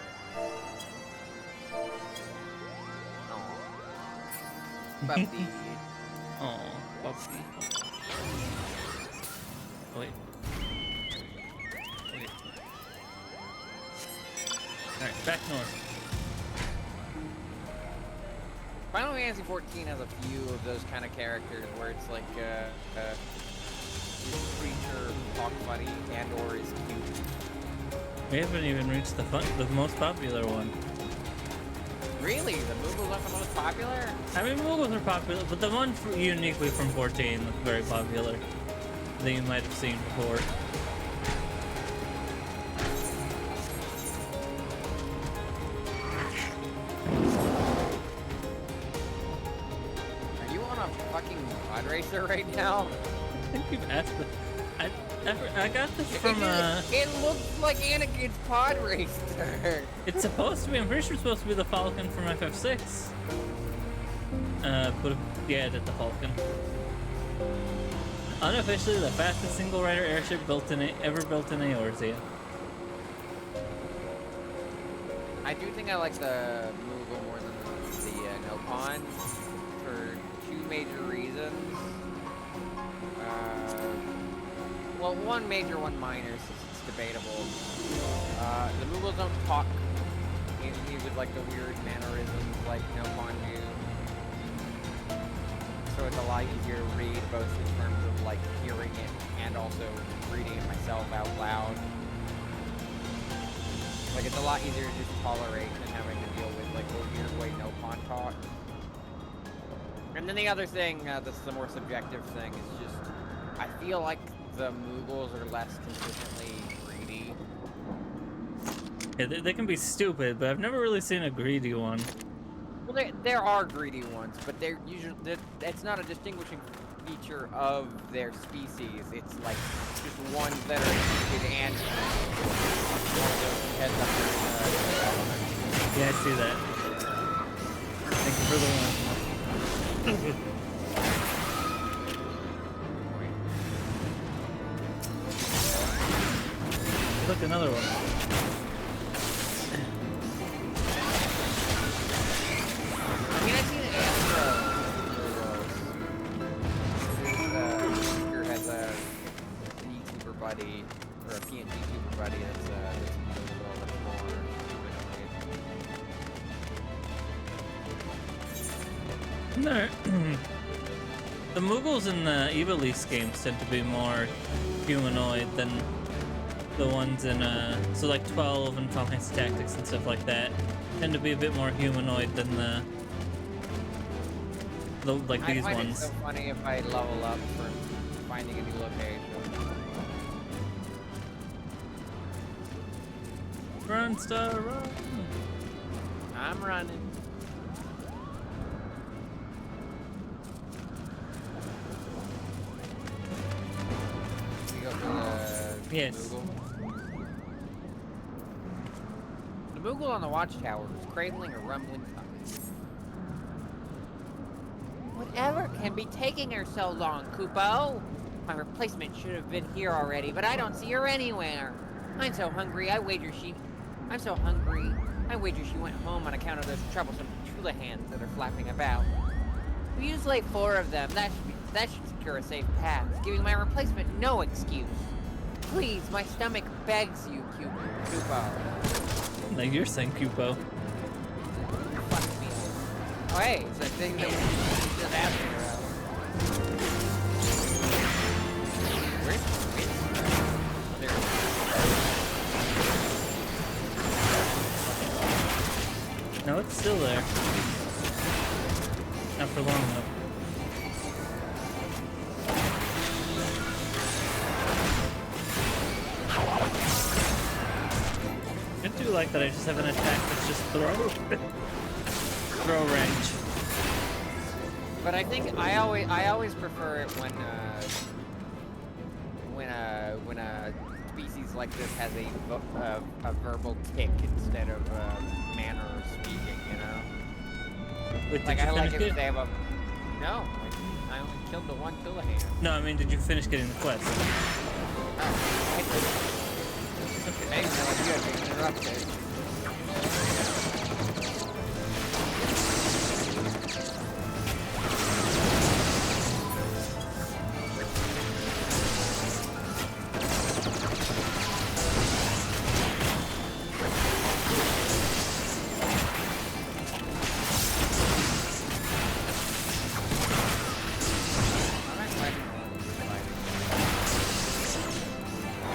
Puppy. Oh, puppy. Wait. Okay. Alright, back north. Final Fantasy 14 has a few of those kind of characters where it's like creature talk funny and or is cute. We haven't even reached the most popular one. Really? The Moogles aren't the most popular? I mean, Moogles are popular, but the one uniquely from 14 was very popular. That you might have seen before. Are you on a fucking pod racer right now? I think you've asked it. I got this from It looks like Anakin's pod racer. It's supposed to be. I'm pretty sure it's supposed to be the Falcon from FF6. But yeah, it is the Falcon. Unofficially, the fastest single-rider airship ever built in Eorzea. I do think I like the Moogle more than the Nopon for 2 major reasons. Well, one major, one minor, so it's debatable. The Moogles don't talk with like the weird mannerisms like Nopon do. So it's a lot easier to read, both in terms of like hearing it and also reading it myself out loud. Like it's a lot easier to just tolerate than having to deal with like the weird way Nopon talk. And then the other thing, that's the more subjective thing, is just I feel like the Moogles are less consistently greedy. Yeah, they can be stupid, but I've never really seen a greedy one. Well, there are greedy ones, but they're usually it's not a distinguishing feature of their species. It's like just ones that are greedy and one of those heads up development. Yeah, I see that. Thank you for the one. Look, another one. No. The Mughals in the Ivalice games tend to be more humanoid than the ones in so like 12 and Tom Hanks Tactics and stuff like that tend to be a bit more humanoid than the like these I find ones. it so funny if I level up for finding a new location. Run, Star, run! I'm running. We go for the Yes. Moogle. The Moogle on the watchtower was cradling a rumbling tummy. Whatever can be taking her so long, Kupo? My replacement should have been here already, but I don't see her anywhere. I'm so hungry, I wager she went home on account of those troublesome Tulahans that are flapping about. We used like 4 of them. That should secure a safe path, giving my replacement no excuse. Please, my stomach begs you, Kupo. Now you're saying Kupo. Fuck me. Oh, hey, it's that thing that we just asked me about. Where's the wind? Oh, there it is. No, it's still there. Not for long though. I do like that I just have an attack that's just throw range. But I think I always prefer it when a species like this has a verbal tick instead of manner of speaking, you know. Wait, Like did you I like finish it if it? they have a no. Like, I only killed the one Tullahan. No, I mean, did you finish getting the quest? Oh, I did. Okay, maybe not like you had been interrupted.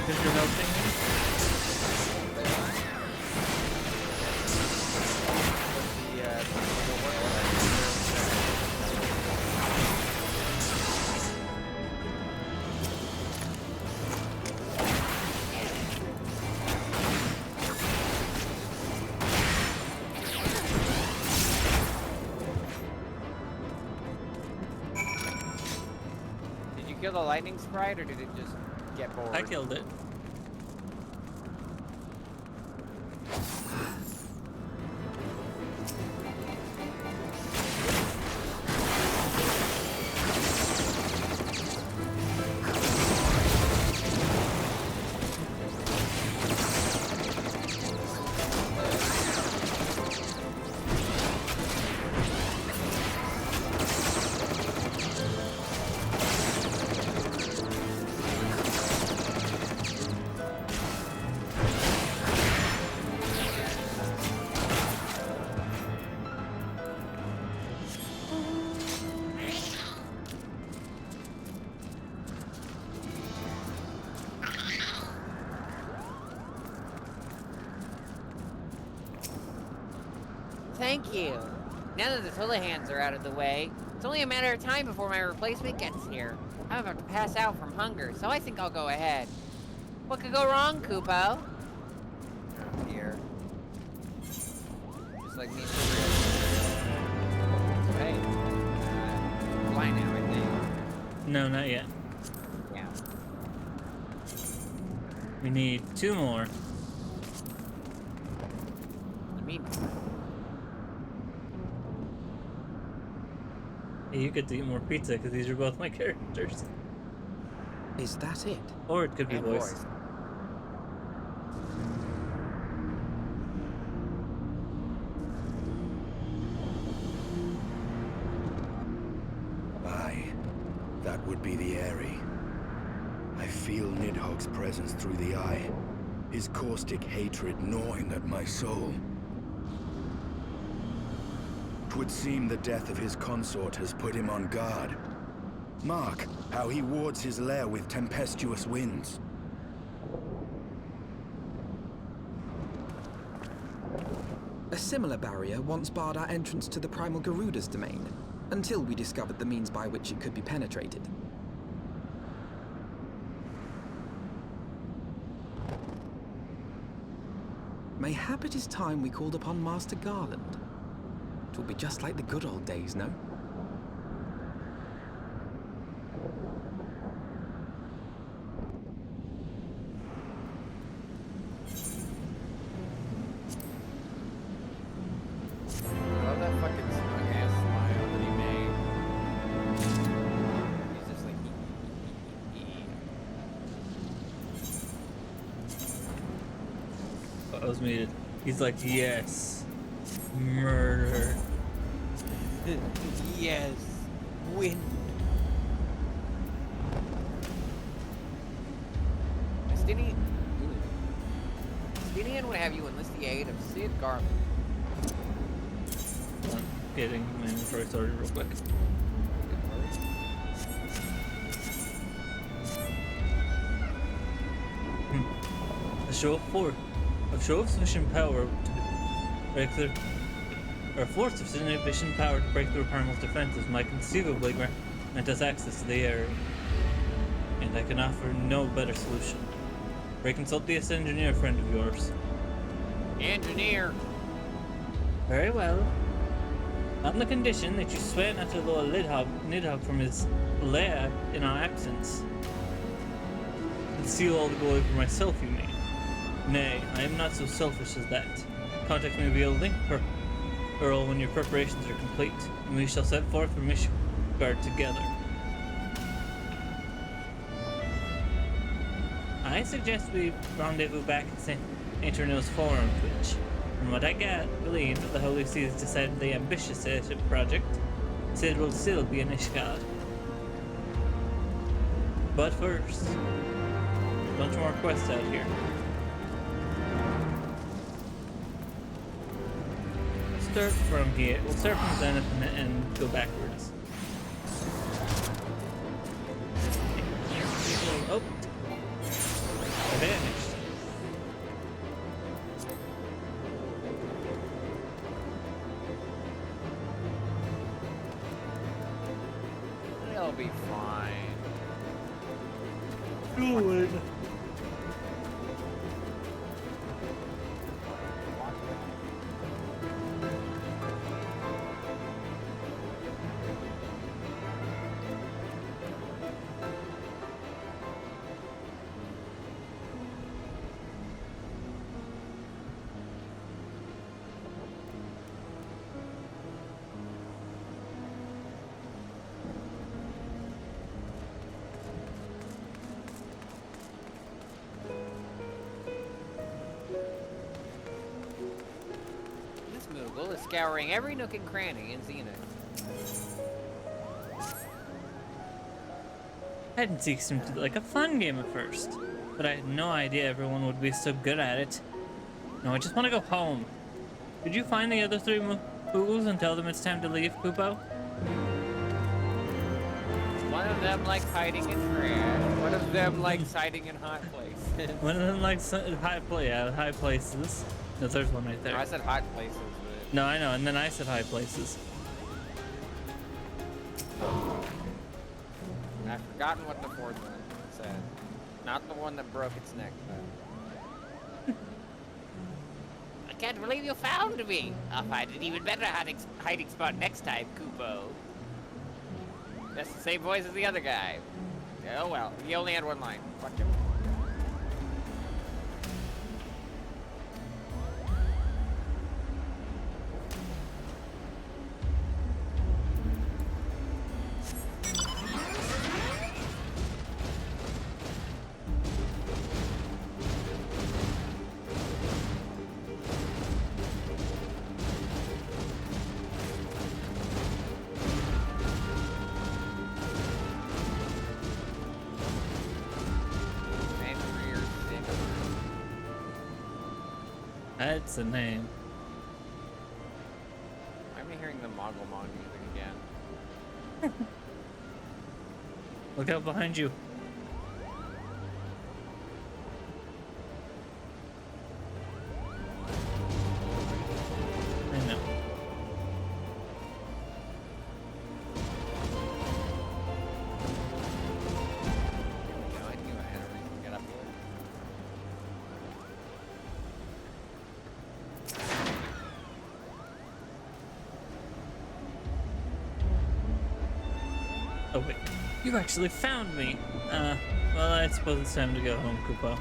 Because you're melting? Did you kill the lightning sprite, or did it just get bored? I killed it. Thank you. Now that the Tullahans are out of the way, it's only a matter of time before my replacement gets here. I'm about to pass out from hunger, so I think I'll go ahead. What could go wrong, Kupo? Here. Just like me. Hey. Fly now, I think. No, not yet. Yeah. We need 2 more. I mean, Hey, you get to eat more pizza because these are both my characters. Is that it? Or it could be and voice. voice. Aye, that would be the Airy. I feel Nidhogg's presence through the eye, his caustic hatred gnawing at my soul. It would seem the death of his consort has put him on guard. Mark how he wards his lair with tempestuous winds. A similar barrier once barred our entrance to the primal Garuda's domain, until we discovered the means by which it could be penetrated. Mayhap it is time we called upon Master Garland. It will be just like the good old days, no? I love that fucking smug-ass smile that he made. He's just like... That was muted. He's like, yes. Murder. Yes. Win. Justinian would have you enlist the aid of Sid Garland. I'm getting my inventory sorted real quick. A show of sufficient power to break through, or a force of sufficient power to break through Primal's defenses might conceivably grant us access to the area, and I can offer no better solution. Pray consult the engineer friend of yours. Engineer. Very well. On the condition that you swear not to lure Nidhogg from his lair in our absence. Conceal all the glory for myself, you mean? Nay, I am not so selfish as that. Contact me via link, Earl, when your preparations are complete, and we shall set forth for Mishgard together. I suggest we rendezvous back at St. Eternal's Forum, which, from what I believe that the Holy See has decided the ambitious airship project, Sid will still be in Ishgard. But first, a bunch more quests out here. Start from here. We'll start from Zenith and go backwards. Oh! I vanished. They'll be fine. Good. This Moogle is scouring every nook and cranny in Zenith. Hide and seek seemed like a fun game at first, but I had no idea everyone would be so good at it. No, I just want to go home. Did you find the other three Moogles and tell them it's time to leave, Kupo? One of them likes hiding in trash. One of them likes hiding in hot places. One of them likes high places. No, there's one right there. I said hot places, but... No, I know, and then I said high places. I've forgotten what the fourth one said. Not the one that broke its neck, though. I can't believe you found me! I'll find an even better hiding spot next time, Kupo. That's the same voice as the other guy. Oh well, he only had one line. Watch him. That's the name. I of hearing the Moggle music again. Look out behind you. I know. I knew I had a reason to get up here. Oh wait, you actually found me. Well, I suppose it's time to go home, Koopa.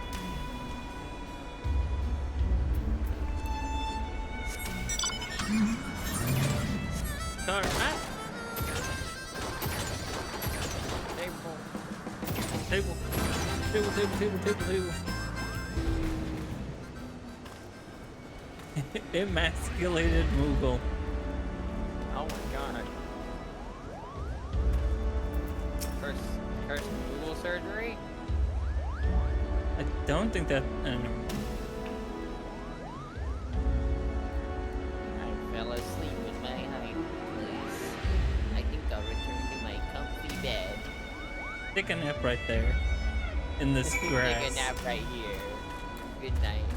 Car, Table. table, table. Emasculated Moogle. Oh my god. First Google surgery? I don't think that. I don't know. I fell asleep with my hind legs. I think I'll return to my comfy bed. Take a nap right there, in this grass. Take a nap right here. Good night.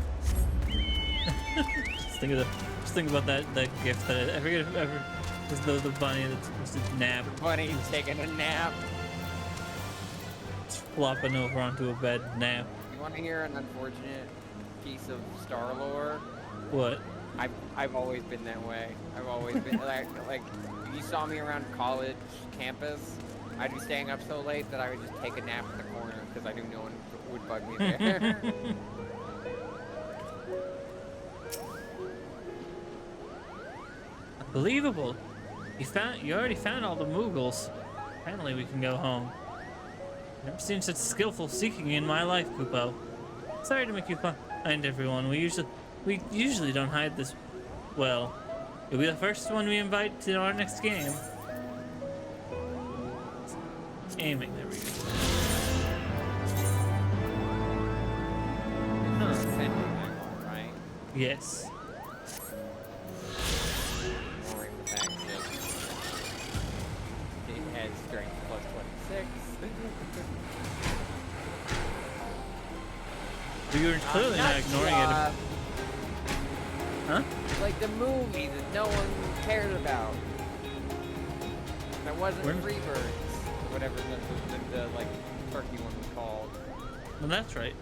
Just think about that gift that I forget if ever was the bunny that's supposed to nap. Bunny taking a nap. Just flopping over onto a bed, nap. You want to hear an unfortunate piece of Star lore? What? I've always been that way. I've always been like if you saw me around college campus, I'd be staying up so late that I would just take a nap in the corner because I knew no one would bug me there. Unbelievable! You already found all the Moogles. Finally, we can go home. Never seen such skillful seeking in my life, Kupo. Sorry to make you find everyone. We usually don't hide this well. You'll be the first one we invite to our next game. Aiming, there we go. No, defending that one, right? Yes. Ignoring the fact that it has strength plus 26. You're clearly not ignoring it. Huh? Like the movie that no one cared about. That wasn't Freebirds, whatever the like turkey one was called. Well, that's right.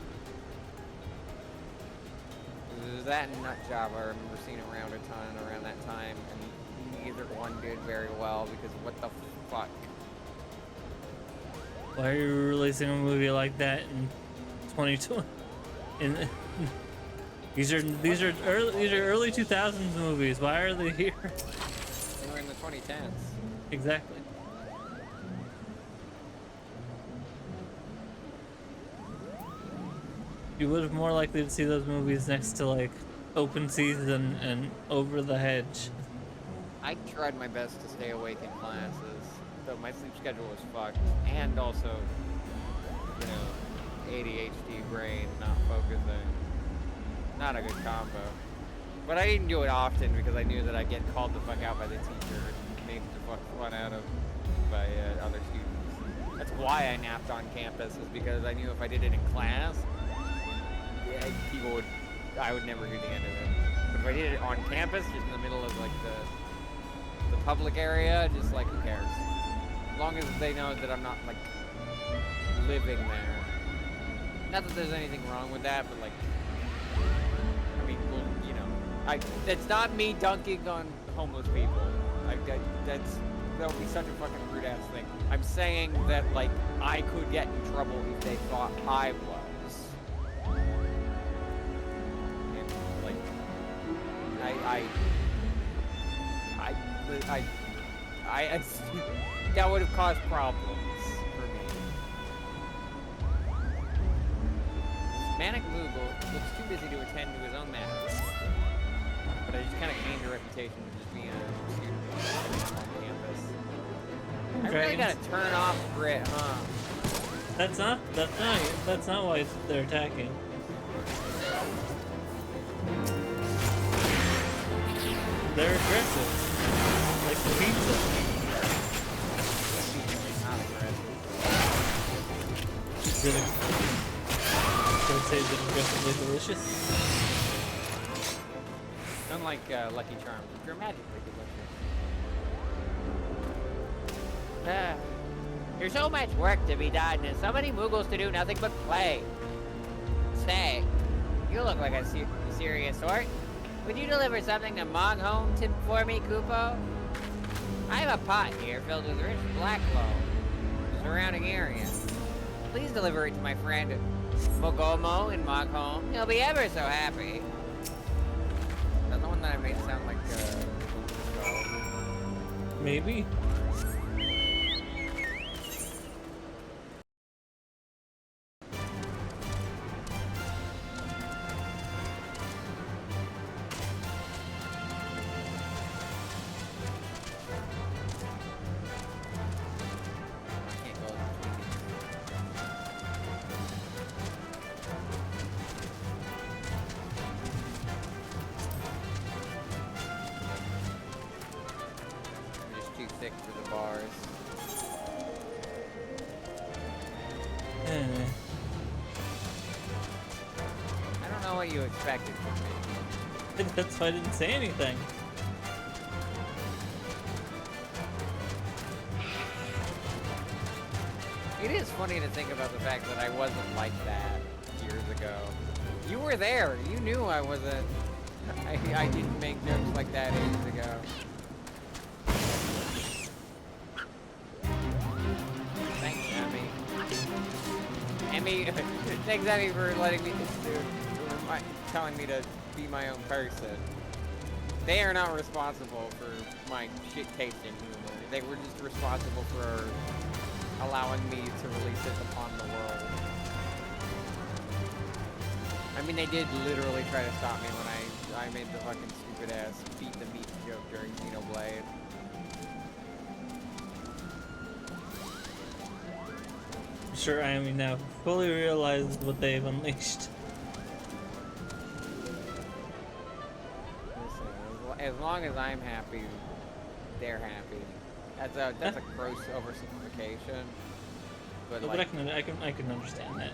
It was that and Nutjob I remember seeing around a ton around that time, and neither one did very well because what the fuck? Why are you releasing a movie like that in 2020? These are early 2000s movies. Why are they here? They were in the 2010s. Exactly. You would have more likely to see those movies next to like Open Season and Over the Hedge. I tried my best to stay awake in classes, though my sleep schedule was fucked, and also, you know, ADHD brain not focusing. Not a good combo. But I didn't do it often because I knew that I'd get called the fuck out by the teacher and made the fuck fun out of by other students. That's why I napped on campus, is because I knew if I did it in class, I would never hear the end of it. But if I did it on campus, just in the middle of like the public area, just like who cares? As long as they know that I'm not like living there. Not that there's anything wrong with that, but like, I mean, well, you know, that's not me dunking on homeless people. That would be such a fucking rude ass thing. I'm saying that like I could get in trouble if they thought I was. And like, that would have caused problems for me. Manic Moogle looks too busy to attend to his own matters. But I just kind of gained a reputation of just being a student on campus. I really gotta turn off grit, huh? That's not why they're attacking. They're aggressive. really. I would say is it aggressively delicious? Unlike Lucky Charms, which are magically delicious. There's so much work to be done and so many Moogles to do nothing but play. Say, you look like a serious sort. Would you deliver something to Moghome for me, Kupo? I have a pot here filled with rich black clove, surrounding area. Please deliver it to my friend Mogomo in Moghome. He'll be ever so happy. That's the one that I made sound like Maybe. thick for the bars. I don't know what you expected from me. That's why I didn't say anything. It is funny to think about the fact that I wasn't like that years ago. You were there. You knew I wasn't. I didn't make jokes like that ages ago. Thanks, Emmy. Emmy, thanks, Emmy, for letting me, telling me to be my own person. They are not responsible for my shit taste in humor. They were just responsible for allowing me to release it upon the world. I mean, they did literally try to stop me when I made the fucking stupid ass beat the meat joke during Xenoblade. I'm sure I mean now fully realized what they've unleashed. Listen, as long as I'm happy, they're happy. That's a gross oversimplification. But, No, like, but I can understand that.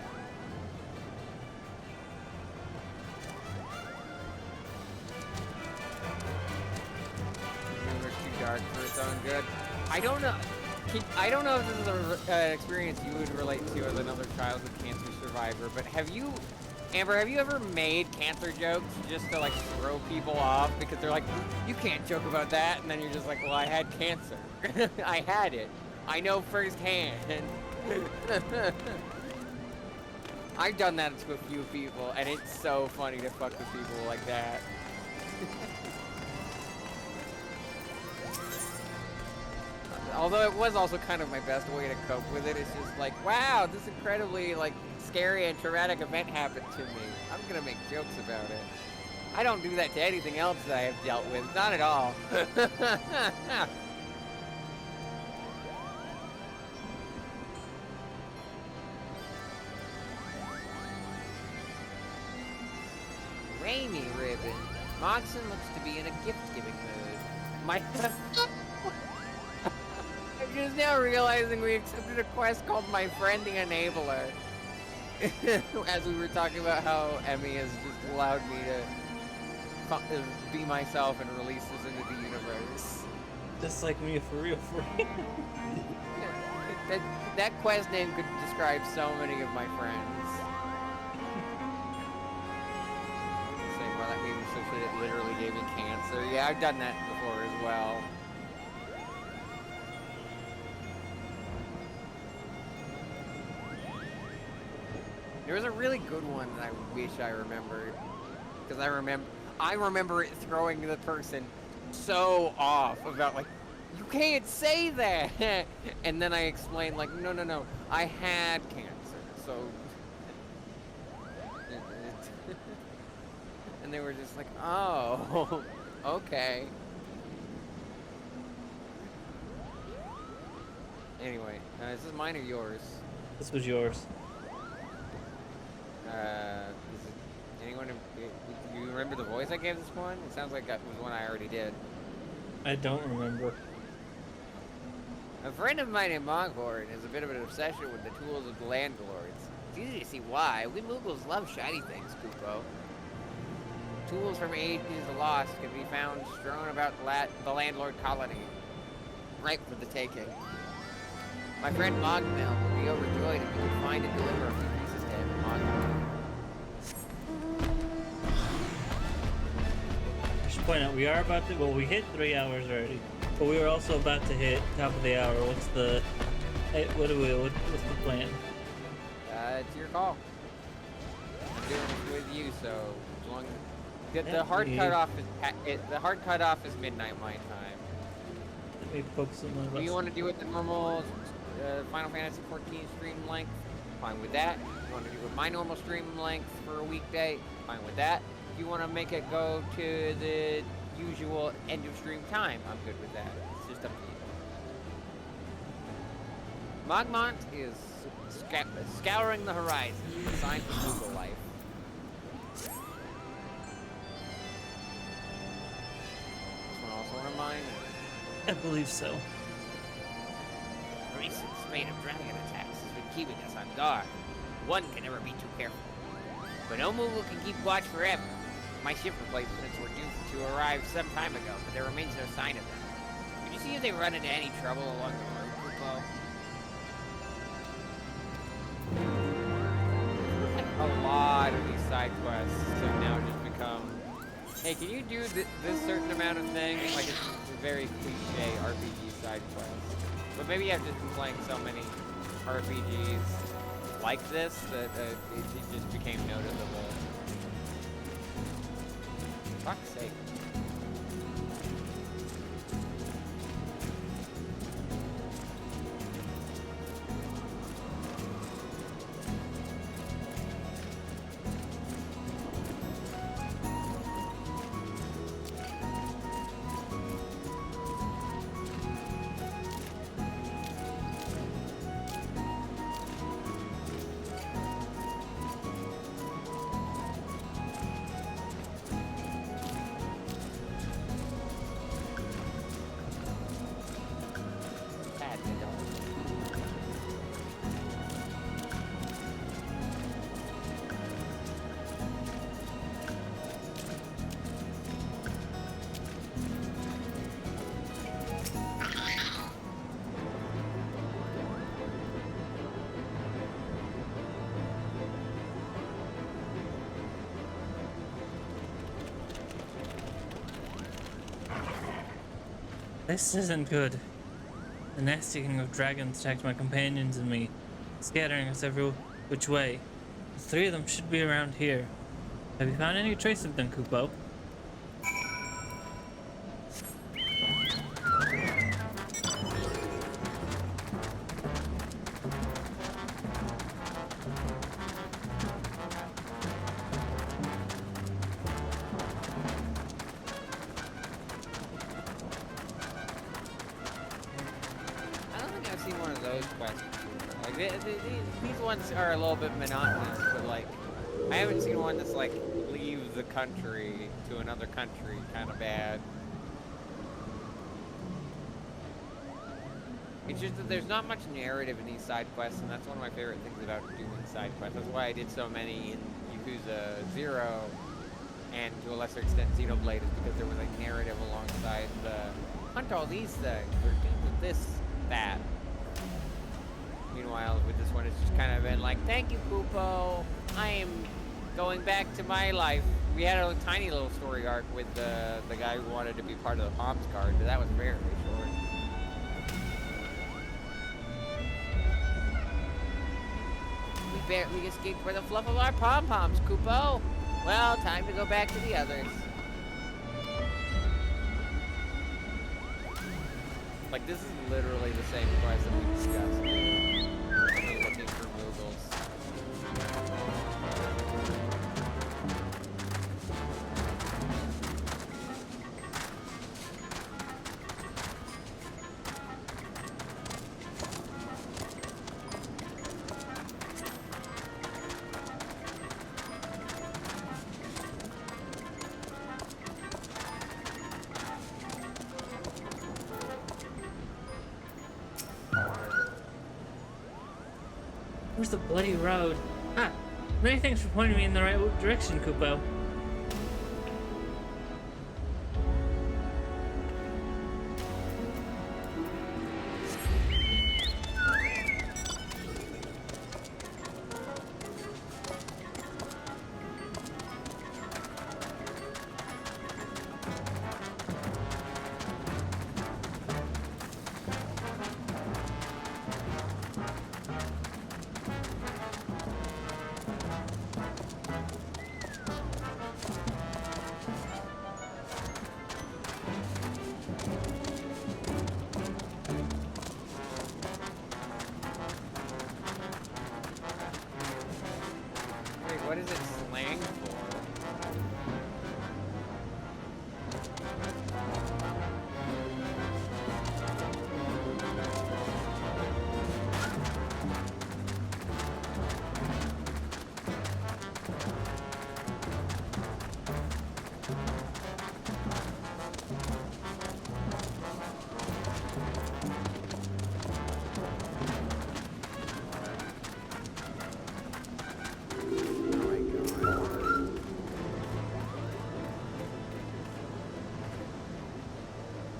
humor's too dark for its own good. I don't know. I don't know if this is an experience you would relate to as another childhood cancer survivor, but Amber, have you ever made cancer jokes just to like throw people off because they're like, you can't joke about that, and then you're just like, well, I had cancer. I had it. I know firsthand. I've done that to a few people, and it's so funny to fuck with people like that. Although it was also kind of my best way to cope with it. It's just like, wow, this incredibly like scary and traumatic event happened to me. I'm gonna make jokes about it. I don't do that to anything else that I have dealt with. Not at all. Rainy ribbon. Moxon looks to be in a gift-giving mood. My... I'm just now realizing we accepted a quest called My Friend the Enabler. As we were talking about how Emmy has just allowed me to be myself and release this into the universe. Just like me, for real. That quest name could describe so many of my friends. Saying, well, that made me so shit it literally gave me cancer. Yeah, I've done that before as well. There was a really good one that I wish I remembered, because I remember it throwing the person so off about like, you can't say that, and then I explained like, no, I had cancer, so, and they were just like, oh, okay. Anyway, is this mine or yours? This was yours. Do you remember the voice I gave this one? It sounds like that was one I already did. I don't remember. A friend of mine in Monghorn has a bit of an obsession with the tools of the landlords. It's easy to see why. We Moogles love shiny things, Kupo. Tools from ages lost can be found strewn about the landlord colony. Ripe for the taking. My friend Mogmill would be overjoyed if you could find and deliver a few pieces to him in Mogmill. I should point out, we are about to, well, we hit 3 hours already, but we were also about to hit top of the hour. What's the, hey, what's the plan? It's your call. I'm doing this with you, so as long as the hard cutoff is midnight my time. Let me focus on my Do you want to do it the normal Final Fantasy 14 stream length? Fine with that. You want to do it my normal stream length for a weekday? Fine with that. If you want to make it go to the usual end of stream time, I'm good with that. It's just up to you. Mogmont is scouring the horizon, designed for Google life. This one also one of mine. I believe so. Recent spate of dragon attacks has been keeping us on guard. One can never be too careful. But no Moogle can keep watch forever. My ship replacements were due to arrive some time ago, but there remains no sign of them. Could you see if they run into any trouble along the road, Kupo? A lot of these side quests have now just become, hey, can you do this certain amount of things? Like, it's a very cliche RPG side quest. But maybe I've just been playing so many RPGs like this that it just became noticeable. Fuck's sake. This isn't good. The nesting of dragons attacked my companions and me, scattering us every which way. The 3 of them should be around here. Have you found any trace of them, Kupo? These ones are a little bit monotonous, but like, I haven't seen one that's like, leave the country to another country kind of bad. It's just that there's not much narrative in these side quests, and that's one of my favorite things about doing side quests. That's why I did so many in Yakuza 0, and to a lesser extent Xenoblade, is because there was a narrative alongside the hunt all these things, or do this, that. Meanwhile, with this one, it's just kind of been like, thank you, Kupo. I am going back to my life. We had a tiny little story arc with the guy who wanted to be part of the Palms Guard, but that was very, very short. We barely escaped for the fluff of our pom-poms, Kupo. Well, time to go back to the others. Like, this is literally the same quest that we discussed. Looking for Moogles. Where's the bloody road? Ah, many thanks for pointing me in the right direction, Kupo. Wait, what is it slang for?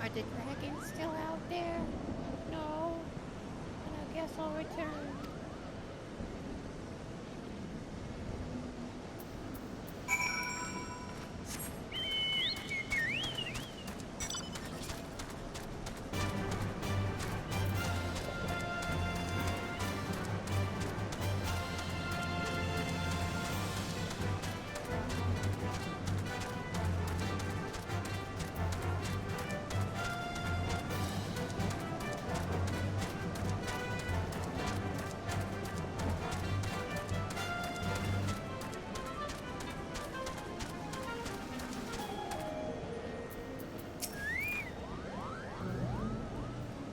Are the dragons still out there? No. And I guess I'll return.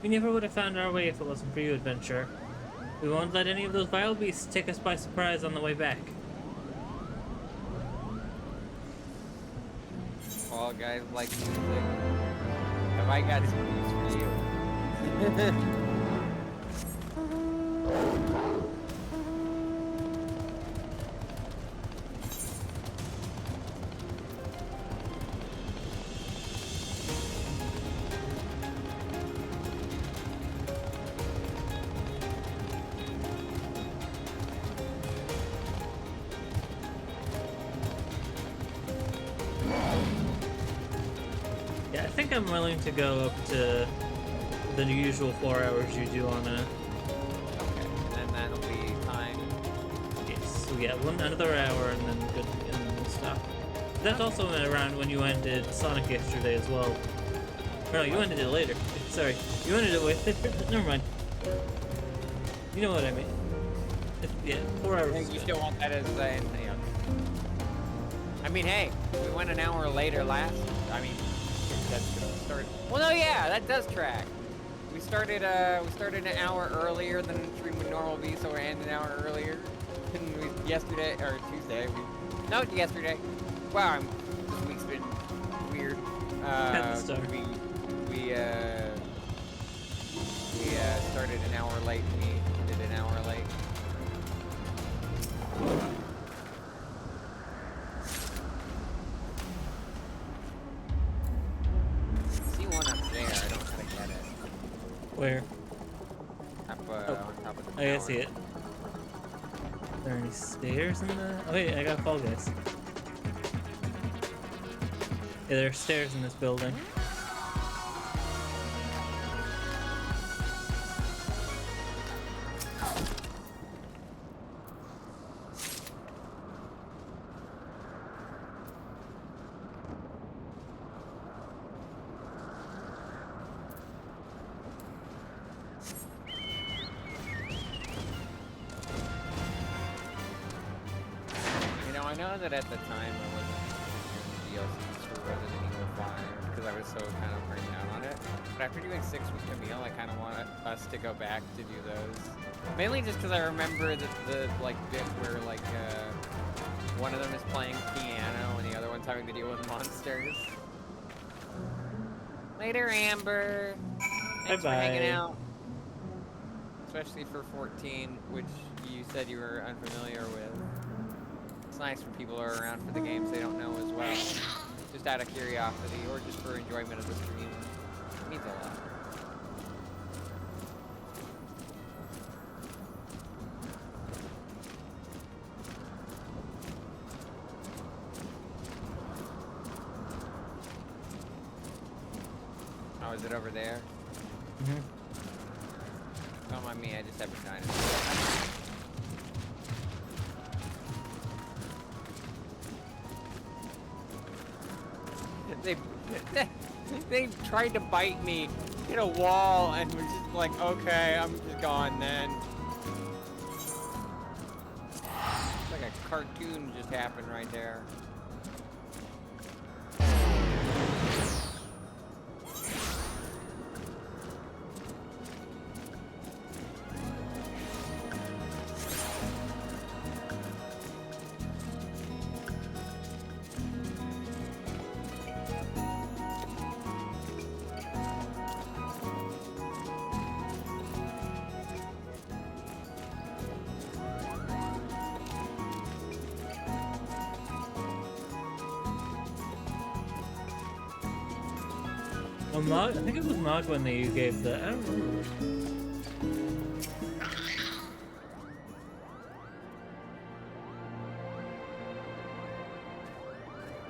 We never would have found our way if it wasn't for you, adventurer. We won't let any of those vile beasts take us by surprise on the way back. All guys like music. Have I got some news for you? Yeah, I think I'm willing to go up to the usual 4 hours you do on a... Okay, and then that'll be time. Yes, so yeah, another hour and then good and then we'll stop. That's also around when you ended Sonic yesterday as well. Or no, you ended it later. Sorry, you ended it with... Never mind. You know what I mean. Yeah, 4 hours. You still want that as a... I mean, hey, we went an hour later last. I mean, that's gonna start. Well, no, yeah, that does track. We started an hour earlier than the stream would normally be, so we ended an hour earlier. And yesterday or Tuesday, yesterday. Wow, this week's been weird. We started an hour late. We ended an hour late. Where? Up, on top of the I tower. see it. Are there any stairs in the... Oh wait, I got Fall Guys. Yeah, there are stairs in this building. I know that at the time I wasn't doing DLCs for Resident Evil 5 because I was so kind of burnt out on it. But after doing 6 with Camille, I kind of want us to go back to do those. Mainly just because I remember that the bit where one of them is playing piano and the other one's having to deal with monsters. Later, Amber. Thanks for hanging out. Especially for 14, which you said you were unfamiliar with. It's nice when people are around for the games they don't know as well. Just out of curiosity or just for enjoyment of the stream. It means a lot. Oh, is it over there? Mm-hmm. Don't mind me, I just have a dinosaur. They tried to bite me, hit a wall, and was just like, okay, I'm just gone then. It's like a cartoon just happened right there. Well, I think it was Mogwin that you gave the. I don't remember.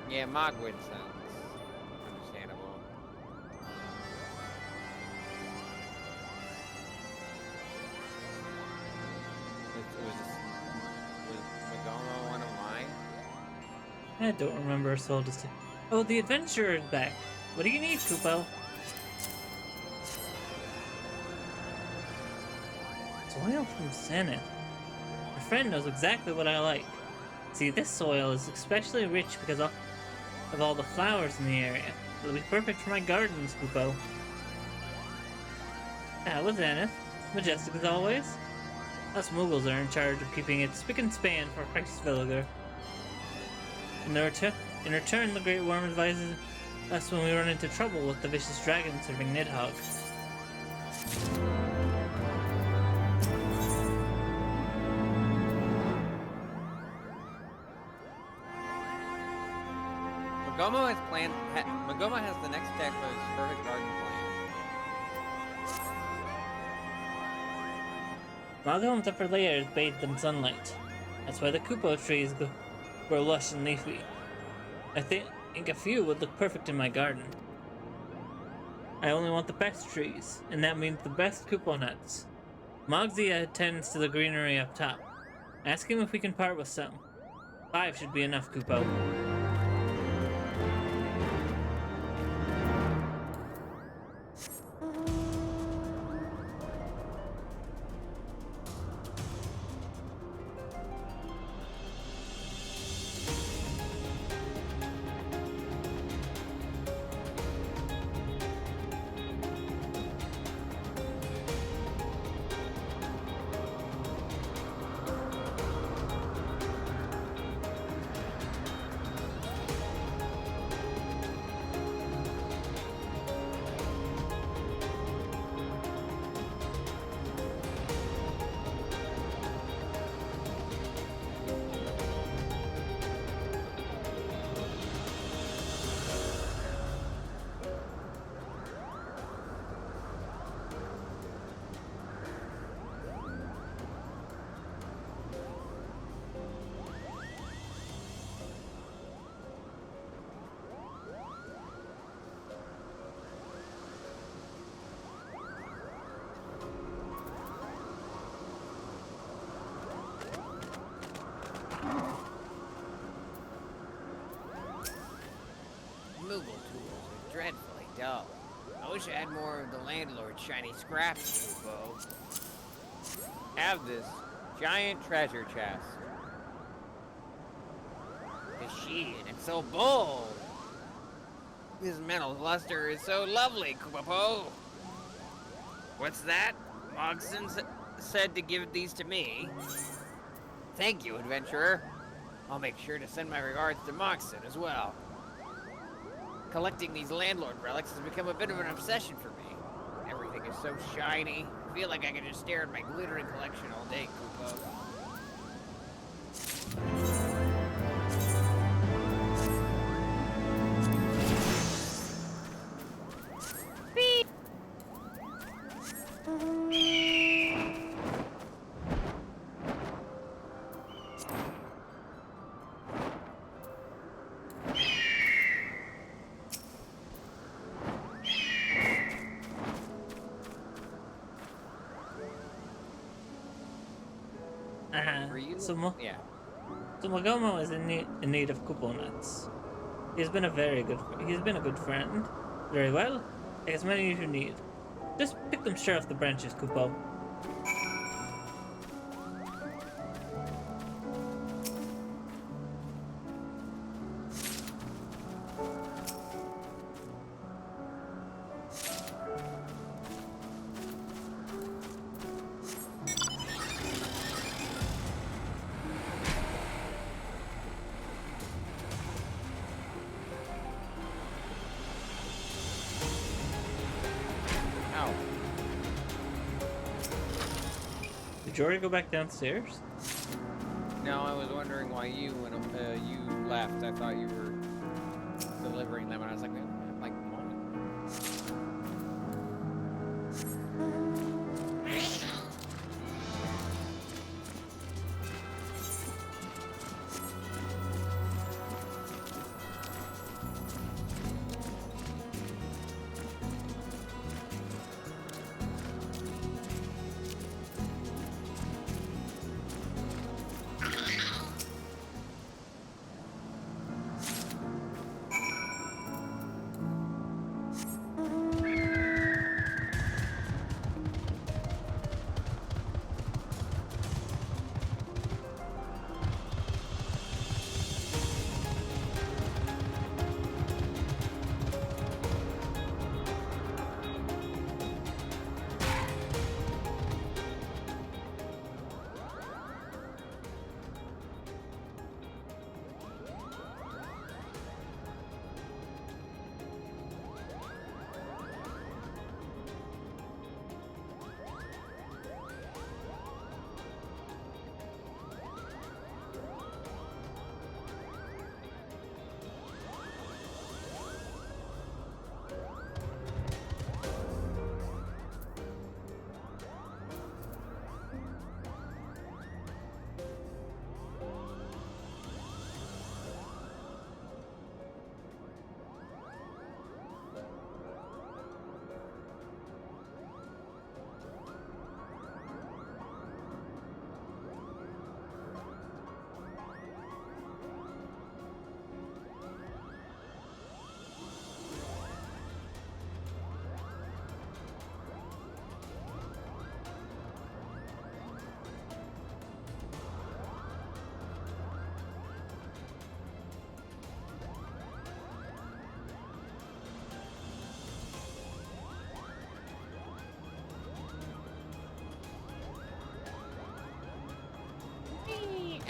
Yeah, Mogwin sounds understandable. Was Magoma one of mine? I don't remember a soul distinct. Oh, the adventurer is back. What do you need, Kupo? Soil from Zenith. My friend knows exactly what I like. See, this soil is especially rich because of all the flowers in the area. It'll be perfect for my gardens, Kupo. That was Zenith. Majestic as always. Us Muggles are in charge of keeping it spick and span for Heavensward. In return, the Great Worm advises us when we run into trouble with the vicious dragon serving Nidhogg. Magoma has the next deck for his perfect garden plan. Mogom's upper layer is bathed in sunlight. That's why the Kupo trees grow lush and leafy. I think a few would look perfect in my garden. I only want the best trees, and that means the best Kupo nuts. Mogzia attends to the greenery up top. Ask him if we can part with some. 5 should be enough, Kupo. Moogle tools are dreadfully dull. I wish I had more of the landlord's shiny scraps, Kupo. Have this giant treasure chest. The sheen, it's so bold. This metal luster is so lovely, Kupo. What's that? Mogson said to give these to me. Thank you, adventurer. I'll make sure to send my regards to Moxon as well. Collecting these landlord relics has become a bit of an obsession for me. Everything is so shiny. It feel like I could just stare at my glittering collection all day, Kupo. Beep. Were you? Yeah. So Mogomo is in need of Kupo nuts. He's been a good friend. Very well. Take as many as you need. Just pick them straight off the branches, Kupo. Did you already go back downstairs? No, I was wondering why you left. I thought you were delivering them, and I was like, Mom.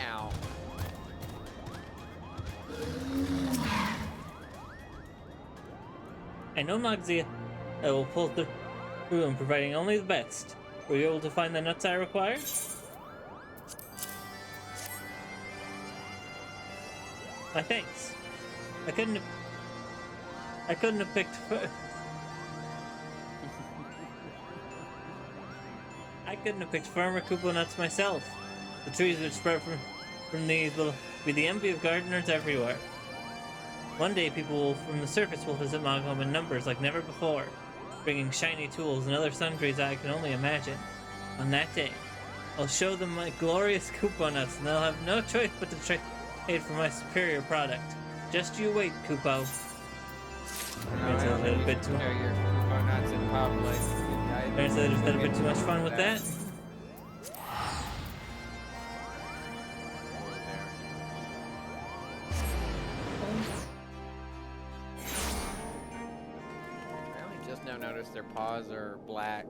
Ow. I know, Magzia. I will pull through and providing only the best. Were you able to find the nuts I required? My thanks. I couldn't have picked I couldn't have picked firmer Kupo nuts myself. The trees which sprout from these will be the envy of gardeners everywhere. One day people from the surface will visit Mogham in numbers like never before, bringing shiny tools and other sundries I can only imagine. On that day, I'll show them my glorious Kupo nuts, and they'll have no choice but to trade for my superior product. Just you wait, Kupo. There's a little bit too much fun with that. Notice their paws are black.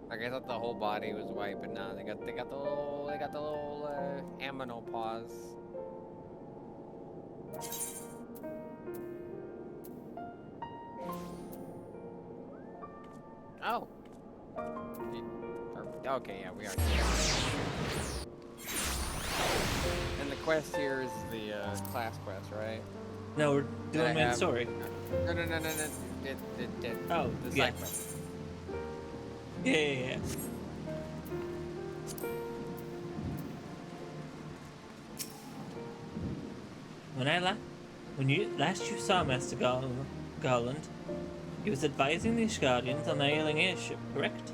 Like I thought the whole body was white, but no, they got the little aminal paws. Oh. Okay, yeah, we are. And the quest here is the class quest, right? No, we're That doing I main have- story. No. Oh, The yeah. side quest. Yeah. When you saw Master Garland, he was advising the Ishgardians on the ailing airship, correct?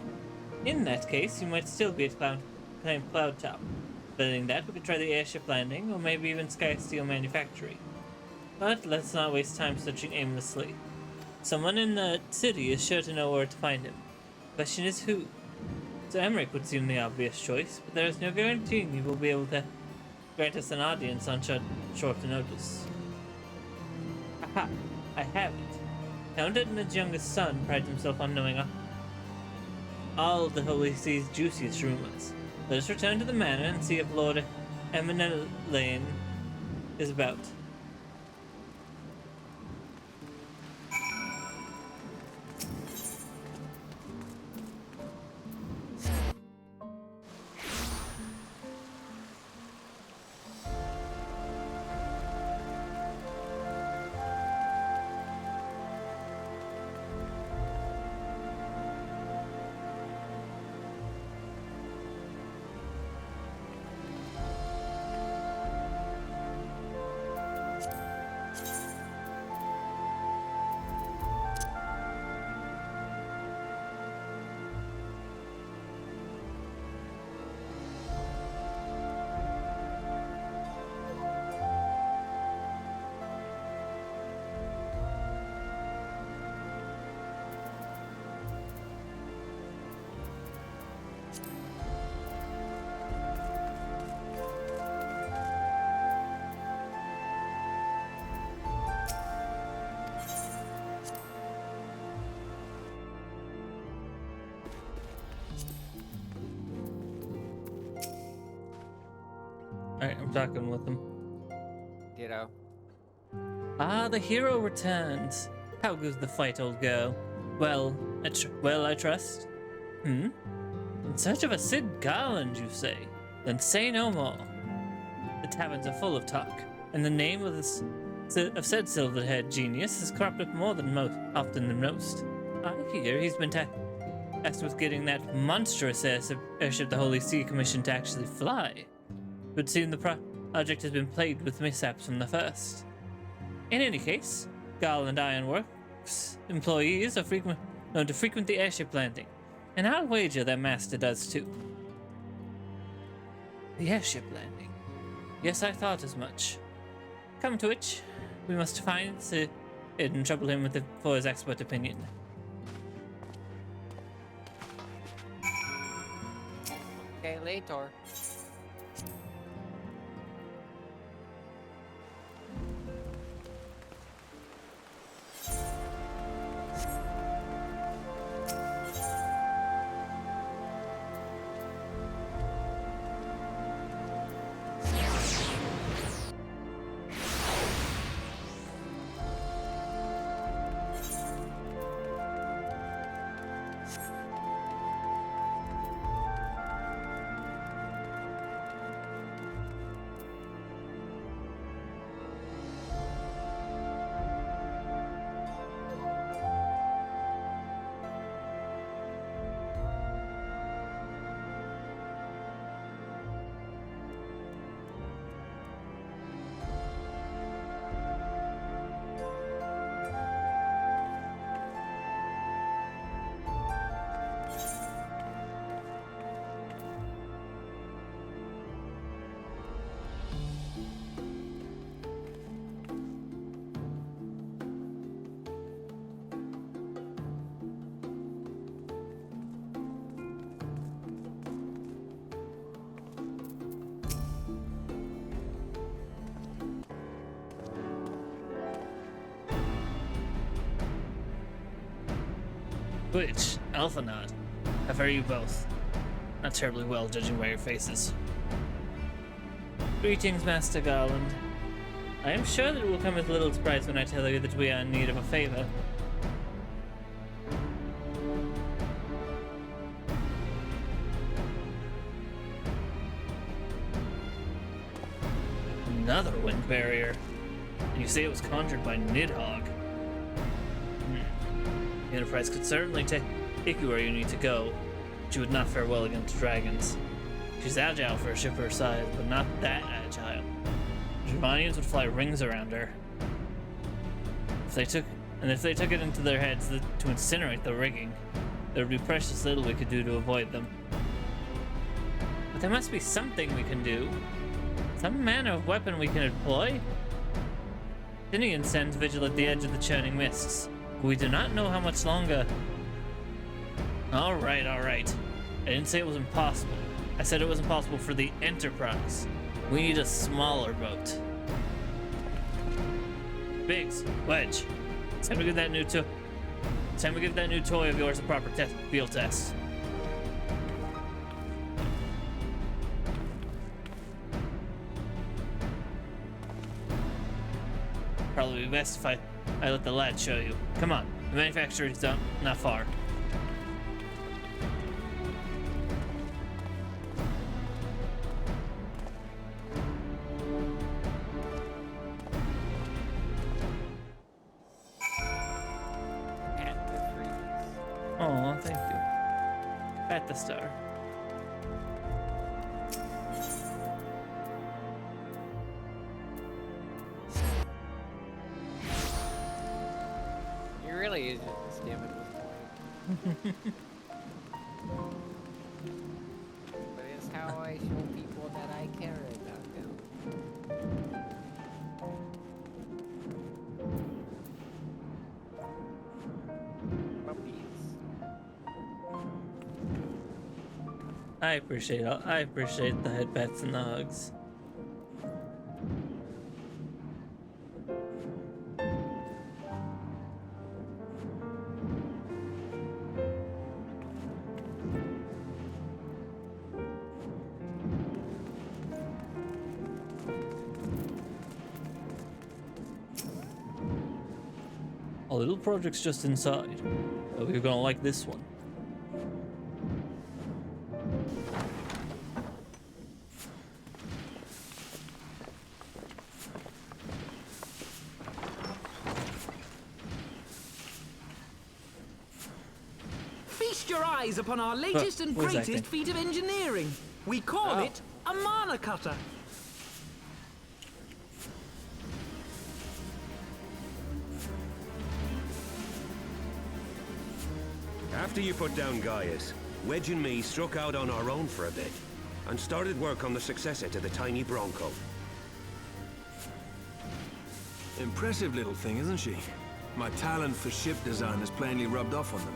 In that case, you might still be at Cloud Top. Failing that, we could try the airship landing, or maybe even Sky Steel manufacturing. But let's not waste time searching aimlessly. Someone in the city is sure to know where to find him. Question is who? So Emmerich would seem the obvious choice, but there is no guaranteeing he will be able to grant us an audience on short notice. Aha! I have it. Count Edna's youngest son prides himself on knowing all of the Holy Sea's juiciest rumors. Let us return to the manor and see if Lord Eminelane is about. Alright, I'm talking with him. Ditto. Ah, the hero returns. How goes the fight, old girl? Well, I trust. In search of a Sid Garland, you say? Then say no more. The taverns are full of talk, and the name of said silver-haired genius has cropped up more than often than most. I hear he's been tasked with getting that monstrous airship the Holy See commissioned to actually fly. It would seem the project has been plagued with mishaps from the first. In any case, Garland Ironworks employees are known to frequent the airship landing, and I'll wager their master does too. The airship landing. Yes, I thought as much. Come to which, we must find Sid and trouble him for his expert opinion. Okay, later. Which, Alphanod? How fare you both? Not terribly well, judging by your faces. Greetings, Master Garland. I am sure that it will come as little surprise when I tell you that we are in need of a favor. Another wind barrier. And you say it was conjured by Nidhogg. The Enterprise could certainly take you where you need to go, but you would not fare well against dragons. She's agile for a ship her size, but not that agile. The Dravanians would fly rings around her. If they took it into their heads to incinerate the rigging, there would be precious little we could do to avoid them. But there must be something we can do. Some manner of weapon we can employ? Tinian sends vigil at the edge of the churning mists. We do not know how much longer. Alright. I didn't say it was impossible. I said it was impossible for the Enterprise. We need a smaller boat. Biggs, Wedge, it's time to give that new toy of yours a proper field test. Probably be best if I let the lad show you. Come on, the manufacturer is not far. Oh, thank you. At the star. You really is just stamina with But it's how I show people that I care about them. Puppies. I appreciate the head pats and the hugs. A little project's just inside. Hope you're gonna like this one. Feast your eyes upon our latest and where's that greatest thing? feat of engineering. We call it a mana cutter. After you put down Gaius, Wedge and me struck out on our own for a bit, and started work on the successor to the tiny Bronco. Impressive little thing, isn't she? My talent for ship design has plainly rubbed off on them.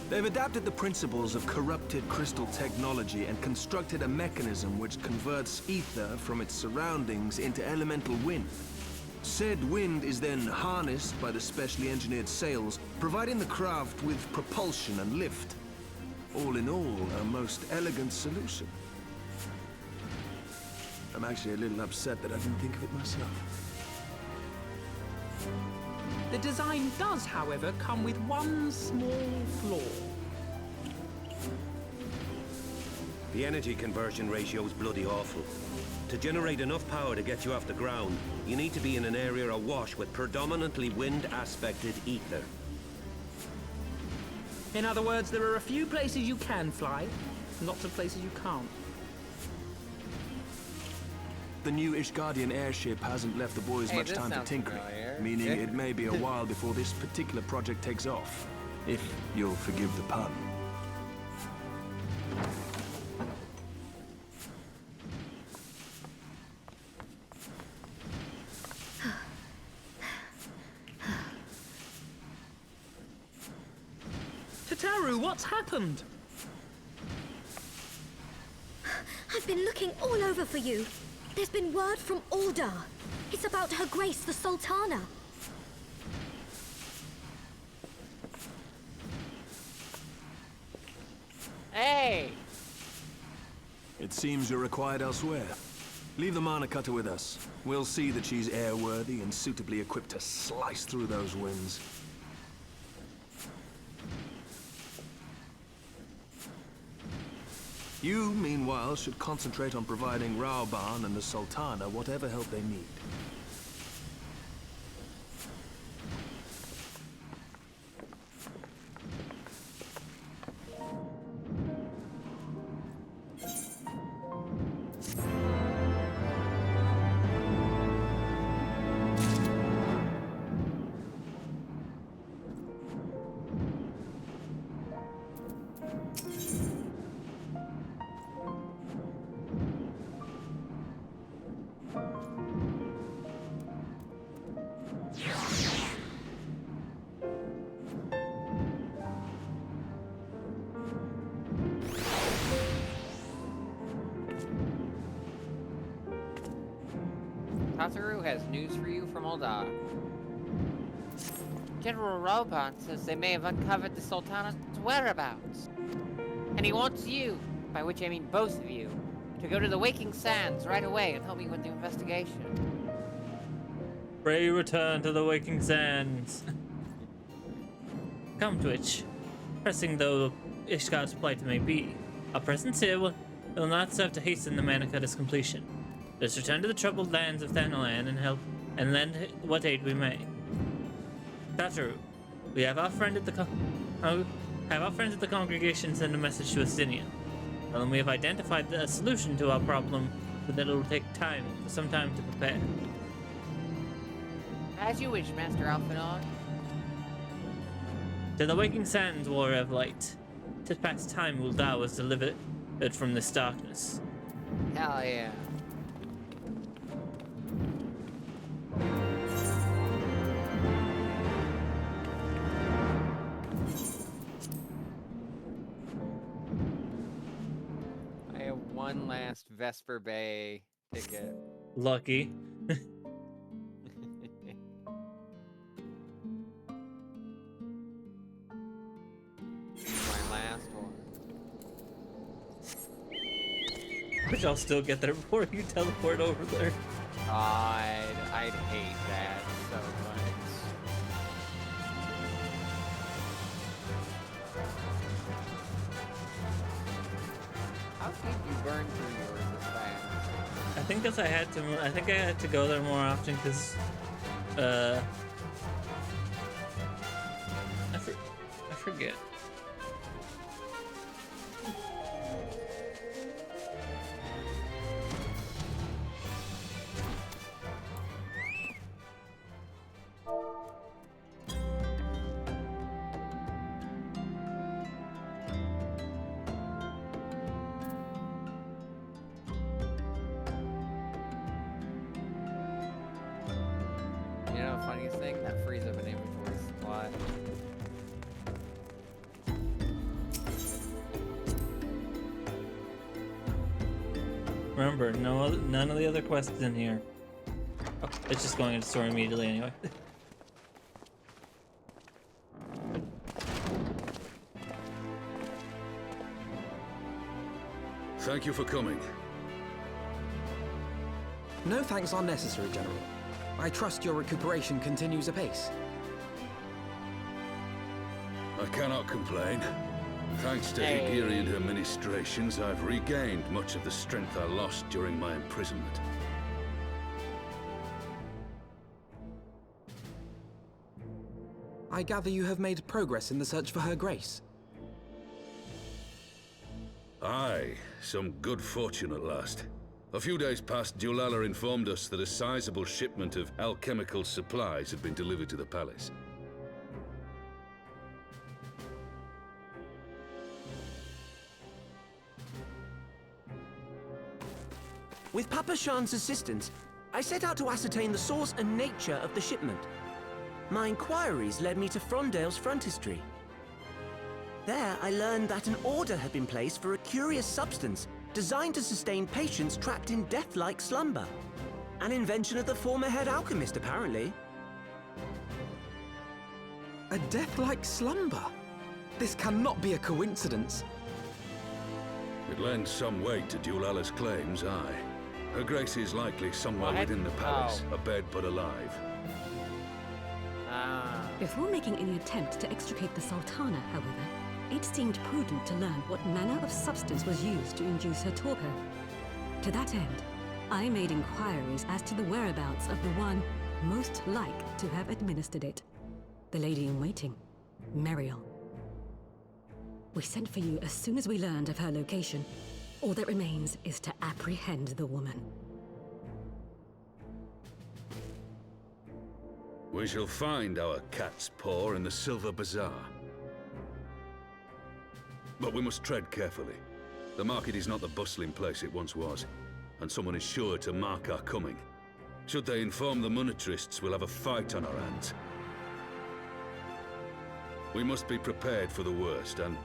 They've adapted the principles of corrupted crystal technology and constructed a mechanism which converts ether from its surroundings into elemental wind. Said wind is then harnessed by the specially engineered sails, providing the craft with propulsion and lift. All in all, a most elegant solution. I'm actually a little upset that I didn't think of it myself. The design does, however, come with one small flaw. The energy conversion ratio is bloody awful. To generate enough power to get you off the ground, you need to be in an area awash with predominantly wind-aspected ether. In other words, there are a few places you can fly, lots of places you can't. The new Ishgardian airship hasn't left the boys Hey, much this time to sounds tinker, familiar. meaning it may be a while before this particular project takes off. If you'll forgive the pun. Tataru, what's happened? I've been looking all over for you. There's been word from Aldar. It's about Her Grace the Sultana. Hey! It seems you're required elsewhere. Leave the mana cutter with us. We'll see that she's airworthy and suitably equipped to slice through those winds. You, meanwhile, should concentrate on providing Raoban and the Sultana whatever help they need. Tataru has news for you from Ul'dah. General Raoban says they may have uncovered the Sultana's whereabouts. And he wants you, by which I mean both of you, to go to the Waking Sands right away and help me with the investigation. Pray return to the Waking Sands. Come, Twitch. Pressing though Ishgard's plight may be, our presence here will not serve to hasten the Manicutta's completion. Let's return to the troubled lands of Thanalan and help and lend what aid we may. Tataru, we have our friend at the friends at the congregation send a message to Astinia. Tell them we have identified a solution to our problem, but that it will take some time to prepare. As you wish, Master Alphanog. To the Waking Sands, Warrior of Light. 'Tis past time Ul'dah was delivered from this darkness. Hell yeah. I have one last Vesper Bay ticket. Lucky. My last one. But y'all still get there before you teleport over there. I'd hate that so much. How did you burn through yours this fast? I think because I had to go there more often because I forget. You know, funniest thing, that frees up an inventory slot. Remember, none of the other quests in here. Oh, it's just going into store immediately anyway. Thank you for coming. No thanks are necessary, General. I trust your recuperation continues apace. I cannot complain. Thanks to Higiri and her ministrations, I've regained much of the strength I lost during my imprisonment. I gather you have made progress in the search for Her Grace. Aye, some good fortune at last. A few days past, Dulala informed us that a sizable shipment of alchemical supplies had been delivered to the palace. With Papa Shan's assistance, I set out to ascertain the source and nature of the shipment. My inquiries led me to Frondale's frontistery. There, I learned that an order had been placed for a curious substance designed to sustain patients trapped in death-like slumber. An invention of the former head alchemist, apparently. A death-like slumber? This cannot be a coincidence. It lends some weight to Dulala's claims, aye. Her Grace is likely somewhere within the palace, abed but alive. Before making any attempt to extricate the Sultana, however, it seemed prudent to learn what manner of substance was used to induce her torpor. To that end, I made inquiries as to the whereabouts of the one most like to have administered it. The lady in waiting, Meriel. We sent for you as soon as we learned of her location. All that remains is to apprehend the woman. We shall find our cat's paw in the Silver Bazaar. But we must tread carefully. The market is not the bustling place it once was, and someone is sure to mark our coming. Should they inform the monetarists, we'll have a fight on our hands. We must be prepared for the worst, and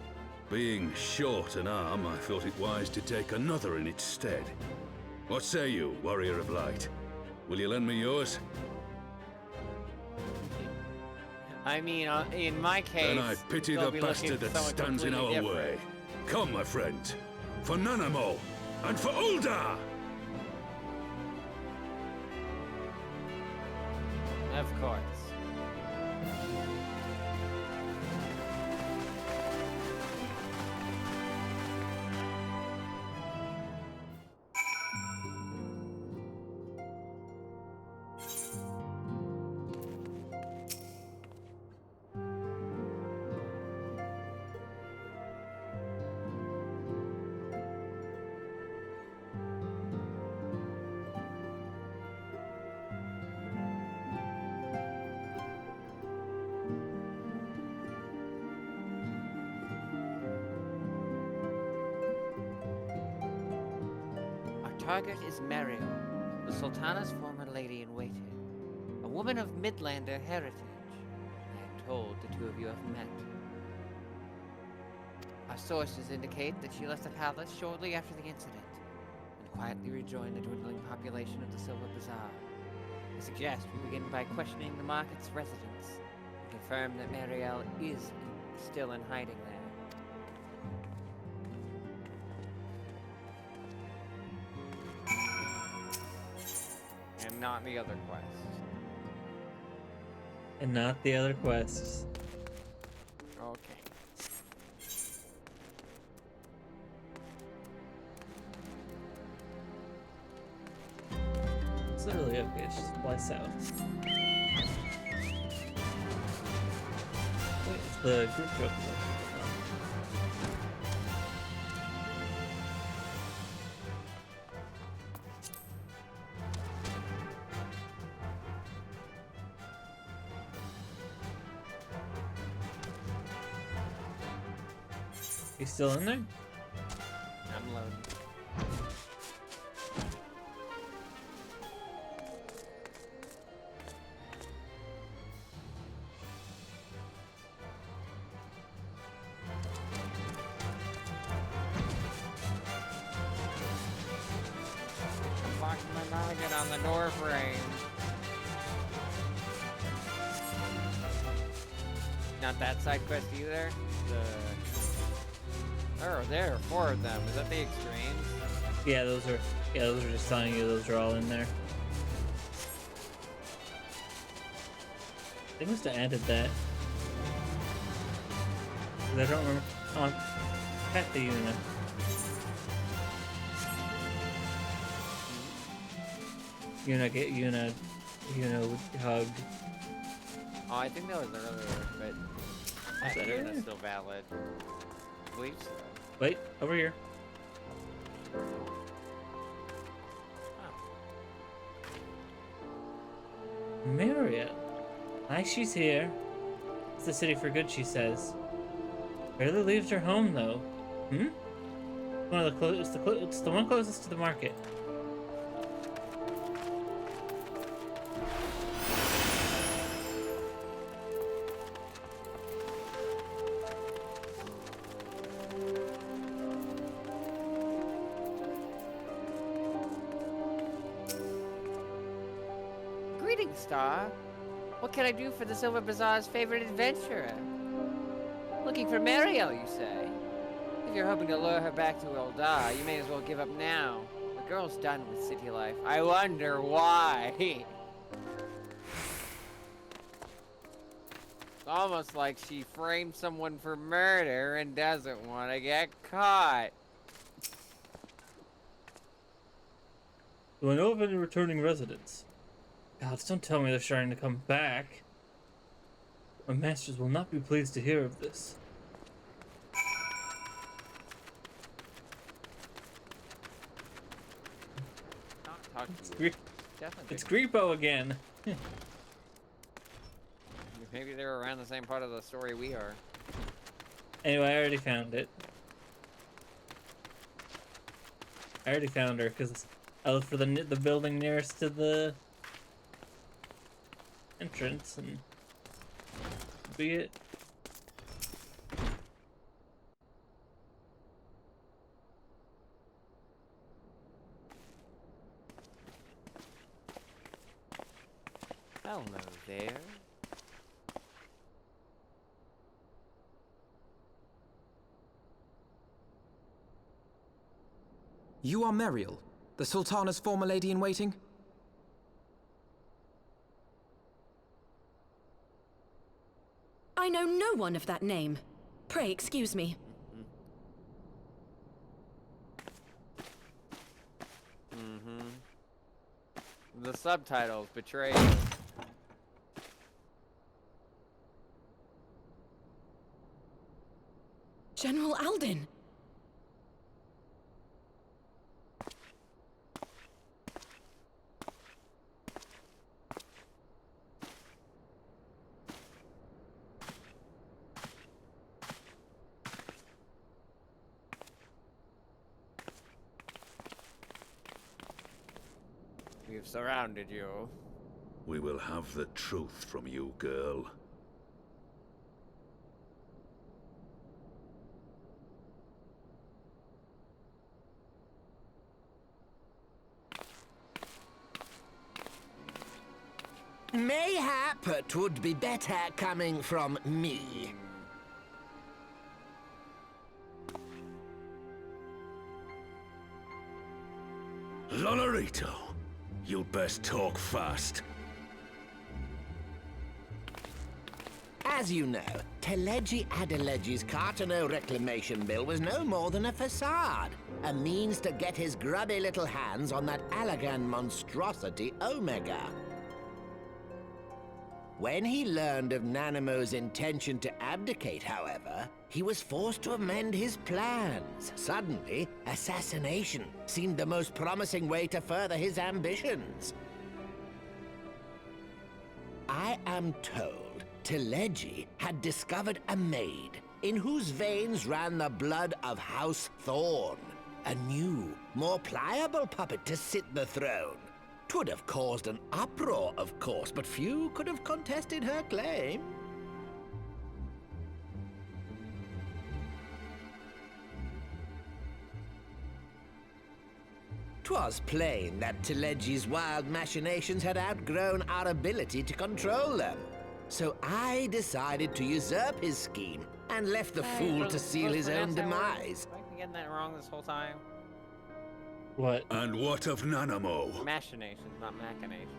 being short an arm, I thought it wise to take another in its stead. What say you, Warrior of Light? Will you lend me yours? I mean, in my case, then I pity the bastard that stands in our way. Come, my friend, for Nanamo and for Ul'dah! Of course. Target is Meriel, the Sultana's former lady-in-waiting, a woman of Midlander heritage. I am told the two of you have met. Our sources indicate that she left the palace shortly after the incident, and quietly rejoined the dwindling population of the Silver Bazaar. I suggest we begin by questioning the market's residents, and confirm that Meriel is still in hiding there. And not the other quests. And not the other quests. Okay. It's literally okay, it's just fly south. Wait, it's the group joke. You still in there? I'm loading. I'm locking my mulligan on the door frame. Not that side quest either. There are 4 of them. Is that the extremes? Yeah, those are just telling you those are all in there. They must have added that. 'Cause I don't remember. Oh, pet the Yuna. Yuna hugged. Oh, I think that was earlier, but that Yuna's still valid. I believe so. Wait, over here. Mariette. Hi, she's here. It's the city for good, she says. Rarely leaves her home, though. Hmm? One of the it's the one closest to the market. Greetings, Star. What can I do for the Silver Bazaar's favorite adventurer? Looking for Meriel, you say? If you're hoping to lure her back to Ul'dah, you may as well give up now. The girl's done with city life. I wonder why. almost like she framed someone for murder and doesn't want to get caught. Do I know of any returning residents? Gods, don't tell me they're starting to come back. My masters will not be pleased to hear of this. Not talk to you. It's Griepo again. Maybe they're around the same part of the story we are. Anyway, I already found it. I already found her because I looked for the building nearest to the entrance and be it. Hello there. You are Meriel, the Sultana's former lady-in-waiting? I know no one of that name. Pray excuse me. The subtitles betray. General Alden. We've surrounded you. We will have the truth from you, girl. Mayhap it would be better coming from me. Lonorito, you'd best talk fast. As you know, Teleji Adeleji's Cartano reclamation bill was no more than a facade. A means to get his grubby little hands on that Allagan monstrosity Omega. When he learned of Nanamo's intention to abdicate, however, he was forced to amend his plans. Suddenly, assassination seemed the most promising way to further his ambitions. I am told Teleji had discovered a maid in whose veins ran the blood of House Thorn. A new, more pliable puppet to sit the throne. 'Twould have caused an uproar, of course, but few could have contested her claim. 'Twas plain that Teleji's wild machinations had outgrown our ability to control them. So I decided to usurp his scheme and left the fool to seal his own demise. I've been getting that wrong this whole time. What? And what of Nanamo? Machinations, not machinations.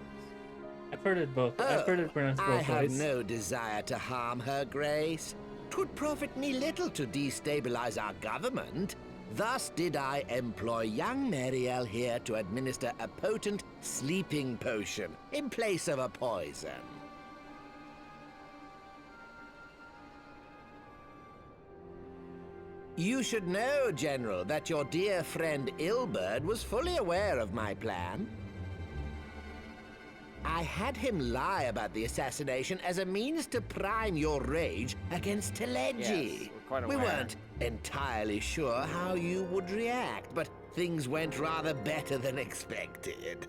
I've heard it both. I've heard it pronounced both I ways. have no desire to harm her grace. 'Twould profit me little to destabilize our government. Thus did I employ young Meriel here to administer a potent sleeping potion in place of a poison. You should know, General, that your dear friend Ilberd was fully aware of my plan. I had him lie about the assassination as a means to prime your rage against Teleji. Yes, we're quite We aware. weren't entirely sure how you would react, but things went rather better than expected.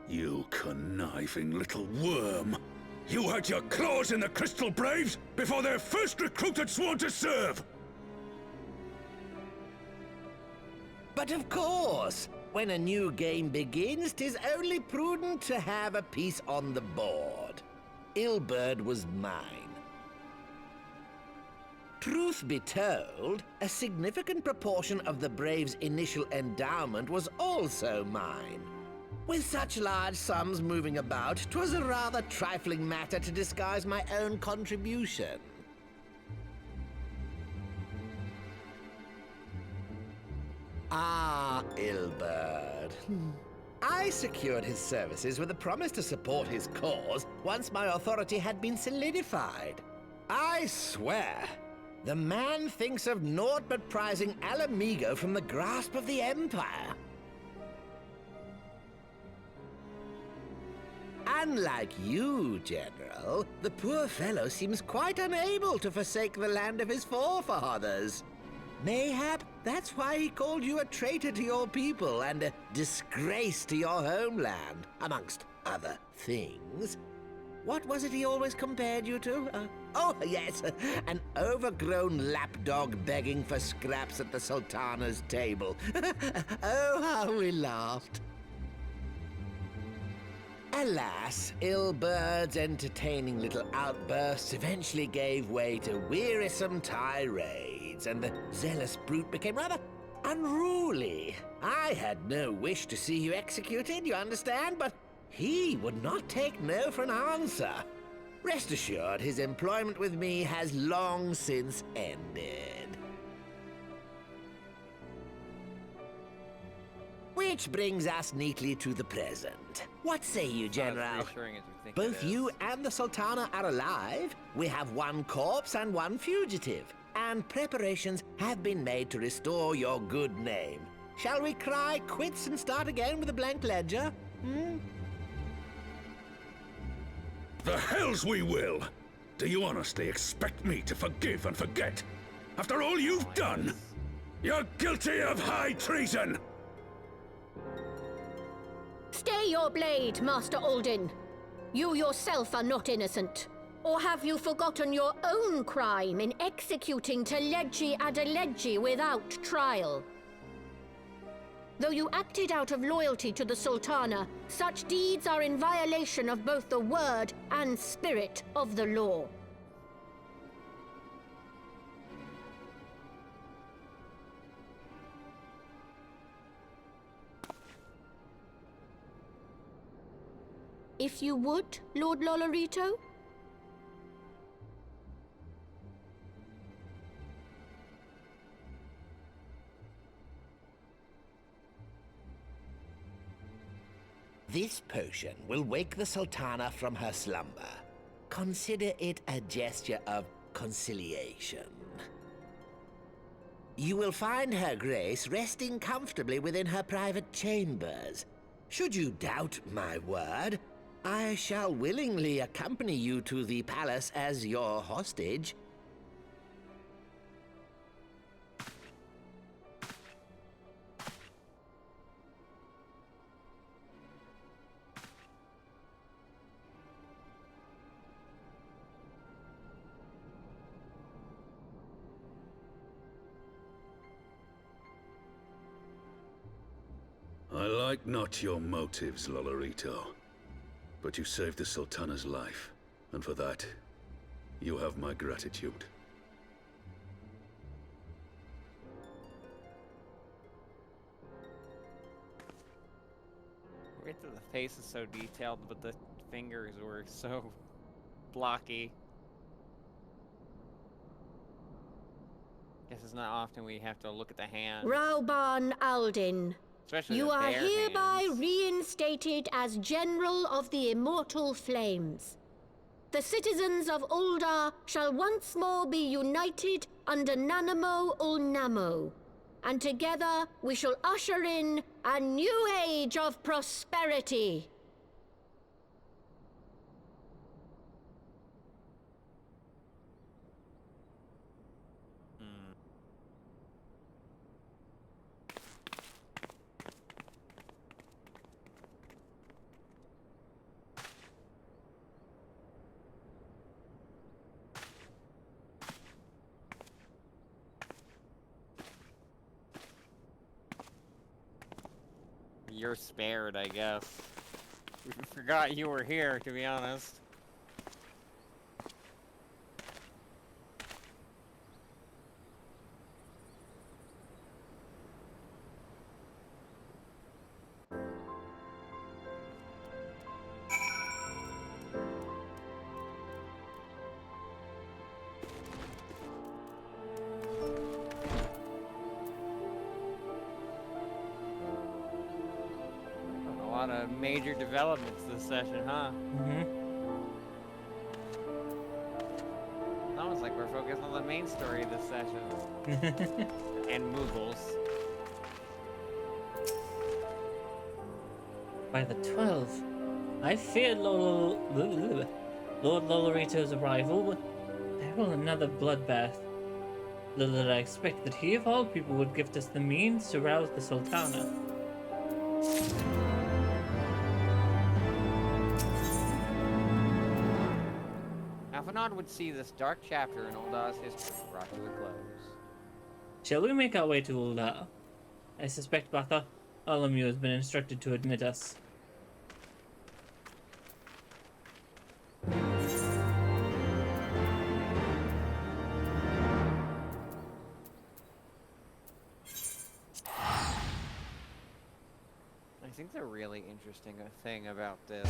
You conniving little worm! You had your claws in the Crystal Braves before their first recruit had sworn to serve! But of course, when a new game begins, 'tis only prudent to have a piece on the board. Ilberd was mine. Truth be told, a significant proportion of the Braves' initial endowment was also mine. With such large sums moving about, 'twas a rather trifling matter to disguise my own contribution. Ah, Ilberd. I secured his services with a promise to support his cause once my authority had been solidified. I swear, the man thinks of naught but prizing Alamigo from the grasp of the Empire. Unlike you, General, the poor fellow seems quite unable to forsake the land of his forefathers. Mayhap that's why he called you a traitor to your people and a disgrace to your homeland, amongst other things. What was it he always compared you to? Oh, yes, an overgrown lapdog begging for scraps at the Sultana's table. Oh, how we laughed. Alas, Ilberd's entertaining little outbursts eventually gave way to wearisome tirades, and the zealous brute became rather unruly. I had no wish to see you executed, you understand, but he would not take no for an answer. Rest assured, his employment with me has long since ended. Which brings us neatly to the present. What say you, General? Both you and the Sultana are alive. We have one corpse and one fugitive. And preparations have been made to restore your good name. Shall we cry quits and start again with a blank ledger? The hells we will! Do you honestly expect me to forgive and forget? After all you've done? You're guilty of high treason! Stay your blade, Master Alden. You yourself are not innocent. Or have you forgotten your own crime in executing Teleji Adeleji without trial? Though you acted out of loyalty to the Sultana, such deeds are in violation of both the word and spirit of the law. If you would, Lord Lolorito? This potion will wake the Sultana from her slumber. Consider it a gesture of conciliation. You will find Her Grace resting comfortably within her private chambers. Should you doubt my word, I shall willingly accompany you to the palace as your hostage. I like not your motives, Lolorito. But you saved the Sultana's life, and for that, you have my gratitude. Wait till the face is so detailed, but the fingers were so blocky. Guess it's not often we have to look at the hand. Rauban Aldin. Especially you the are bare hereby hands. reinstated as General of the Immortal Flames. The citizens of Ul'dah shall once more be united under Nanamo Ul'Namo, and together we shall usher in a new age of prosperity. You're spared, I guess. We forgot you were here, to be honest. lot of major developments this session, huh? It's almost like we're focused on the main story this session. And Moogles. By the 12, I feared Lord Lolorito's arrival, but there will another bloodbath. Little did I expect that he of all people would gift us the means to rouse the Sultana. Alphanod would see this dark chapter in Ulda's history brought to a close. Shall we make our way to Ulda? I suspect Bartholomew has been instructed to admit us. I think the really interesting thing about this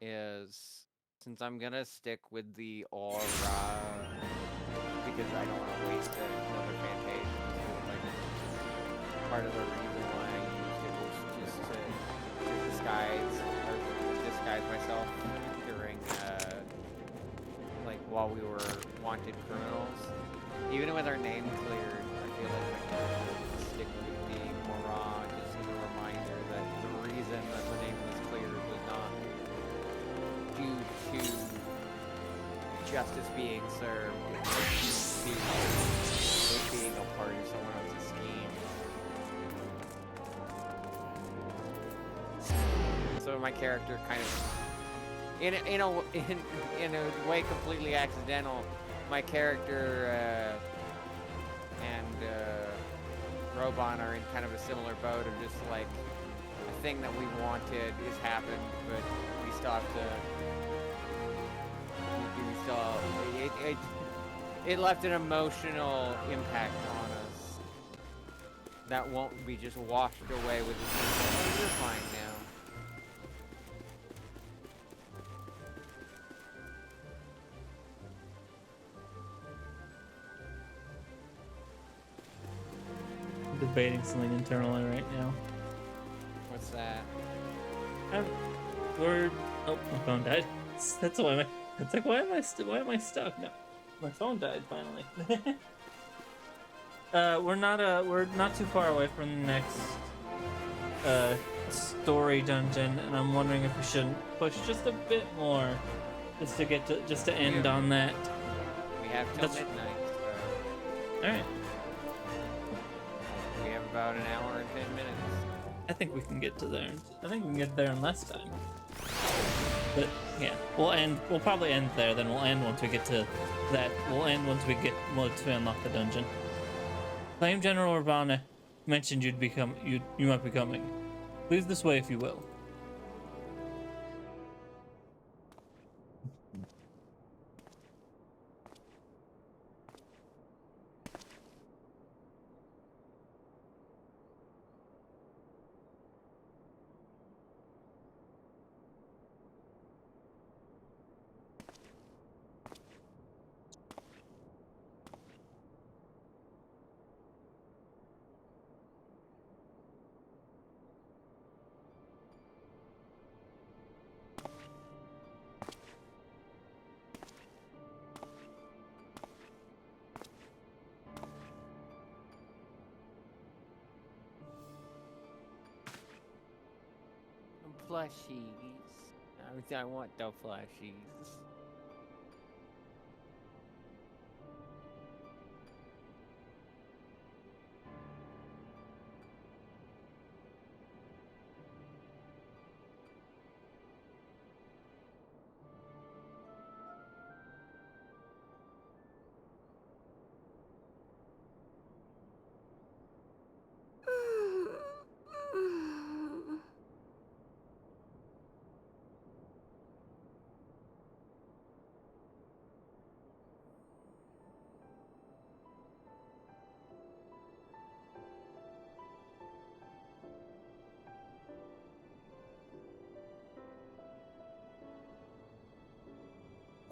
is, since I'm gonna stick with the aura, because I don't want to waste another Fantasia, like, part of the reason why I used it was just to disguise myself during, like, while we were wanted criminals. Even with our name cleared, I feel like my character would stick with the Mora, just as a reminder that the reason that the name was cleared was not due to justice being served, it being a part of someone else's scheme. So my character kind of, in a way completely accidental, my character and Robon are in kind of a similar boat of just like a thing that we wanted is happened, but we still have to. It left an emotional impact on us that won't be just washed away with the oh, you're fine now. Debating something internally right now. What's that? Oh, my phone died. That's why it's like, why am I stuck? No, my phone died finally. We're not too far away from the next story dungeon, and I'm wondering if we shouldn't push just a bit more, just to end on that. We have till midnight. All right. We have about an hour and 10 minutes. I think we can get to there. I think we can get there in less time. But yeah, we'll probably end there. Then we'll end once we get to that. We'll end once we unlock the dungeon. Flame General Urbana mentioned you might be coming. Please this way if you will. Plushies. I want the plushies.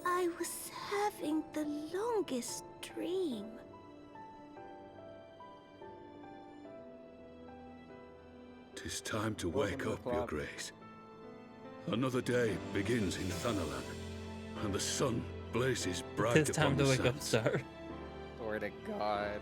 I was having the longest dream. 'Tis time to Welcome wake to the up, Your club. Grace. Another day begins in Thanalan, and the sun blazes bright It's time upon to the wake up, sands. Star. Glory to God.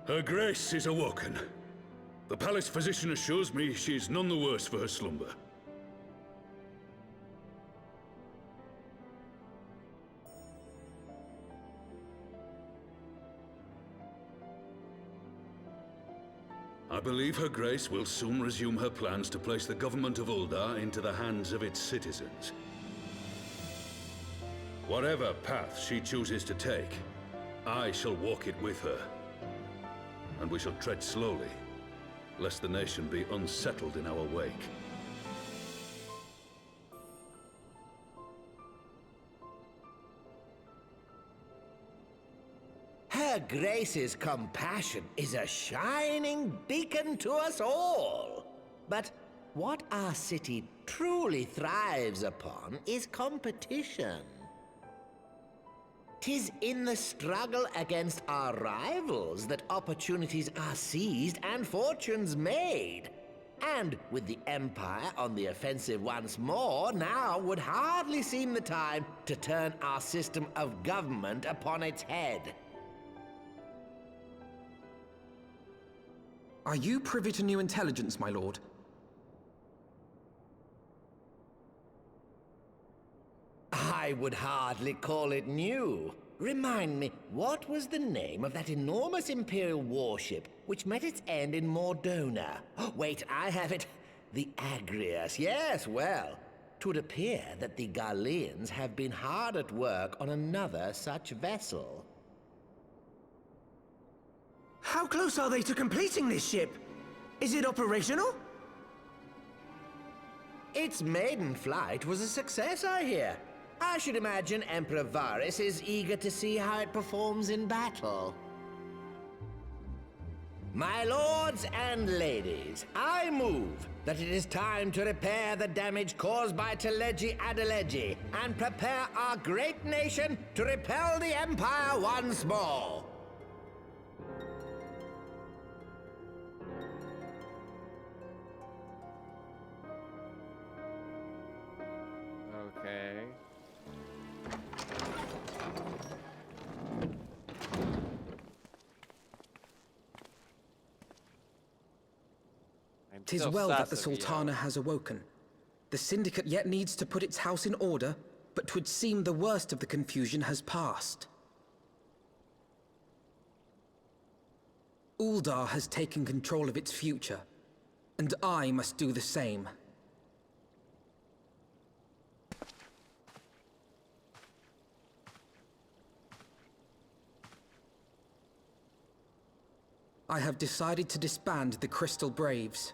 Her Grace is awoken. The palace physician assures me she is none the worse for her slumber. I believe Her Grace will soon resume her plans to place the government of Uldar into the hands of its citizens. Whatever path she chooses to take, I shall walk it with her. And we shall tread slowly, lest the nation be unsettled in our wake. Her Grace's compassion is a shining beacon to us all. But what our city truly thrives upon is competition. 'Tis in the struggle against our rivals that opportunities are seized and fortunes made. And with the Empire on the offensive once more, now would hardly seem the time to turn our system of government upon its head. Are you privy to new intelligence, my lord? I would hardly call it new. Remind me, what was the name of that enormous Imperial warship which met its end in Mordona? Oh, wait, I have it. The Agrias. Yes, well, 'twould appear that the Garleans have been hard at work on another such vessel. How close are they to completing this ship? Is it operational? Its maiden flight was a success, I hear. I should imagine Emperor Varys is eager to see how it performs in battle. My lords and ladies, I move that it is time to repair the damage caused by Teleji Adeleji and prepare our great nation to repel the Empire once more. Okay. Tis well that the Sultana has awoken. The Syndicate yet needs to put its house in order, but 'twould seem the worst of the confusion has passed. Uldar has taken control of its future, and I must do the same. I have decided to disband the Crystal Braves.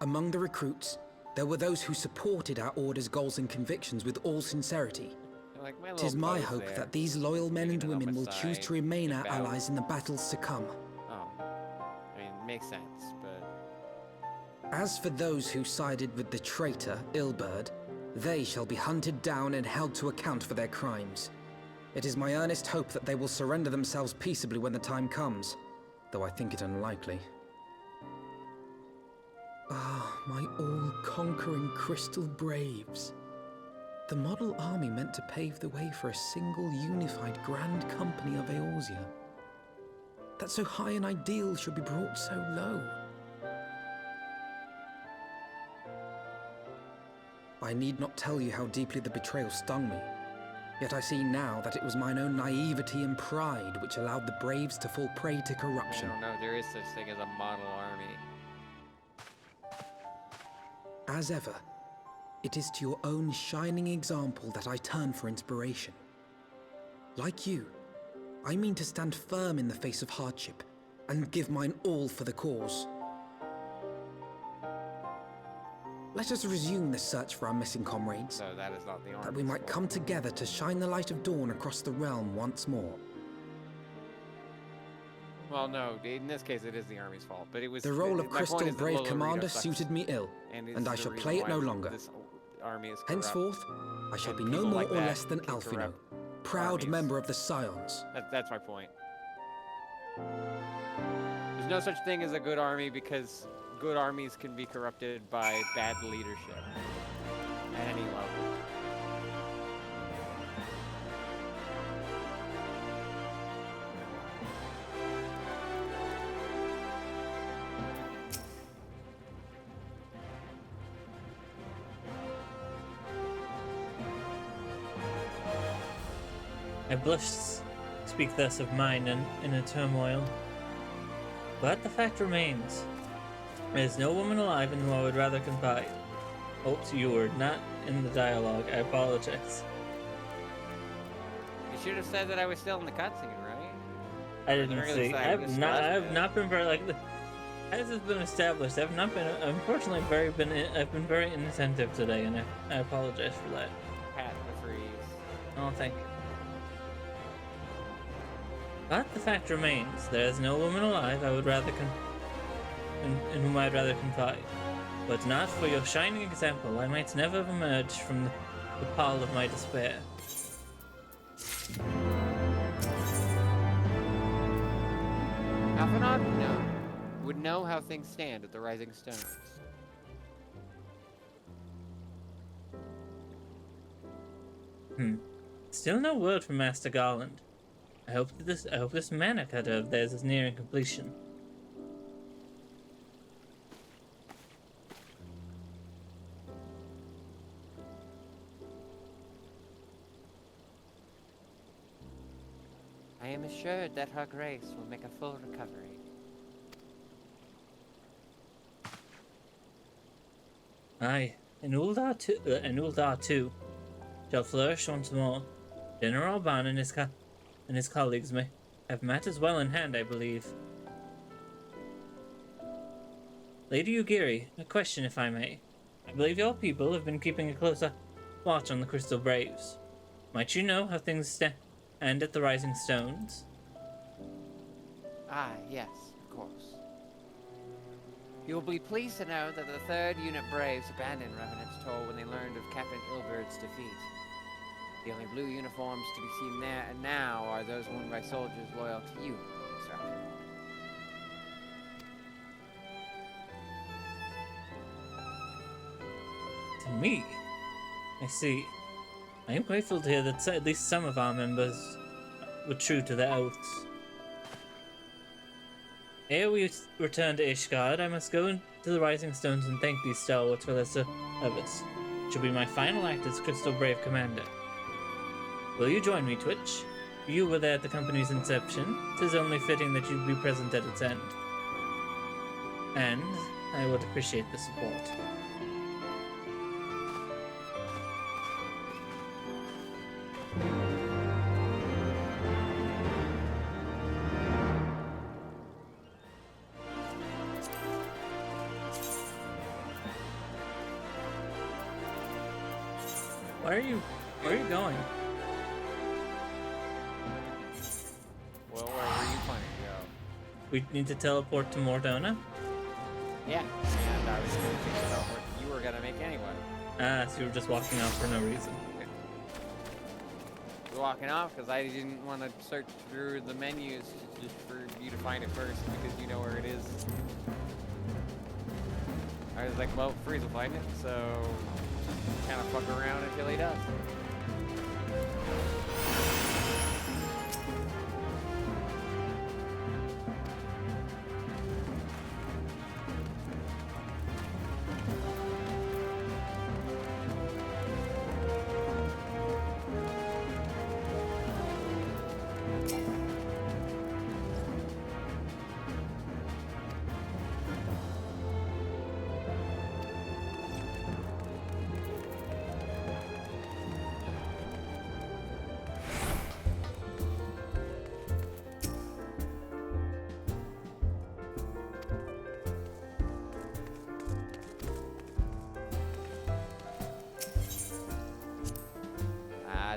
Among the recruits, there were those who supported our Order's goals and convictions with all sincerity. Like my 'Tis little my pose hope there. that these loyal men and Taking it on women my will choose side to remain and our bow. allies in the battles to come. Oh. I mean, makes sense, but... As for those who sided with the traitor, Ilberd, they shall be hunted down and held to account for their crimes. It is my earnest hope that they will surrender themselves peaceably when the time comes, though I think it unlikely. Ah, my all-conquering Crystal Braves. The model army meant to pave the way for a single unified grand company of Eorzea. That so high an ideal should be brought so low. I need not tell you how deeply the betrayal stung me. Yet I see now that it was mine own naivety and pride which allowed the Braves to fall prey to corruption. I don't know if there is such thing as a model army. As ever, it is to your own shining example that I turn for inspiration. Like you, I mean to stand firm in the face of hardship and give mine all for the cause. Let us resume the search for our missing comrades, So that is not the army. that we might come together to shine the light of dawn across the realm once more. Well, no, in this case, it is the army's fault. But it was The role of my point Crystal is that Brave Lolorito Commander sucks, suited me ill, it's and I the shall reason play it why no longer. This army is corrupt, Henceforth, I shall and be no people more like or that less than can Alfino, corrupt proud armies. member of the Scions. That's my point. There's no such thing as a good army because good armies can be corrupted by bad leadership at any level. I blush speak thus of mine in a turmoil. But the fact remains, there is no woman alive in whom I would rather confide. Oops, you were not in the dialogue. I apologize. You should have said that I was still in the cutscene, right? I didn't Really see. sorry, I've this not. was I've good. not been very like. As has been established, I've not been. Unfortunately, I've been very inattentive today, and I apologize for that. Pat the freeze. Oh, thank you. But the fact remains, there is no woman alive I would rather in whom I'd rather confide. But not for your shining example, I might never have emerged from the pall of my despair. Alphanod would know how things stand at the Rising Stones. Still no word from Master Garland. I hope this mana cutter of theirs is nearing completion. I am assured that her grace will make a full recovery. Aye, and Uldar too shall flourish once more. General Ban and his colleagues may have matters well in hand, I believe. Lady Ugiri, a question if I may. I believe your people have been keeping a closer watch on the Crystal Braves. Might you know how things stand at the Rising Stones? Ah, yes, of course. You will be pleased to know that the 3rd Unit Braves abandoned Revenant's Toll when they learned of Captain Ilberd's defeat. The only blue uniforms to be seen there and now are those worn by soldiers loyal to you, Mr. Alfred. To me? I see. I am grateful to hear that at least some of our members were true to their oaths. Ere we return to Ishgard, I must go into the Rising Stones and thank these stalwarts for their service. It shall be my final act as Crystal Brave Commander. Will you join me, Twitch? You were there at the company's inception. 'Tis only fitting that you be present at its end. And I would appreciate the support. Where are you going? Well, where were you planning to go? We need to teleport to Mordona? Yeah, and I was going to think about what you were going to make anyway. Ah, so you were just walking off for no reason. You're walking off because I didn't want to search through the menus just for you to find it first because you know where it is. I was like, well, Freeze will find it, so kind of fuck around until he does.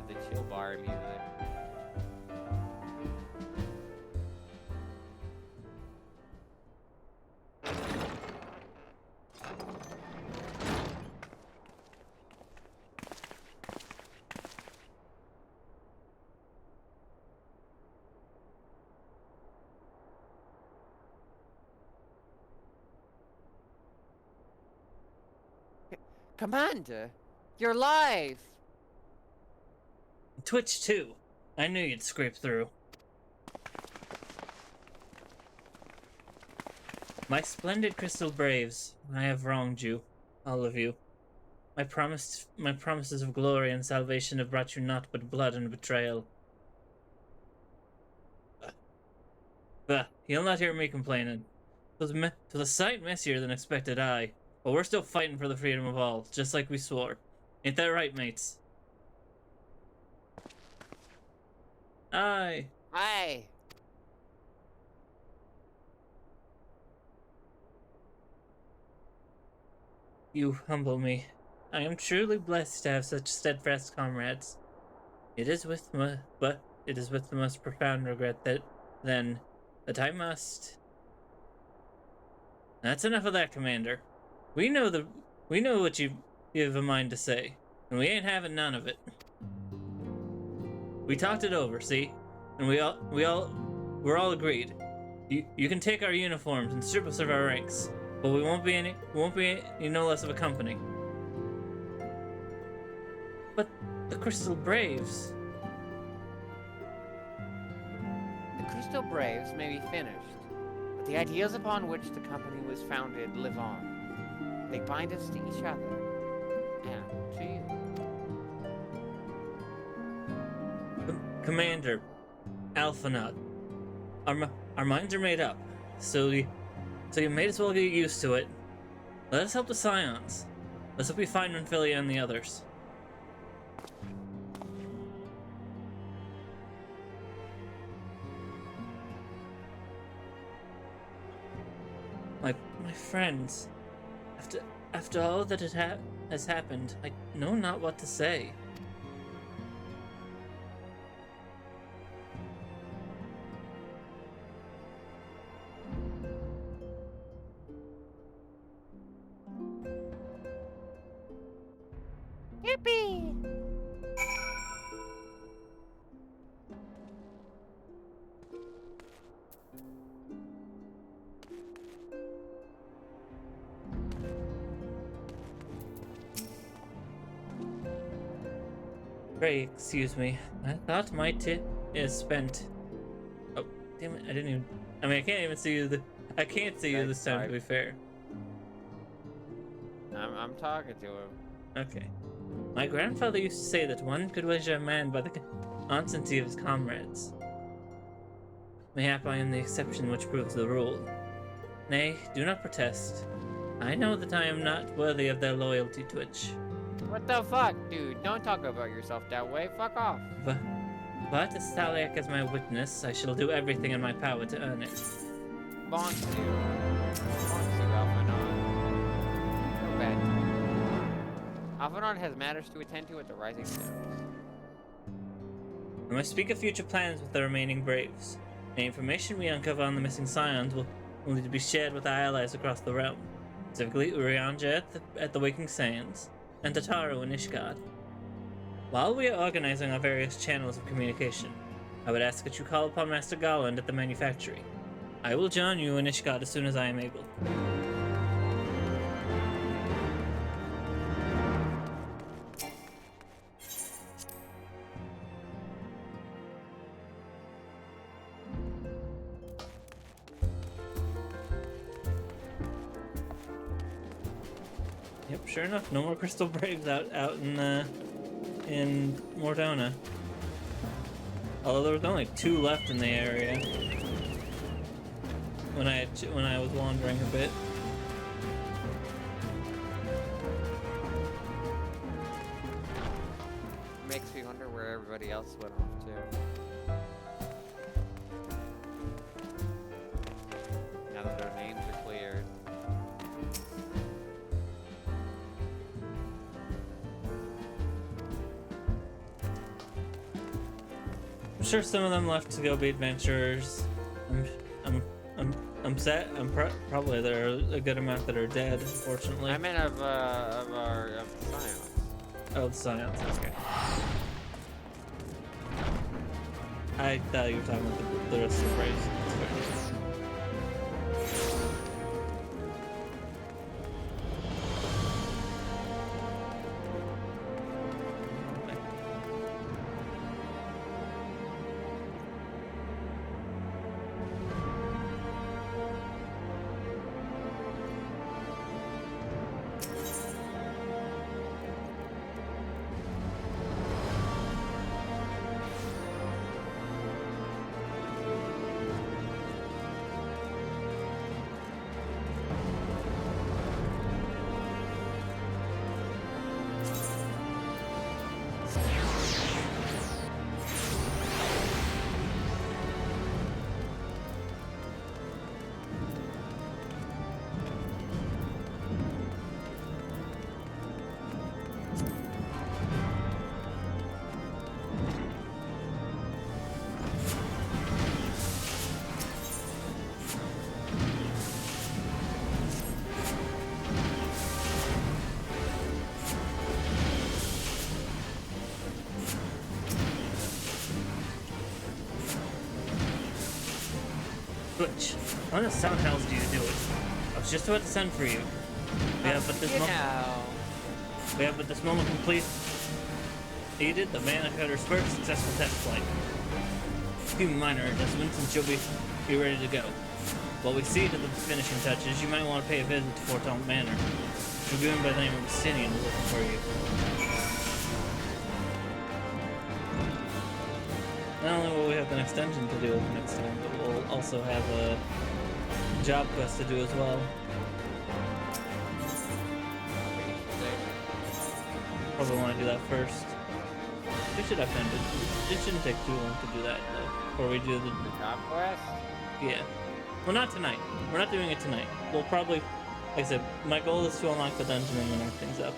the chill bar music. Commander, you're live! Twitch too. I knew you'd scrape through. My splendid crystal braves, I have wronged you, all of you. My promises of glory and salvation have brought you naught but blood and betrayal. You'll not hear me complaining. It was a sight messier than expected, aye. But we're still fighting for the freedom of all, just like we swore. Ain't that right, mates? Aye. Aye. You humble me. I am truly blessed to have such steadfast comrades. It is with the most profound regret that I must. That's enough of that, Commander. We know what you have a mind to say, and we ain't having none of it. We talked it over, see, and we're all agreed. You can take our uniforms and strip us of our ranks, but we won't be any no less of a company. But the Crystal Braves. The Crystal Braves may be finished, but the ideals upon which the company was founded live on. They bind us to each other, and to you. Commander, Alphanaut, our minds are made up, so you may as well get used to it. Let us help the Scions. Let's hope we find Renfilia and the others. My friends. After all that has happened, I know not what to say. Yippee! Pray, excuse me. I thought my tip is spent. Oh, damn it! I didn't even. I mean, I can't even see you. I can't see you this time. To be fair. I'm talking to him. Okay. My grandfather used to say that one could measure a man by the constancy of his comrades. Mayhap I am the exception which proves the rule. Nay, do not protest. I know that I am not worthy of their loyalty, Twitch. What the fuck, dude? Don't talk about yourself that way. Fuck off. But as Thaliak is my witness, I shall do everything in my power to earn it. Bonks you, Alphanaut. No bad. Alphanaut has matters to attend to at the Rising Stones. I must speak of future plans with the remaining Braves. Any information we uncover on the missing Scions will need to be shared with our allies across the realm, specifically Urianja at the Waking Sands, and Tataru and Ishgard. While we are organizing our various channels of communication, I would ask that you call upon Master Garland at the manufactory. I will join you in Ishgard as soon as I am able. Yep, sure enough, no more Crystal Braves out in Mordona. Although there was only 2 left in the area when I was wandering a bit. Makes me wonder where everybody else went off to. Now that their names are cleared. sure some of them left to go be adventurers. I'm set. Probably there are a good amount that are dead, unfortunately. I meant of science. Oh, the science. Okay. I thought you were talking about the rest of the race. Butch, how the sound hells do you do it? I was just about to send for you. We have but this moment completed the Mana Cutter's first successful test flight. A few minor adjustments and she'll be ready to go. While we see to the finishing touches, you might want to pay a visit to Fort Tom Manor. A dragoon by the name of Justinian is looking for you. Not only will we have an extension to do next time, but we'll also have a job quest to do as well. Probably want to do that first. We should have time to. It shouldn't take too long to do that though. Before we do the job quest? Yeah. Well, not tonight. We're not doing it tonight. We'll probably, like I said, my goal is to unlock the dungeon and then open things up.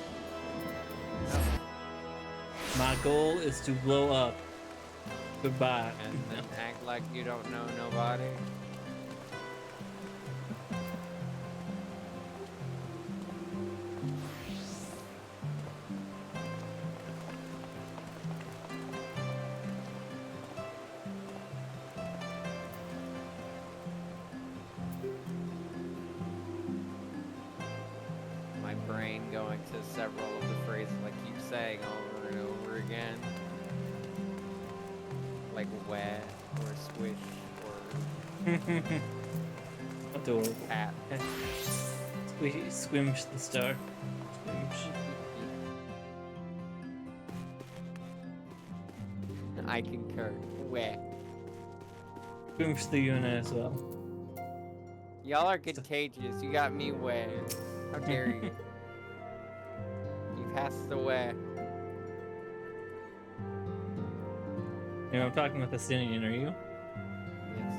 My goal is to blow up. Goodbye. And then act like you don't know nobody. My brain going to several of the phrases I keep saying over and over again. Like wet or squish or adorable. Pat. Squimsh the star. Squimsh. I concur. Wet. Squimsh the Yuna as well. Y'all are contagious. You got me wet. How dare you? You passed the wet. I'm talking with Justinian, are you? Yes.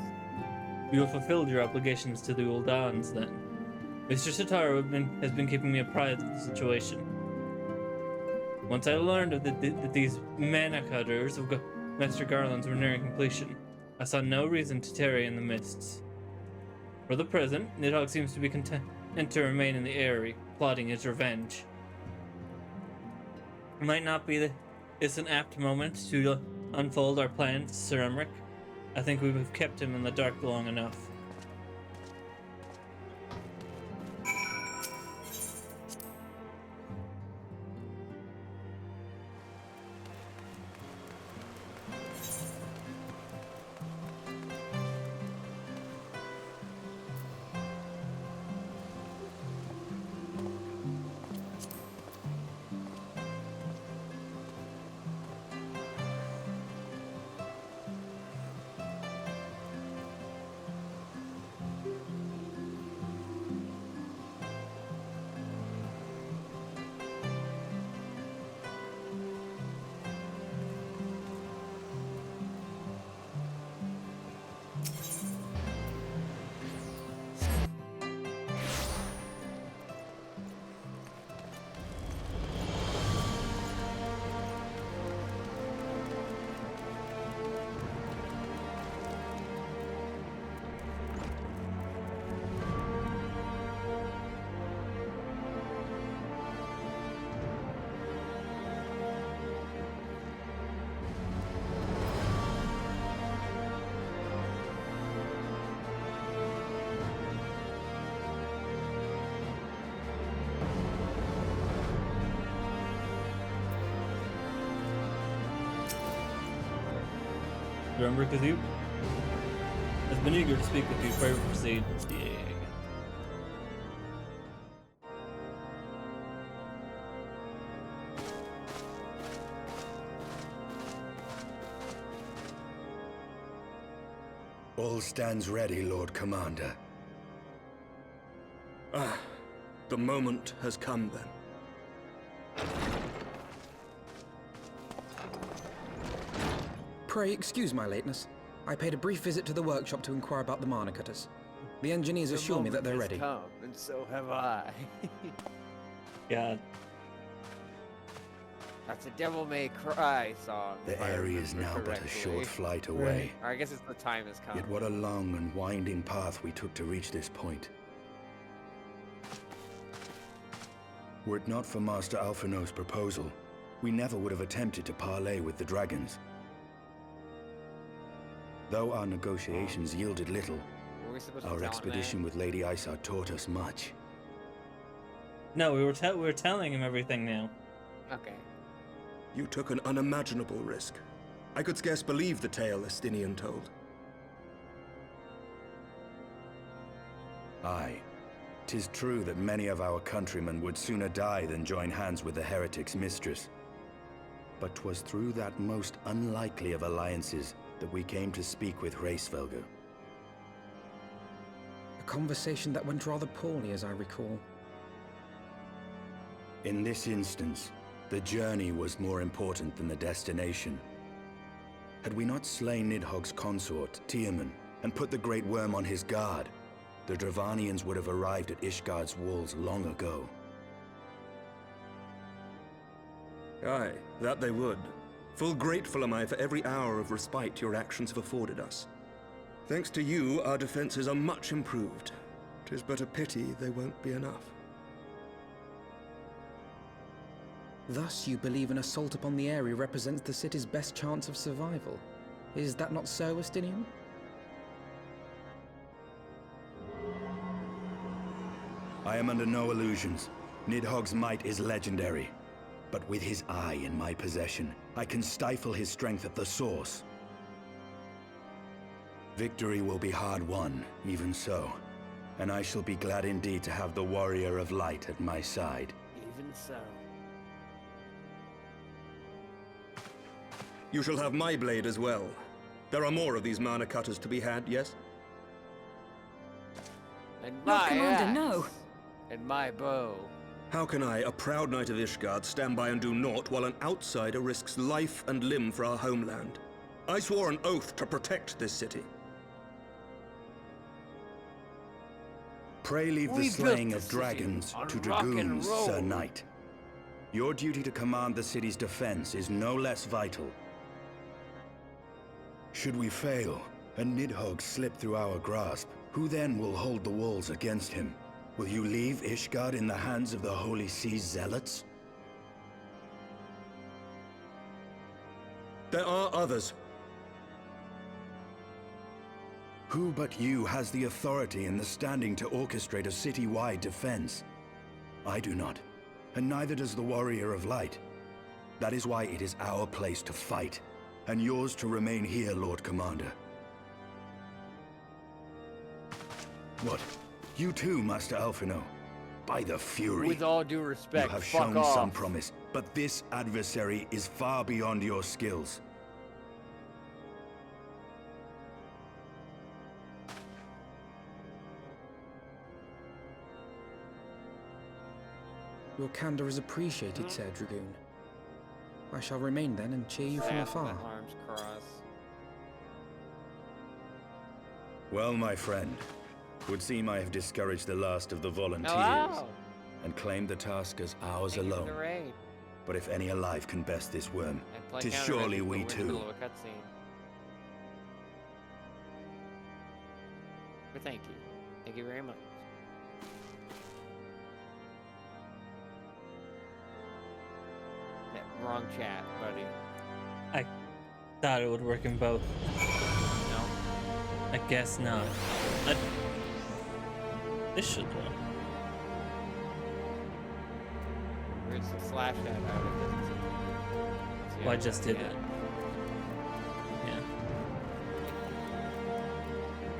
You have fulfilled your obligations to the Uldans, then. Mr. Sitaru has been keeping me apprised of the situation. Once I learned that these Mana Cutters of Master Garlands were nearing completion, I saw no reason to tarry in the mists. For the present, Nidhogg seems to be content to remain in the Eyrie, plotting his revenge. It might not be it's an apt moment to unfold our plans to Sir Emmerich. I think we have kept him in the dark long enough. remember? Because you has been eager to speak with you. Pray we proceed. Yeah. All stands ready, Lord Commander. Ah, the moment has come then. Pray excuse my lateness. I paid a brief visit to the workshop to inquire about the mana cutters. The engineers assure me that they're ready. Come, and so have I. God. That's a Devil May Cry song. The area is now but a short flight away. Or I guess it's the time has come. Yet what a long and winding path we took to reach this point. Were it not for Master Alphino's proposal, we never would have attempted to parley with the dragons. Though our negotiations yielded little, our expedition with Lady Isar taught us much. No, we were telling him everything now. Okay. You took an unimaginable risk. I could scarce believe the tale Estinian told. Aye. 'Tis true that many of our countrymen would sooner die than join hands with the heretic's mistress. But 'twas through that most unlikely of alliances that we came to speak with Hraesvelgr. A conversation that went rather poorly, as I recall. In this instance, the journey was more important than the destination. Had we not slain Nidhogg's consort, Tiaman, and put the Great Worm on his guard, the Dravanians would have arrived at Ishgard's walls long ago. Aye, that they would. Full grateful am I for every hour of respite your actions have afforded us. Thanks to you, our defenses are much improved. 'Tis but a pity they won't be enough. Thus, you believe an assault upon the area represents the city's best chance of survival. Is that not so, Estinian? I am under no illusions. Nidhogg's might is legendary. But with his eye in my possession, I can stifle his strength at the source. Victory will be hard won, even so. And I shall be glad indeed to have the Warrior of Light at my side. Even so. You shall have my blade as well. There are more of these mana cutters to be had, yes? And Lord my Commander, axe. no. And my bow. How can I, a proud knight of Ishgard, stand by and do naught while an outsider risks life and limb for our homeland? I swore an oath to protect this city. Pray leave the We slaying built of the dragons city on to rock and dragoons, roll. Sir Knight. Your duty to command the city's defense is no less vital. Should we fail, and Nidhogg slip through our grasp, who then will hold the walls against him? Will you leave Ishgard in the hands of the Holy Sea's zealots? There are others. Who but you has the authority and the standing to orchestrate a city-wide defense? I do not, and neither does the Warrior of Light. That is why it is our place to fight, and yours to remain here, Lord Commander. What? You too, Master Alphino? By the Fury! With all due respect, you have fuck shown off. some promise, but this adversary is far beyond your skills. Your candor is appreciated, Sir Dragoon. I shall remain then and cheer you from afar. Arms crossed. Well, my friend, would seem I have discouraged the last of the volunteers, Hello. and claimed the task as ours Thank you for alone. the raid. But if any alive can best this worm, And play 'tis counter surely magic, we but we're in the middle too. of a cutscene. But thank you. Thank you very much. That wrong chat, buddy. I thought it would work in both. No. I guess not. This should work. Where's the slash at? Oh, it doesn't see. Well, I just did it. Yeah.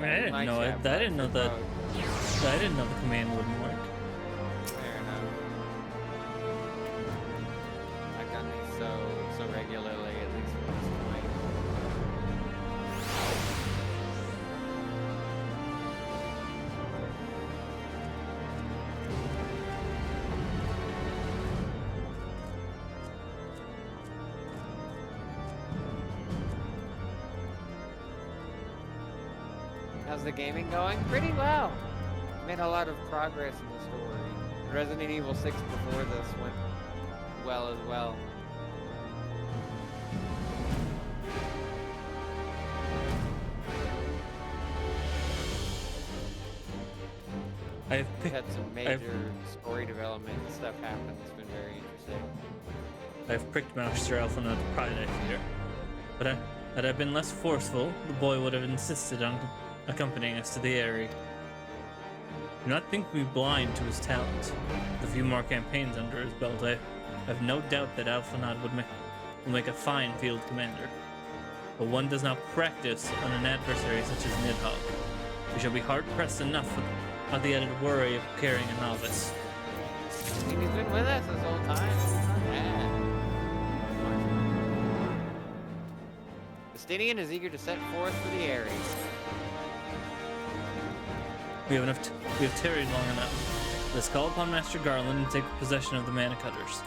mean, I didn't know it. I didn't know that. I didn't know the command wouldn't work. Fair enough. I've done these so regularly, at least for this point. How's the gaming going? Pretty well. Made a lot of progress in the story. Resident Evil 6 before this went well as well. I've had some major story development and stuff happen. It's been very interesting. I've pricked Master Alpha to pride I fear. But had I been less forceful, the boy would have insisted on accompanying us to the Eyrie. Do not think me blind to his talent. With a few more campaigns under his belt, I have no doubt that Alphanod will make a fine field commander. But one does not practice on an adversary such as Nidhogg. We shall be hard-pressed enough without the added worry of carrying a novice. He's been with us this whole time. Justinian is eager to set forth for the Eyrie. We have tarried long enough. Let's call upon Master Garland and take possession of the Mana Cutters.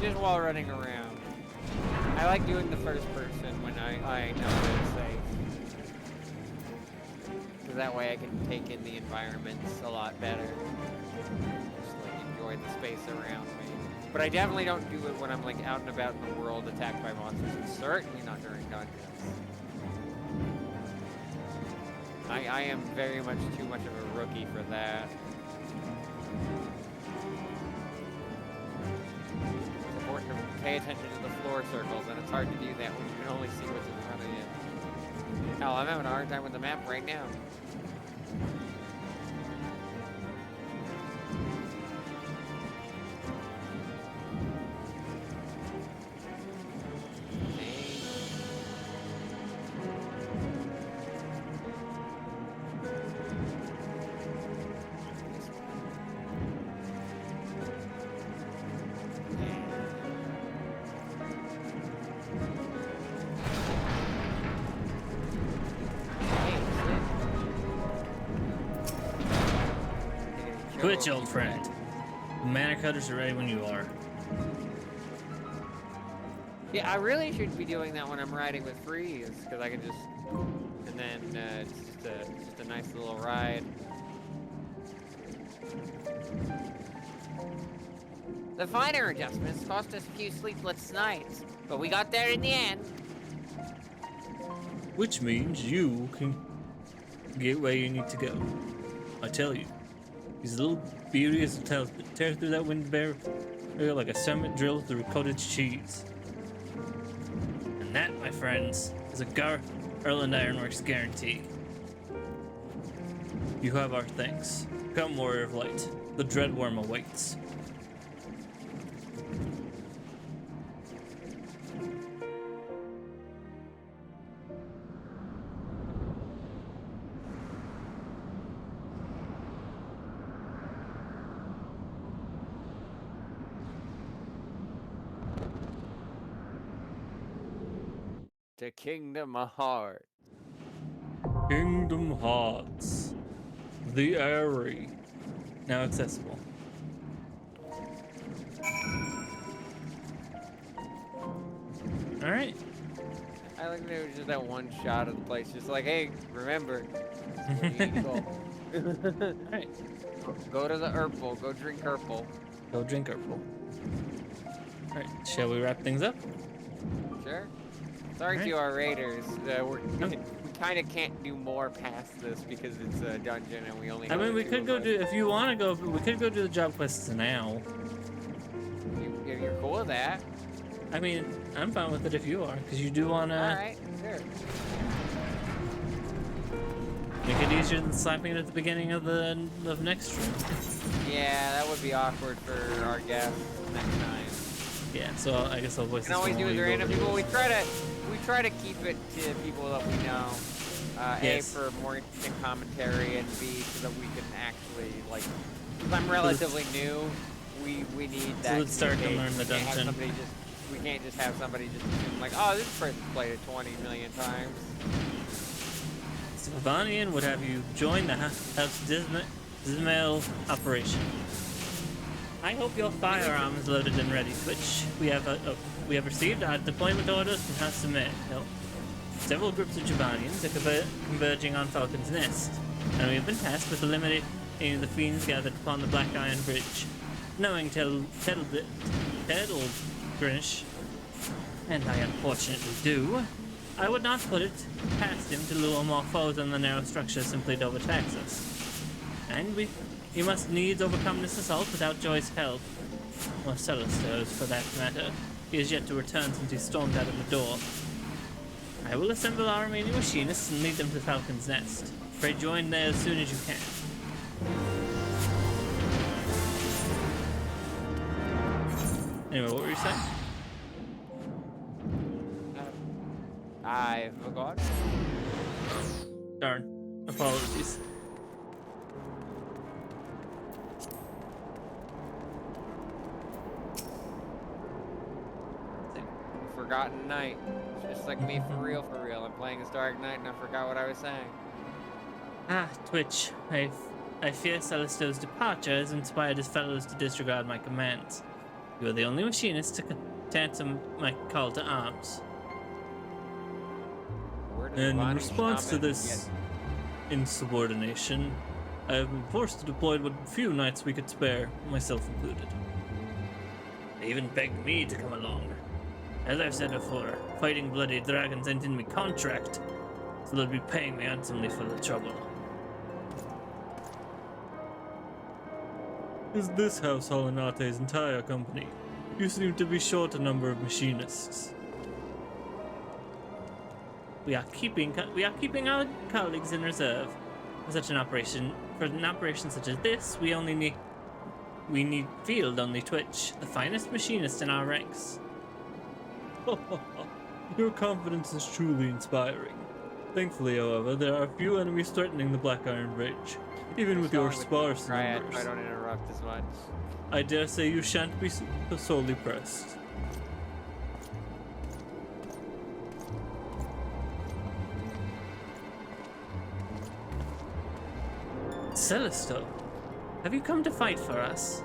Just while running around. I like doing the first person when I know that it's safe. Because that way I can take in the environments a lot better. Just like enjoy the space around me. But I definitely don't do it when I'm like out and about in the world attacked by monsters, and certainly not during dungeons. I am very much too much of a rookie for that. Pay attention to the floor circles, and it's hard to do that when you can only see what's in front of you. Hell, I'm having a hard time with the map right now. Twitch, old friend. The Mana Cutters are ready when you are. Yeah, I really should be doing that when I'm riding with Freeze, because I can just... And then it's just a nice little ride. The finer adjustments cost us a few sleepless nights, but we got there in the end. Which means you can get where you need to go. I tell you. These little beauties will tear through that wind barrier like a cement drill through cottage cheese. And that, my friends, is a Garland Ironworks guarantee. You have our thanks. Come, Warrior of Light. The Dreadworm awaits. To Kingdom Hearts. Kingdom Hearts. The Eyrie. Now accessible. Alright. I like that it was just that one shot of the place, just like, hey, remember, you need to go. Alright. Go to the Urple, go drink Urple. Go drink Urple. Alright, shall we wrap things up? Sure. Sorry to Alright. our raiders. We kind of can't do more past this because it's a dungeon and we only. I have mean, we two could of go us. do, if you want to go, we could go do the job quests now. If you're cool with that. I mean, I'm fine with it if you are, because you do want to Alright, sure. make it easier than slapping it at the beginning of the next stream. Yeah, that would be awkward for our guests next time. Yeah, so I guess I'll voice We can always do it to random people. We try to keep it to people that we know. Yes. A, for more interesting commentary, and B, so that we can actually, like, if I'm relatively new, we need that. So let's start to learn the We can't have dungeon. somebody we can't just have somebody just assume, like, oh, this person's played it 20 million times. Savanian would have you join the House Dismail operation. I hope your firearm is loaded and ready, Twitch. We have received our deployment orders from House Dismail. Several groups of Javanians are converging on Falcon's Nest, and we have been tasked with eliminating the fiends gathered upon the Black Iron Bridge. Knowing Teddledrish, and I unfortunately do, I would not put it past him to lure more foes on the narrow structure simply to overtax us. And we must needs overcome this assault without Joy's help. Or Celestos, for that matter. He is yet to return since he stormed out of the door. I will assemble our remaining machinists and lead them to Falcon's Nest. Pray join there as soon as you can. Anyway, what were you saying? I forgot. Darn. Apologies. Forgotten Night. It's just like me for real. I'm playing this Dark Knight and I forgot what I was saying. Ah, Twitch. I fear Celesto's departure has inspired his fellows to disregard my commands. You are the only machinist to answer my call to arms. And in response to this insubordination, I have been forced to deploy what few knights we could spare, myself included. They even begged me to come along. As I've said before, fighting bloody dragons ain't in me contract, so they'll be paying me handsomely for the trouble. Is this House Holinate's entire company? You seem to be short a number of machinists. We are keeping our colleagues in reserve for such an operation. For an operation such as this, we need field only Twitch, the finest machinist in our ranks. Your confidence is truly inspiring. Thankfully, however, there are few enemies threatening the Black Iron Bridge, even with your sparse numbers. I don't interrupt as much. I dare say you shan't be sorely pressed. Celesto, have you come to fight for us?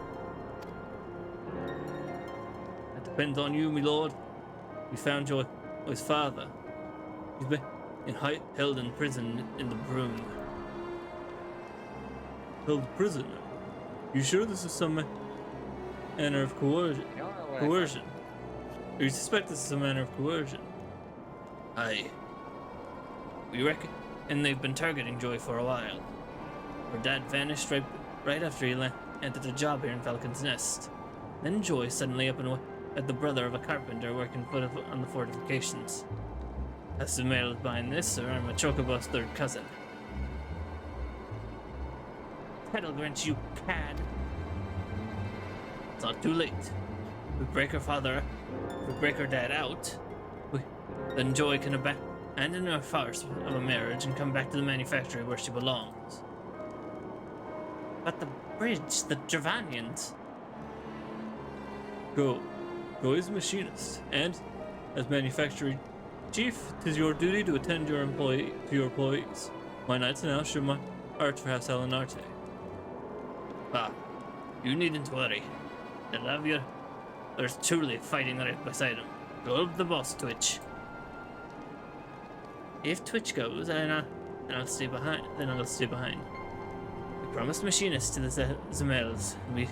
That depends on you, my lord. We found Joy's father. He's been held in prison in the Broom. Held prisoner? You sure this is some manner of coercion? Or you suspect this is some manner of coercion? Aye. We reckon, and they've been targeting Joy for a while. Her dad vanished right after he entered a job here in Falcon's Nest. Then Joy suddenly up and at the brother of a carpenter working on the fortifications. As the male is behind this, or I'm a Chocobo's third cousin. Petalgrinch, you cad! It's not too late. We break her dad out, then Joy can abandon her farce of a marriage and come back to the manufactory where she belongs. But the bridge, the Dravanians. Go. Go as machinist, and as manufacturing chief, 'tis your duty to attend to your employees. My knights now show my art for House Elinarte. Ah, you needn't worry. I love you. There's truly fighting right beside him. Go up the boss, Twitch. If Twitch goes, then I'll stay behind. We promised machinists to the Zemels. We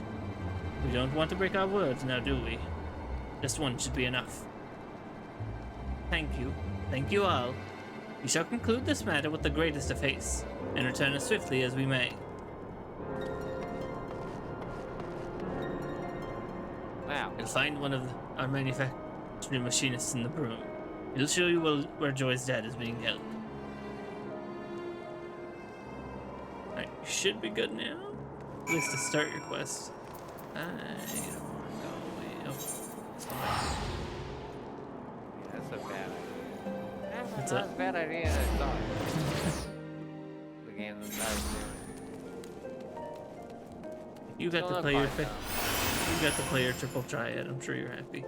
don't want to break our words now, do we? Just one should be enough. Thank you. Thank you all. We shall conclude this matter with the greatest of haste, and return as swiftly as we may. Wow. You'll find one of our manufacturing machinists in the room. He'll show you where Joy's dad is being held. Alright, you should be good now. At least to start your quest. I don't want to go away. Oh, it's fine. Yeah, that's a bad idea. What's That's up? a bad idea. I thought. The game that I was doing. You got Still to no play your card, you got to play your triple triad. I'm sure you're happy.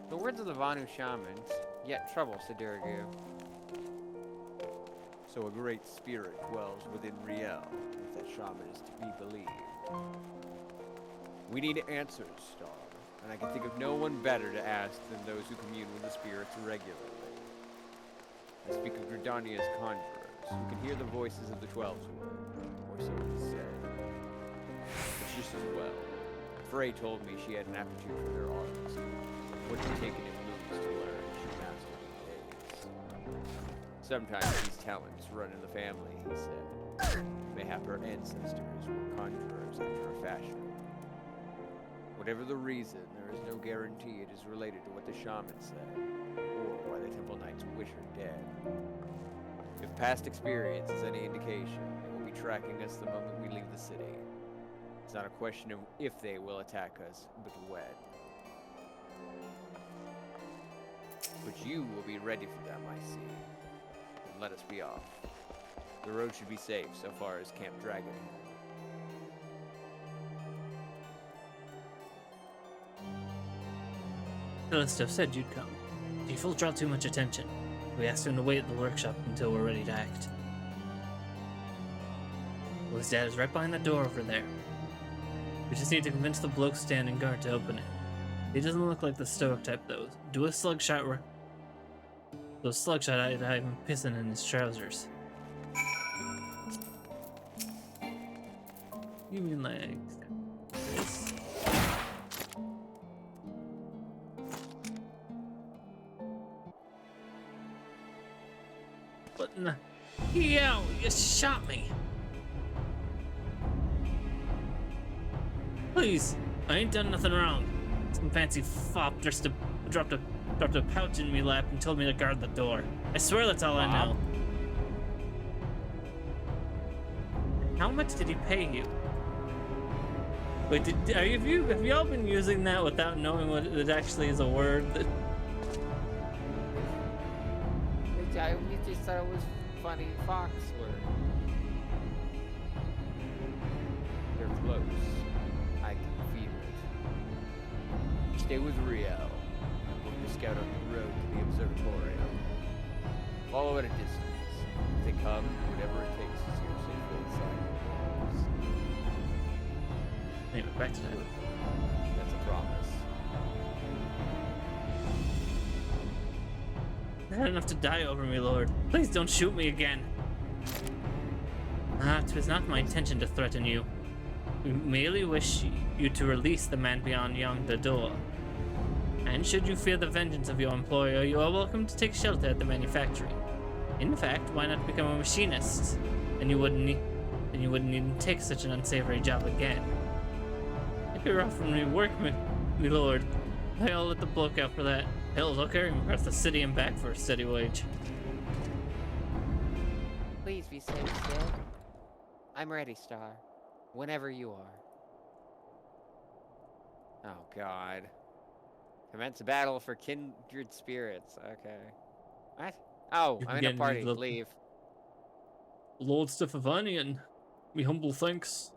The words of the Vanu shamans, yet trouble Sidurigu. So a great spirit dwells within Riel, if that shaman is to be believed. We need answers, Star, and I can think of no one better to ask than those who commune with the spirits regularly. I speak of Gridania's conjurers, who can hear the voices of the Twelvesward, or so it is said. But just as well, Frey told me she had an aptitude for their arts. What had taken him moons to learn, she mastered in days. Sometimes these talents run in the family, he said. Mayhap her ancestors were conjurers after a fashion. Whatever the reason, there is no guarantee it is related to what the shaman said, or why the Temple Knights wish her dead. If past experience is any indication, they will be tracking us the moment we leave the city. It's not a question of if they will attack us, but when. But you will be ready for them, I see. Then let us be off. The road should be safe so far as Camp Dragon. Callisto said you'd come. People draw too much attention. We asked him to wait at the workshop until we're ready to act. Well, his dad is right behind the door over there. We just need to convince the bloke standing guard to open it. He doesn't look like the stoic type, though. Do a slugshot those slugshot I'd have him pissing in his trousers. You mean like this? What in the... Yo, you shot me! Please, I ain't done nothing wrong. Some fancy fop dropped a pouch in me lap and told me to guard the door. I swear that's all I know. How much did he pay you? Wait, have you all been using that without knowing what it actually is a word? We just thought it was funny fox word. They're close. I can feel it. Stay with Riel. I'm going to scout on the road to the observatorium. Follow at a distance. If they come, whatever it takes to see her safely inside the walls. Anyway, back to that. That's a promise. I had enough to die over me, Lord. Please don't shoot me again. It was not my intention to threaten you. We merely wish you to release the man beyond yonder door. And should you fear the vengeance of your employer, you are welcome to take shelter at the manufactory. In fact, why not become a machinist? And you wouldn't even take such an unsavory job again. If you're offering me work, me lord, I'll let the bloke out for that. Hell, I'll carry him across the city and back for a steady wage. Please be safe still. I'm ready, Star. Whenever you are. Oh, God. Commence a battle for kindred spirits. Okay. What? Oh, I'm in a party. Leave. Lord Stefanian, me humble thanks.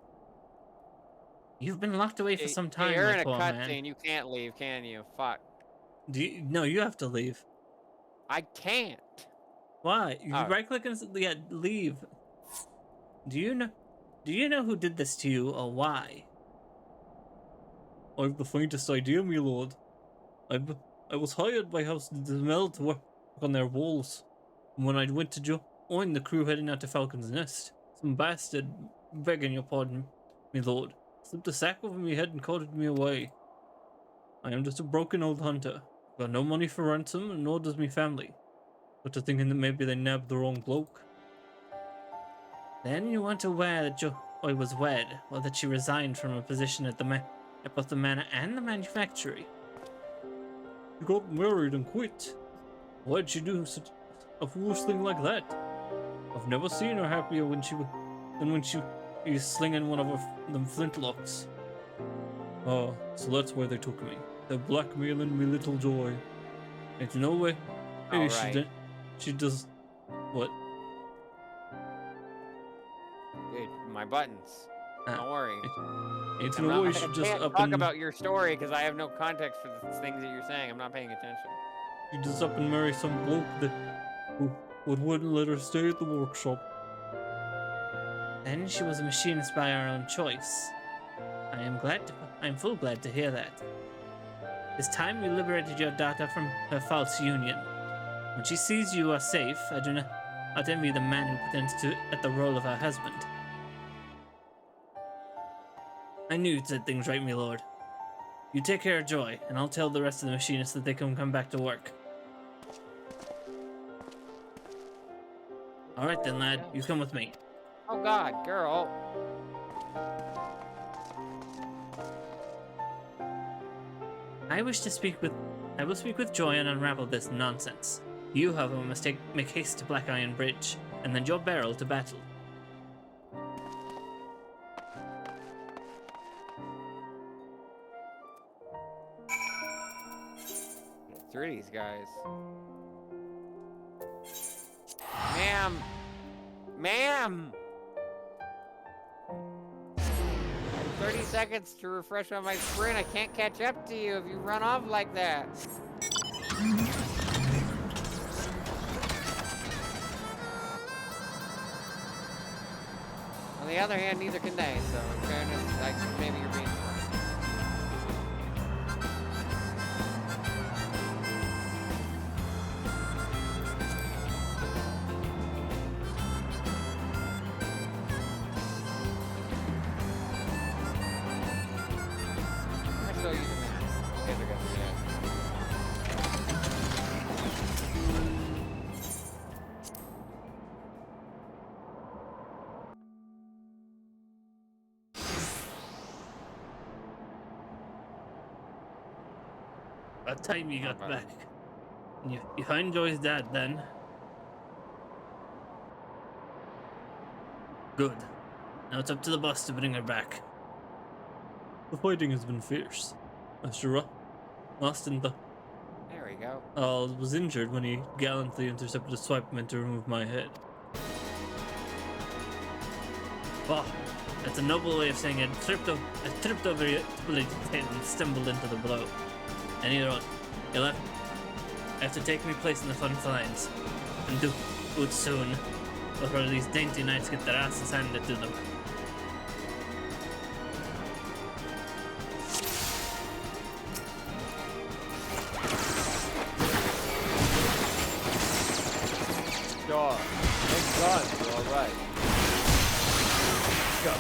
You've been locked away for some time, You're my in a poor man. cutscene. You can't leave, can you? Fuck. No, you have to leave. I can't. Why? You right-click and leave. Do you know who did this to you, or why? I've the faintest idea, my lord. I was hired by House Demel to work on their walls. And when I went to join the crew heading out to Falcon's Nest, some bastard, begging your pardon, my lord, slipped a sack over my head and carted me away. I am just a broken old hunter, Got no money for ransom, nor does me family. Got to thinking that maybe they nabbed the wrong bloke. Then you weren't aware that Joy was wed, or that she resigned from a position at both the manor and the manufactory. She got married and quit. Why'd she do such a foolish thing like that? I've never seen her happier than when she was slinging one of them flintlocks. Oh, so that's why they took me. They're blackmailing me little Joy. Ain't no way. Hey, Alright. she does... What? Dude, my buttons. Don't worry. Ain't I'm no not- way I she just can't up talk and... about your story because I have no context for the things that you're saying. I'm not paying attention. She just up and marry some bloke who wouldn't let her stay at the workshop. Then she was a machinist by her own choice. I am full glad to hear that. It's time you liberated your daughter from her false union. When she sees you are safe, I do not envy the man who pretends to at the role of her husband. I knew you'd said things right, my lord. You take care of Joy, and I'll tell the rest of the machinists that they can come back to work. Alright then, lad, you come with me. Oh God, girl. I will speak with Joy and unravel this nonsense. You, however, must make haste to Black Iron Bridge, and lend your barrel to battle. Get through these guys. Ma'am! Ma'am! 30 seconds to refresh on my sprint. I can't catch up to you if you run off like that. On the other hand, neither can they, so in fairness, like, maybe you're being smart. I'm still using that. Okay, they're good. Yeah. What time you got back? You find Joy's dad then? Good. Now it's up to the boss to bring her back. The fighting has been fierce. Mr. Austin There we go. was injured when he gallantly intercepted a swipe meant to remove my head. Bah, that's a noble way of saying it. I tripped over your blade and stumbled into the blow. And you'll have to take me place in the front lines. And do it soon, before these dainty knights get their asses handed to them. Sure. Thank God you're alright. Go.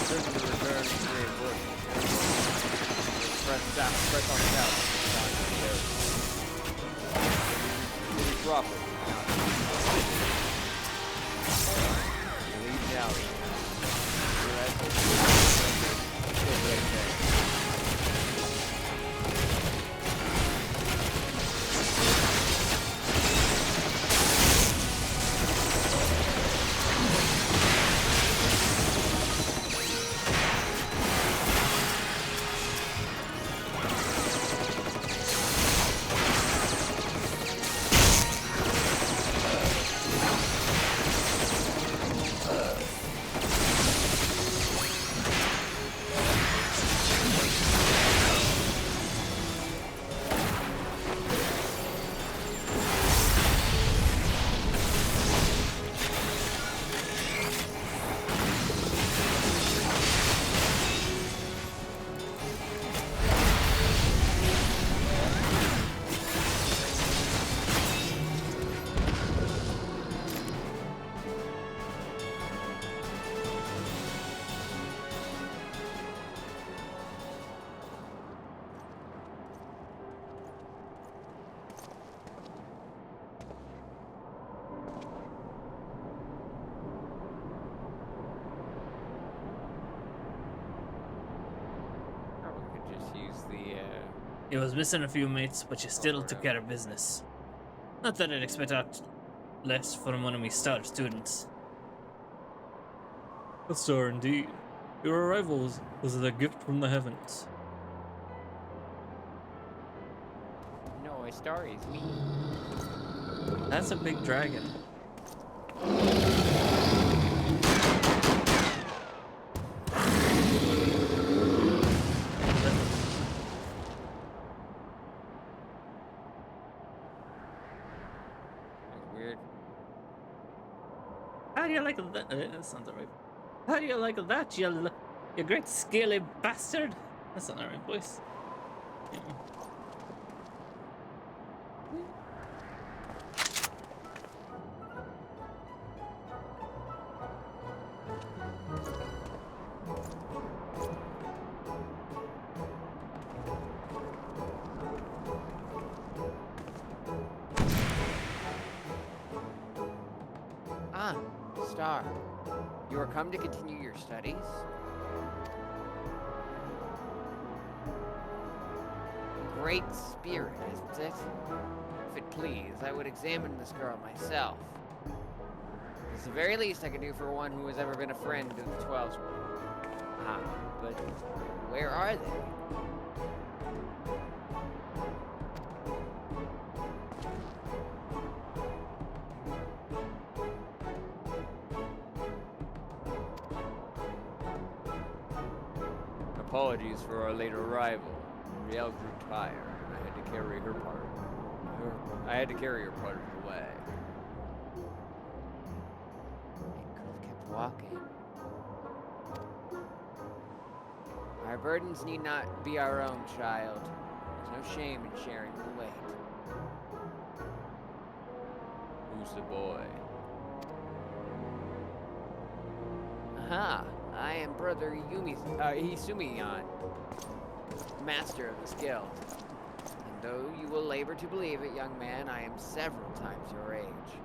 Certain to return to reinforcement. Press on south. Really proper. Lead now. Still great thing. You was missing a few mates, but you still took care of business. Not that I'd expect out less from one of my star students. A star indeed. Your arrival was a gift from the heavens. No, a star is me. That's a big dragon. How do you like that? That's not the right. How do you like that, you great scaly bastard? That's not the right voice. Yeah. Ah, Star. You are come to continue your studies? Great spirit, isn't it? If it please, I would examine this girl myself. It's the very least I can do for one who has ever been a friend of the 12's. Ah, but where are they? Apologies for our late arrival. Riel grew tired, and I had to carry her part. I had to carry her part away. It could have kept walking. Our burdens need not be our own, child. There's no shame in sharing the weight. Who's the boy? Aha! I am Brother Isumiyan, master of this guild. And though you will labor to believe it, young man, I am several times your age.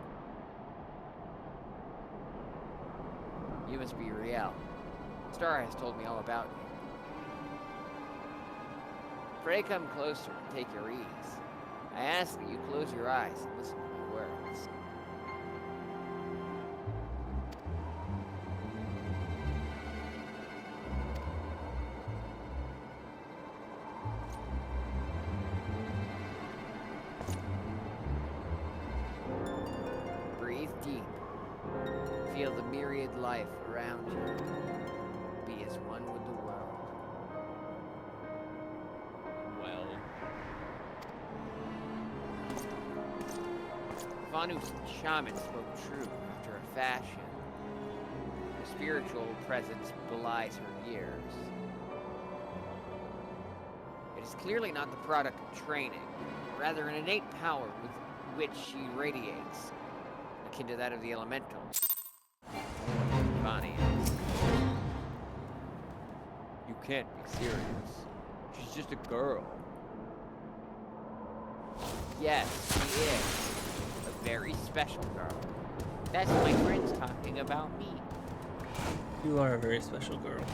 You must be Riel. Star has told me all about you. Pray come closer and take your ease. I ask that you close your eyes and listen to my words. Breathe deep. Feel the myriad life around you. Be as one with the world. Well, Vanu's shaman spoke true after a fashion. Her spiritual presence belies her years. It is clearly not the product of training, rather an innate power with which she radiates, akin to that of the elementals. Vani is. you can't be serious. She's just a girl. Yes, she is. A very special girl. That's my friends talking about me. You are a very special girl.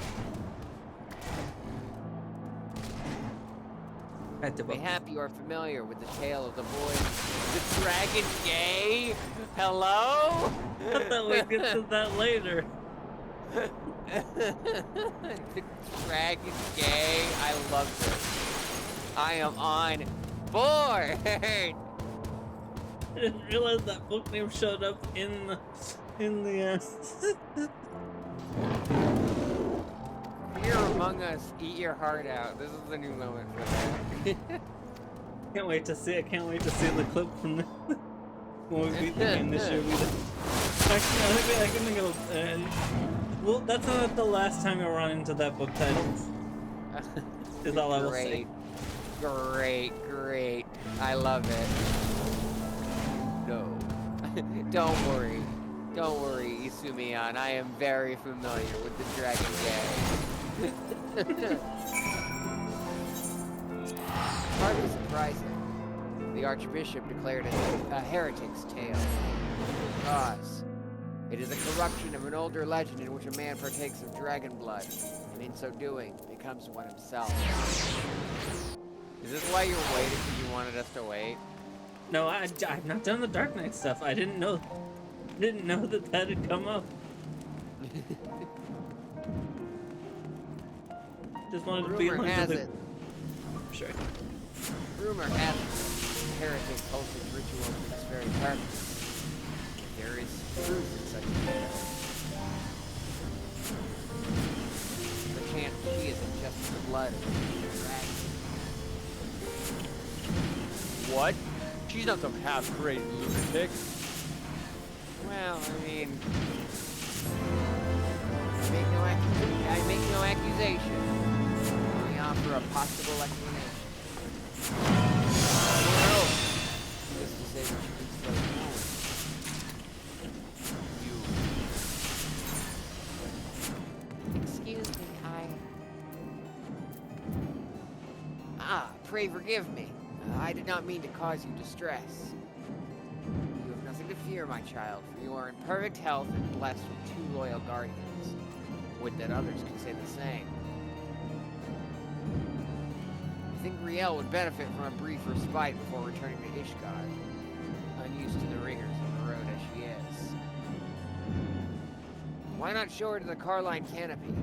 Mayhap you are familiar with the tale of the boy, the dragon gay? Hello? I thought we'd get to that later. The dragon gay? I love this. I am on board! I didn't realize that book name showed up in the Here among us, eat your heart out. This is the new moment for that. Can't wait to see it. Can't wait to see the clip from the when we beat the game this year. Actually, I can think of. Well, that's not the last time we'll run into that book title. Is all I will say. Great. I love it. No. Don't worry, Isumiyan. I am very familiar with the Dragon Gang. Hardly surprising. The Archbishop declared it a heretic's tale. Cause. It is a corruption of an older legend in which a man partakes of dragon blood, and in so doing, becomes one himself. Is this why you're waiting because you wanted us to wait? No, I've not done the Dark Knight stuff. I didn't know that had come up. Just wanted to be Rumor on has the... it. Sure. Rumor has it. Heretics hosted ritual for this very purpose. There is truth in such a tale. Perchance she isn't just the blood of a dragon. What? She's not some half-crazy lunatic. Well, I mean... I make no accusation. I offer a possible explanation. Well, just to say that you can slow down. You... Excuse me, pray forgive me. I did not mean to cause you distress. You have nothing to fear, my child, for you are in perfect health and blessed with 2 loyal guardians. Would that others could say the same. I think Riel would benefit from a brief respite before returning to Ishgard, unused to the rigors of the road as she is. Why not show her to the Carline Canopy?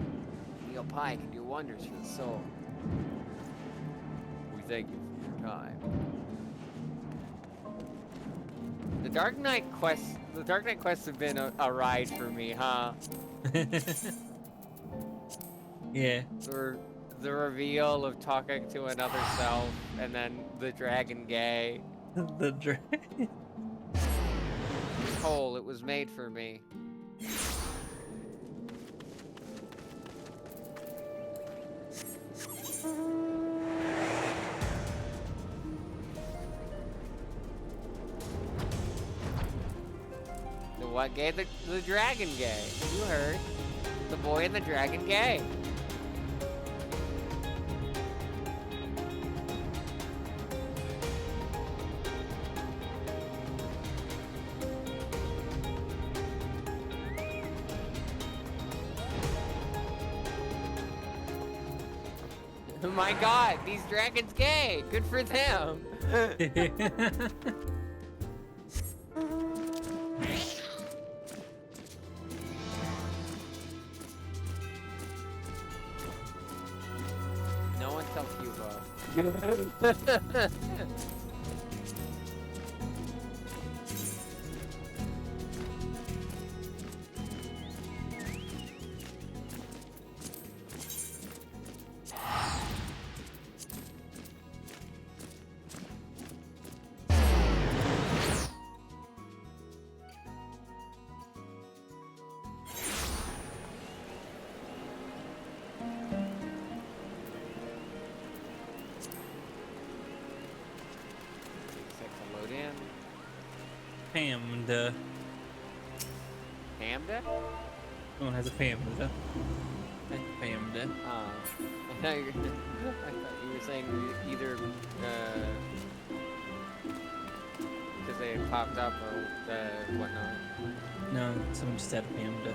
Meal pie can do wonders for the soul. We thank you for your time. The Dark Knight quests have been a ride for me, huh? Yeah. The reveal of talking to another self, and then the dragon gay. The dragon. This hole, it was made for me. The what gay? The dragon gay. You heard. The boy and the dragon gay. Oh my god, these dragons gay. Good for them. No one tells you, Bo. Pamda. Pamda? No one has a Pamda. Pamda. I thought you were saying either because they had popped up or whatnot. No, someone just said Pamda.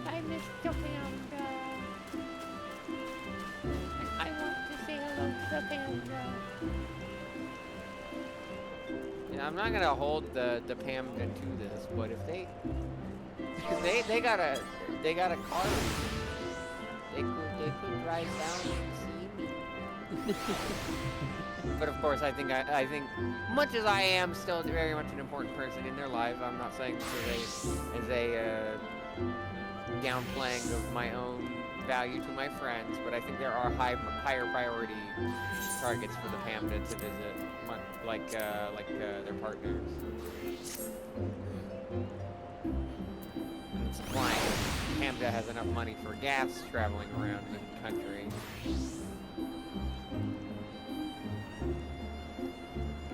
I miss the panda. I want to say hello to the panda. Yeah, I'm not gonna hold the Pamda to this, but if they got a car, they could drive down and see me. But of course, I think much as I am still very much an important person in their life, I'm not saying this as a downplaying of my own value to my friends, but I think there are higher priority targets for the Pamda to visit, like their partners. And supplying Pamda has enough money for gas traveling around the country.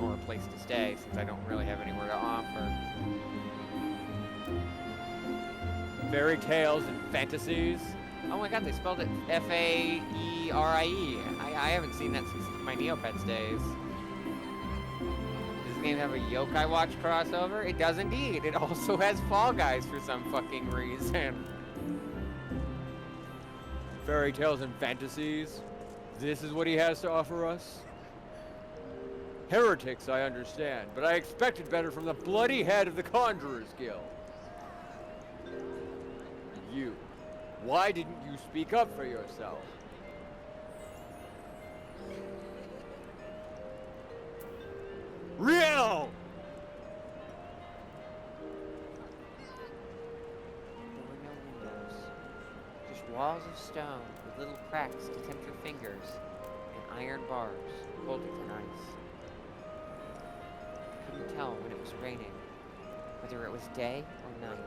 Or a place to stay, since I don't really have anywhere to offer. Fairy tales and fantasies. Oh my god, they spelled it Faerie. I haven't seen that since my Neopets days. Does this game have a Yokai Watch crossover? It does indeed. It also has Fall Guys for some fucking reason. fairy tales and fantasies? This is what he has to offer us? Heretics, I understand, but I expected better from the bloody head of the Conjurers Guild. You. Why didn't you speak up for yourself? Real! There were no windows. Just walls of stone with little cracks to tempt your fingers, and iron bars colder than ice. I couldn't tell when it was raining, whether it was day or night.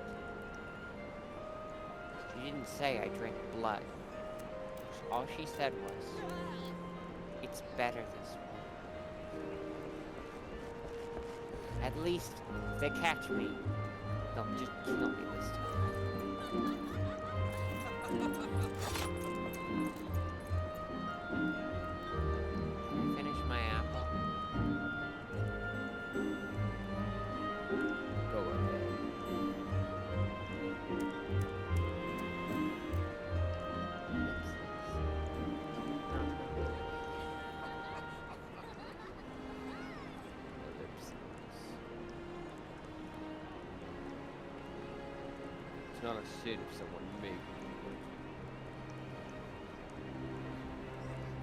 She didn't say I drank blood. All she said was, "It's better this way." At least, if they catch me, they'll just kill me this time. Can I finish my apple? Go ahead. It's not a sin if someone made me.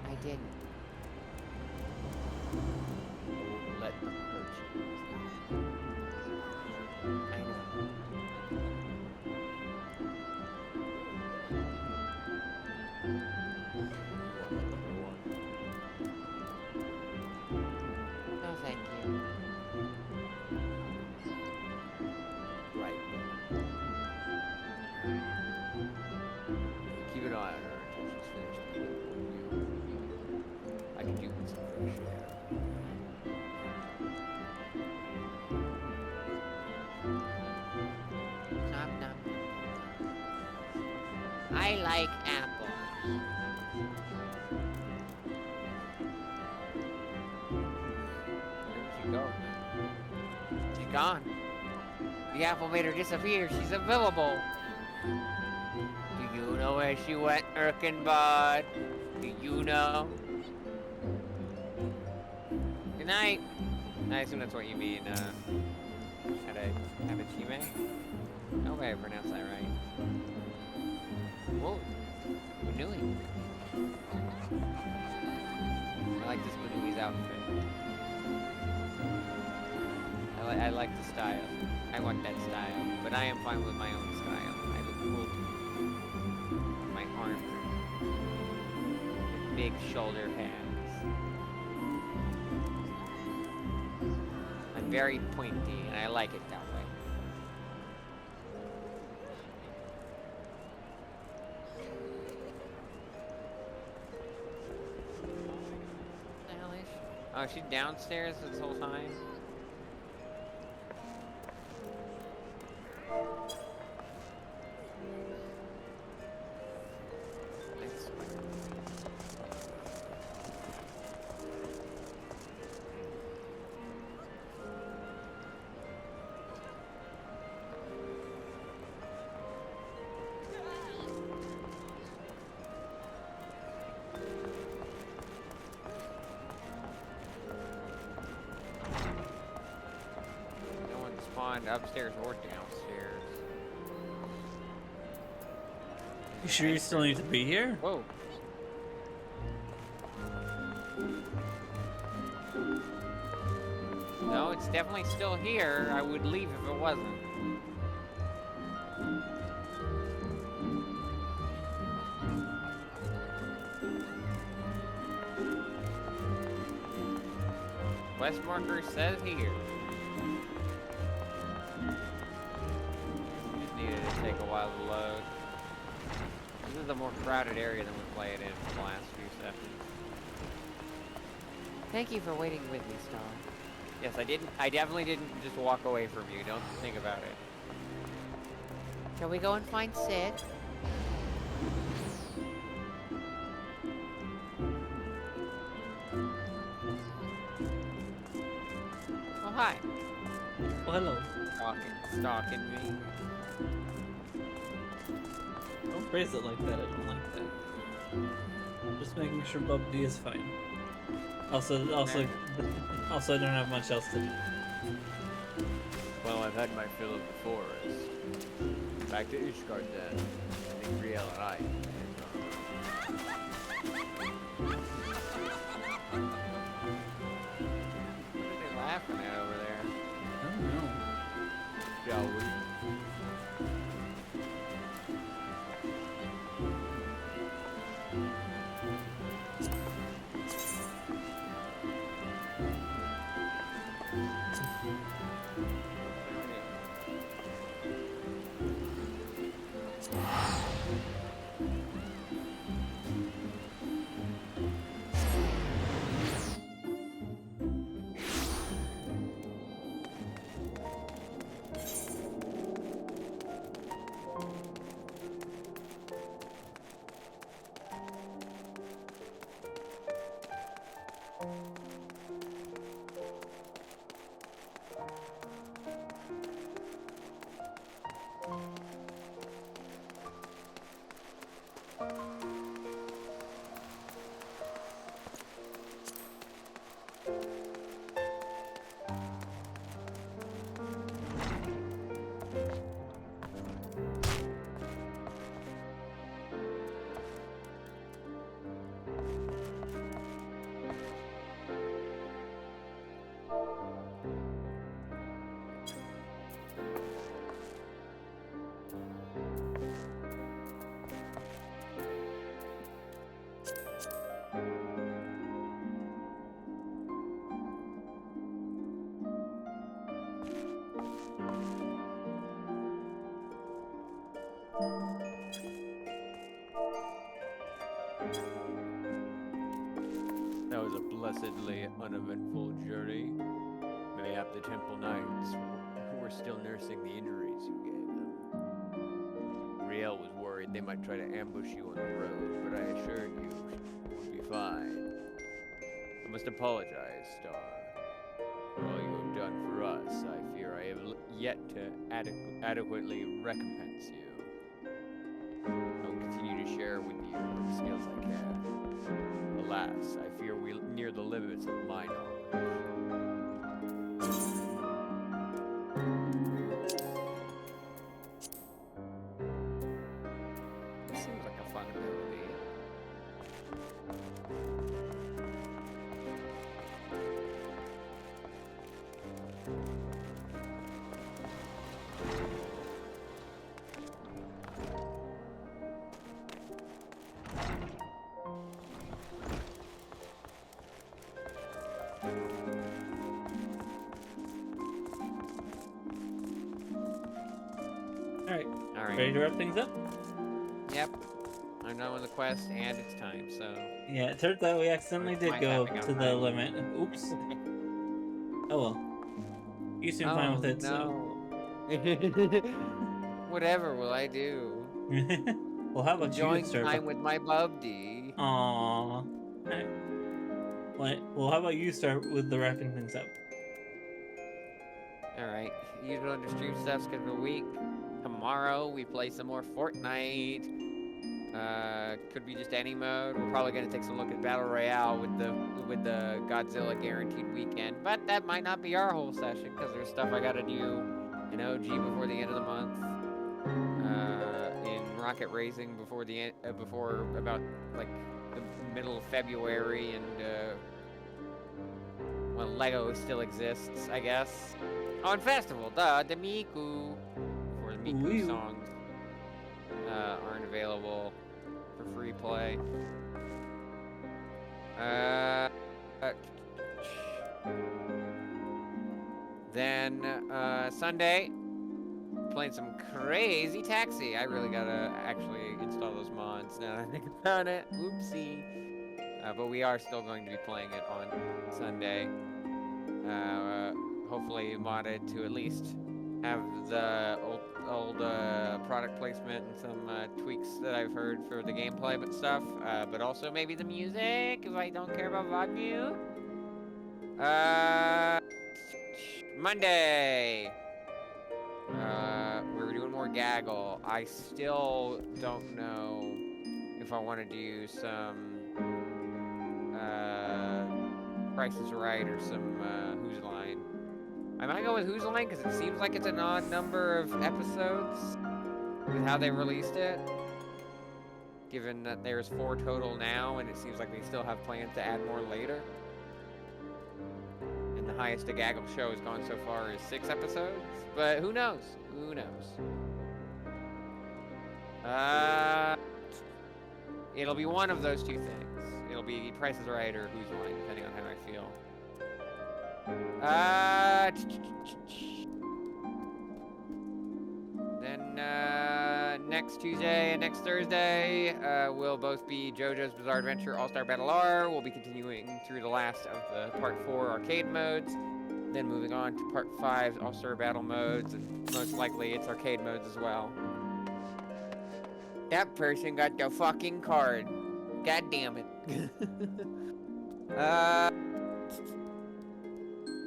I didn't. Let them hurt you. I know. No, thank you. Right. Keep an eye on her until she's finished eating. I can do with some fresh air. Nom nom. I like apples. Where'd she go? She's gone. The apple made her disappear. She's invisible. Do you know where she went, Erkenbod? Do you know? Good night. I assume that's what you mean, Abachime? I hope I pronounced that right. Whoa. Manui. I like this Manui's outfit. I like the style. I want that style. But I am fine with my own style. I look cool too. My armor. With big shoulder pads. I'm very pointy and I like it that way. What the hell is she? Oh, she's downstairs this whole time? No one spawned upstairs or downstairs. You sure you still need to be here? Whoa. No, it's definitely still here. I would leave if it wasn't. Quest marker says here. Just needed to take a while to load. This is a more crowded area than we played in for the last few sessions. Thank you for waiting with me, Star. Yes, I definitely didn't just walk away from you. Don't think about it. Shall we go and find Sid? Oh, hi. Oh, hello. Stalking me. Don't phrase it like that. I don't like that. Just making sure Bub D is fine. Also, I don't have much else to do. Well, I've had my fill of the forest. Back to Ishgard then. I think Riel and I. What are they laughing at over there? I don't know. Shall we? That was a blessedly uneventful journey. Mayhap the Temple Knights were still nursing the injuries you gave them. Riel was worried they might try to ambush you on the road, but I assured you it would be fine. I must apologize, Star, for all you have done for us. I fear I have yet to adequately recompense you. I will continue to share with you the skills I can. Alas, I fear we near the limits of my knowledge. This seems like a fun ability. Alright. Ready to wrap things up? Yep. I'm done with the quest, and it's time, so... Yeah, it turns out we accidentally did go to the limit. Oops. Oh well. You seem fine with it, so... Whatever will I do? Well, how about enjoying you start? Time with my bubdy. Aww. Well, how about you start with the wrapping things up? Alright. Usual under stream stuff scheduled week. Tomorrow we play some more Fortnite. Could be just any mode. We're probably gonna take some look at Battle Royale with the Godzilla guaranteed weekend, but that might not be our whole session because there's stuff I gotta do in OG before the end of the month. In Rocket Racing before about like the middle of February, and well, Lego still exists, I guess. On Festival, the Miku. Before the Miku songs aren't available for free play. Then Sunday, playing some crazy Taxi. I really gotta actually install those mods now that I think about it. Oopsie. But we are still going to be playing it on Sunday. Hopefully modded to at least have the old product placement and some tweaks that I've heard for the gameplay but stuff. But also maybe the music, if I don't care about volume. Monday. We're doing more Gaggle. I still don't know if I want to do some Price is Right or some Who's Line. I might go with Who's Line because it seems like it's an odd number of episodes with how they released it. Given that there's 4 total now, and it seems like they still have plans to add more later. And the highest a Gaggle show has gone so far is 6 episodes. But who knows? Who knows? It'll be one of those two things. It'll be Price is Right or Who's Line, depending on how I feel. Then next Tuesday and next Thursday will both be JoJo's Bizarre Adventure All-Star Battle R. We'll be continuing through the last of the Part 4 arcade modes. Then moving on to Part 5 All-Star Battle modes, and most likely it's arcade modes as well. That person got the fucking card. God damn it.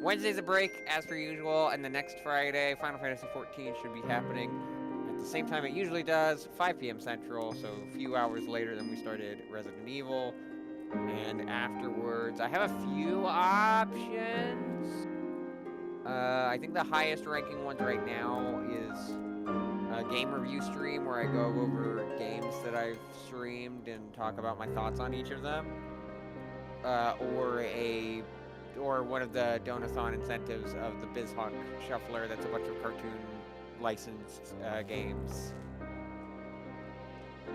Wednesday's a break, as per usual, and the next Friday, Final Fantasy XIV should be happening at the same time it usually does, 5 p.m. Central, so a few hours later than we started Resident Evil. And afterwards, I have a few options. I think the highest ranking ones right now is a game review stream where I go over games that I've streamed and talk about my thoughts on each of them. Or one of the Donathon incentives of the BizHawk Shuffler that's a bunch of cartoon licensed games.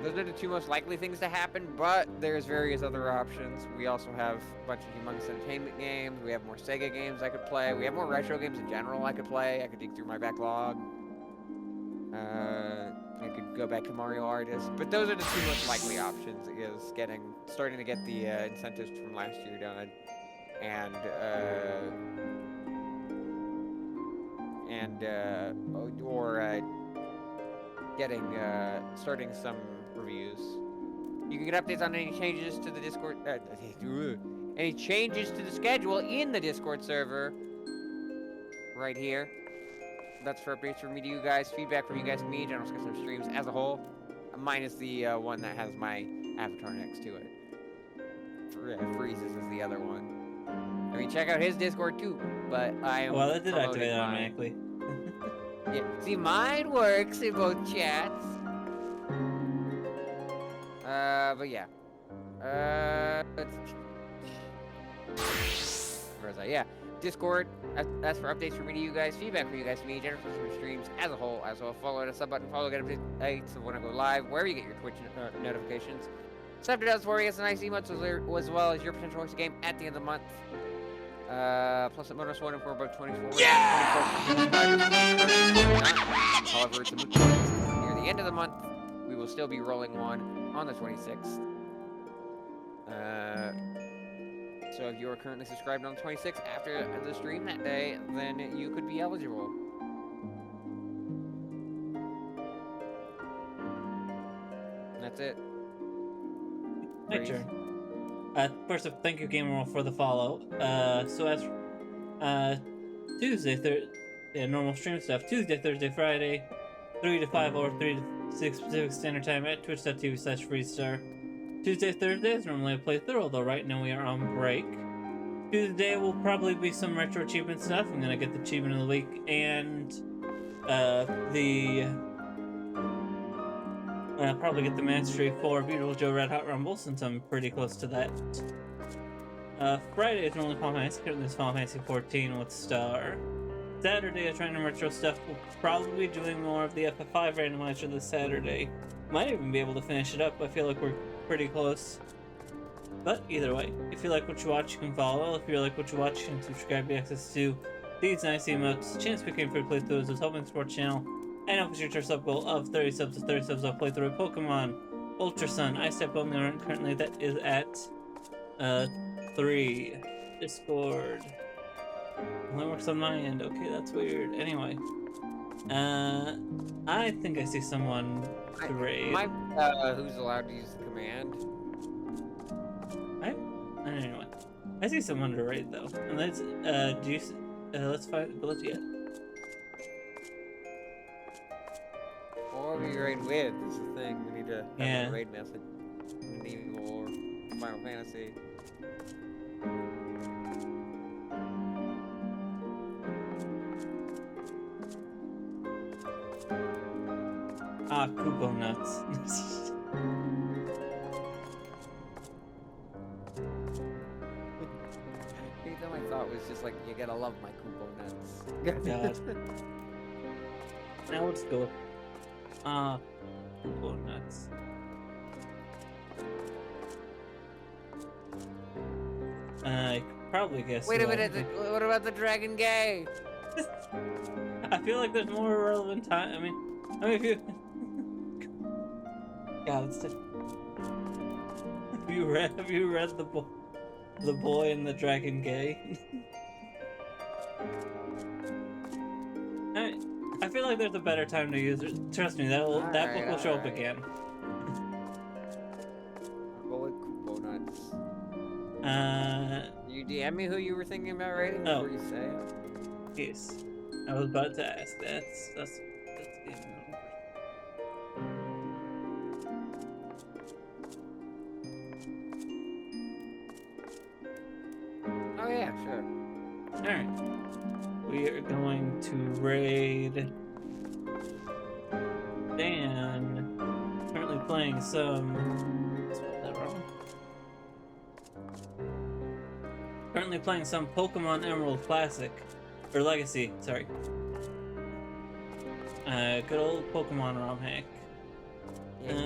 Those are the 2 most likely things to happen, but there's various other options. We also have a bunch of Humongous Entertainment games. We have more Sega games I could play. We have more retro games in general I could play. I could dig through my backlog. I could go back to Mario Artist. But those are the 2 most likely options, is starting to get the incentives from last year done. And starting some reviews. You can get updates on any changes to the Discord, any changes to the schedule in the Discord server, right here. That's for updates from me to you guys, feedback from you guys to me, general discussion of streams as a whole, minus the one that has my avatar next to it. Freezes is the other one. I mean, check out his Discord too, but I am. Well, that did activate automatically. Yeah, see, mine works in both chats. But yeah. Where was I? Yeah, Discord. That's for updates from me to you guys, feedback from you guys to me, general for streams as a whole. As well, follow the sub button, follow, get updates of when I go live, wherever you get your Twitch notifications. Sub to us for you, get some nice emotes as well as your potential voice game at the end of the month. Plus a bonus one for about 24. Yeah! 24. However, it's a moot point. Near the end of the month, we will still be rolling one on the 26th. So if you are currently subscribed on the 26th after the stream that day, then you could be eligible. And that's it. My turn. First off, thank you, Gamer, for the follow. So as Tuesday, normal stream stuff. Tuesday, Thursday, Friday, 3 to 5 or 3 to 6 Pacific Standard Time at twitch.tv/freestar. Tuesday, Thursday is normally a playthrough, although right now we are on break. Tuesday will probably be some retro achievement stuff. I'm gonna get the achievement of the week and probably get the mastery for Beautiful Joe Red Hot Rumble, since I'm pretty close to that. Friday is normally Final Fantasy. Currently it's Final Fantasy 14 with Star. Saturday is random retro stuff. We'll probably be doing more of the FF5 randomizer this Saturday. Might even be able to finish it up. I feel like we're pretty close. But either way, if you like what you watch, you can follow. If you like what you watch, you can subscribe to get access to these nice emotes, chance to become free playthroughs, this Helping Sports channel, and help us reach our sub goal of 30 subs to 30 subs. I'll play through Pokemon, Ultra Sun, Ice Step only currently that is at 3. Discord. Only works on my end. Okay, that's weird. Anyway. I think I see someone to raid. Who's allowed to use the command? Anyway. I see someone to raid though. And let's let's find ability yet. Or we raid with is the thing. We need to have a raid message. Final Fantasy. Ah, Kupo nuts. Anything I thought was just like, you gotta love my Kupo nuts. God. Now let's go. Ah, Kupo nuts. I could probably guess. Wait a minute, what about the Dragon Gay? I feel like there's more relevant time. I mean, if you. God, it's have you read the Boy and the Dragon Gay? I feel like there's a better time to use it. Trust me, that book will show up again. I'll go with Kupo nuts. You DM me who you were thinking about rating before you say it? Yes. I was about to ask. That's good. Oh yeah, sure. Alright. We are going to raid Dan. Currently playing some. Spelled that wrong. Currently playing some Pokemon Emerald Classic. Or Legacy, sorry. Good old Pokemon ROM hack.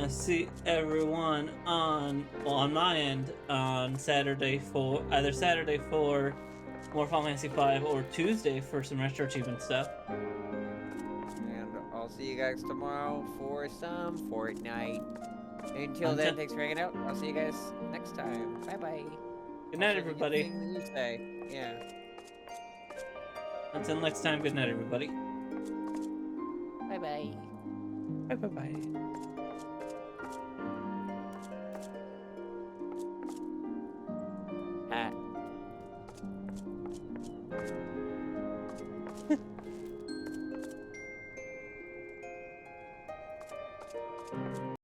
See everyone on my end on Saturday for either Saturday for more Final Fantasy V or Tuesday for some retro achievement stuff. And I'll see you guys tomorrow for some Fortnite. Until then, thanks for hanging out. I'll see you guys next time. Bye bye. Good night, everybody. Anything that you say. Yeah. Until next time, good night, everybody. Bye bye. Bye bye bye.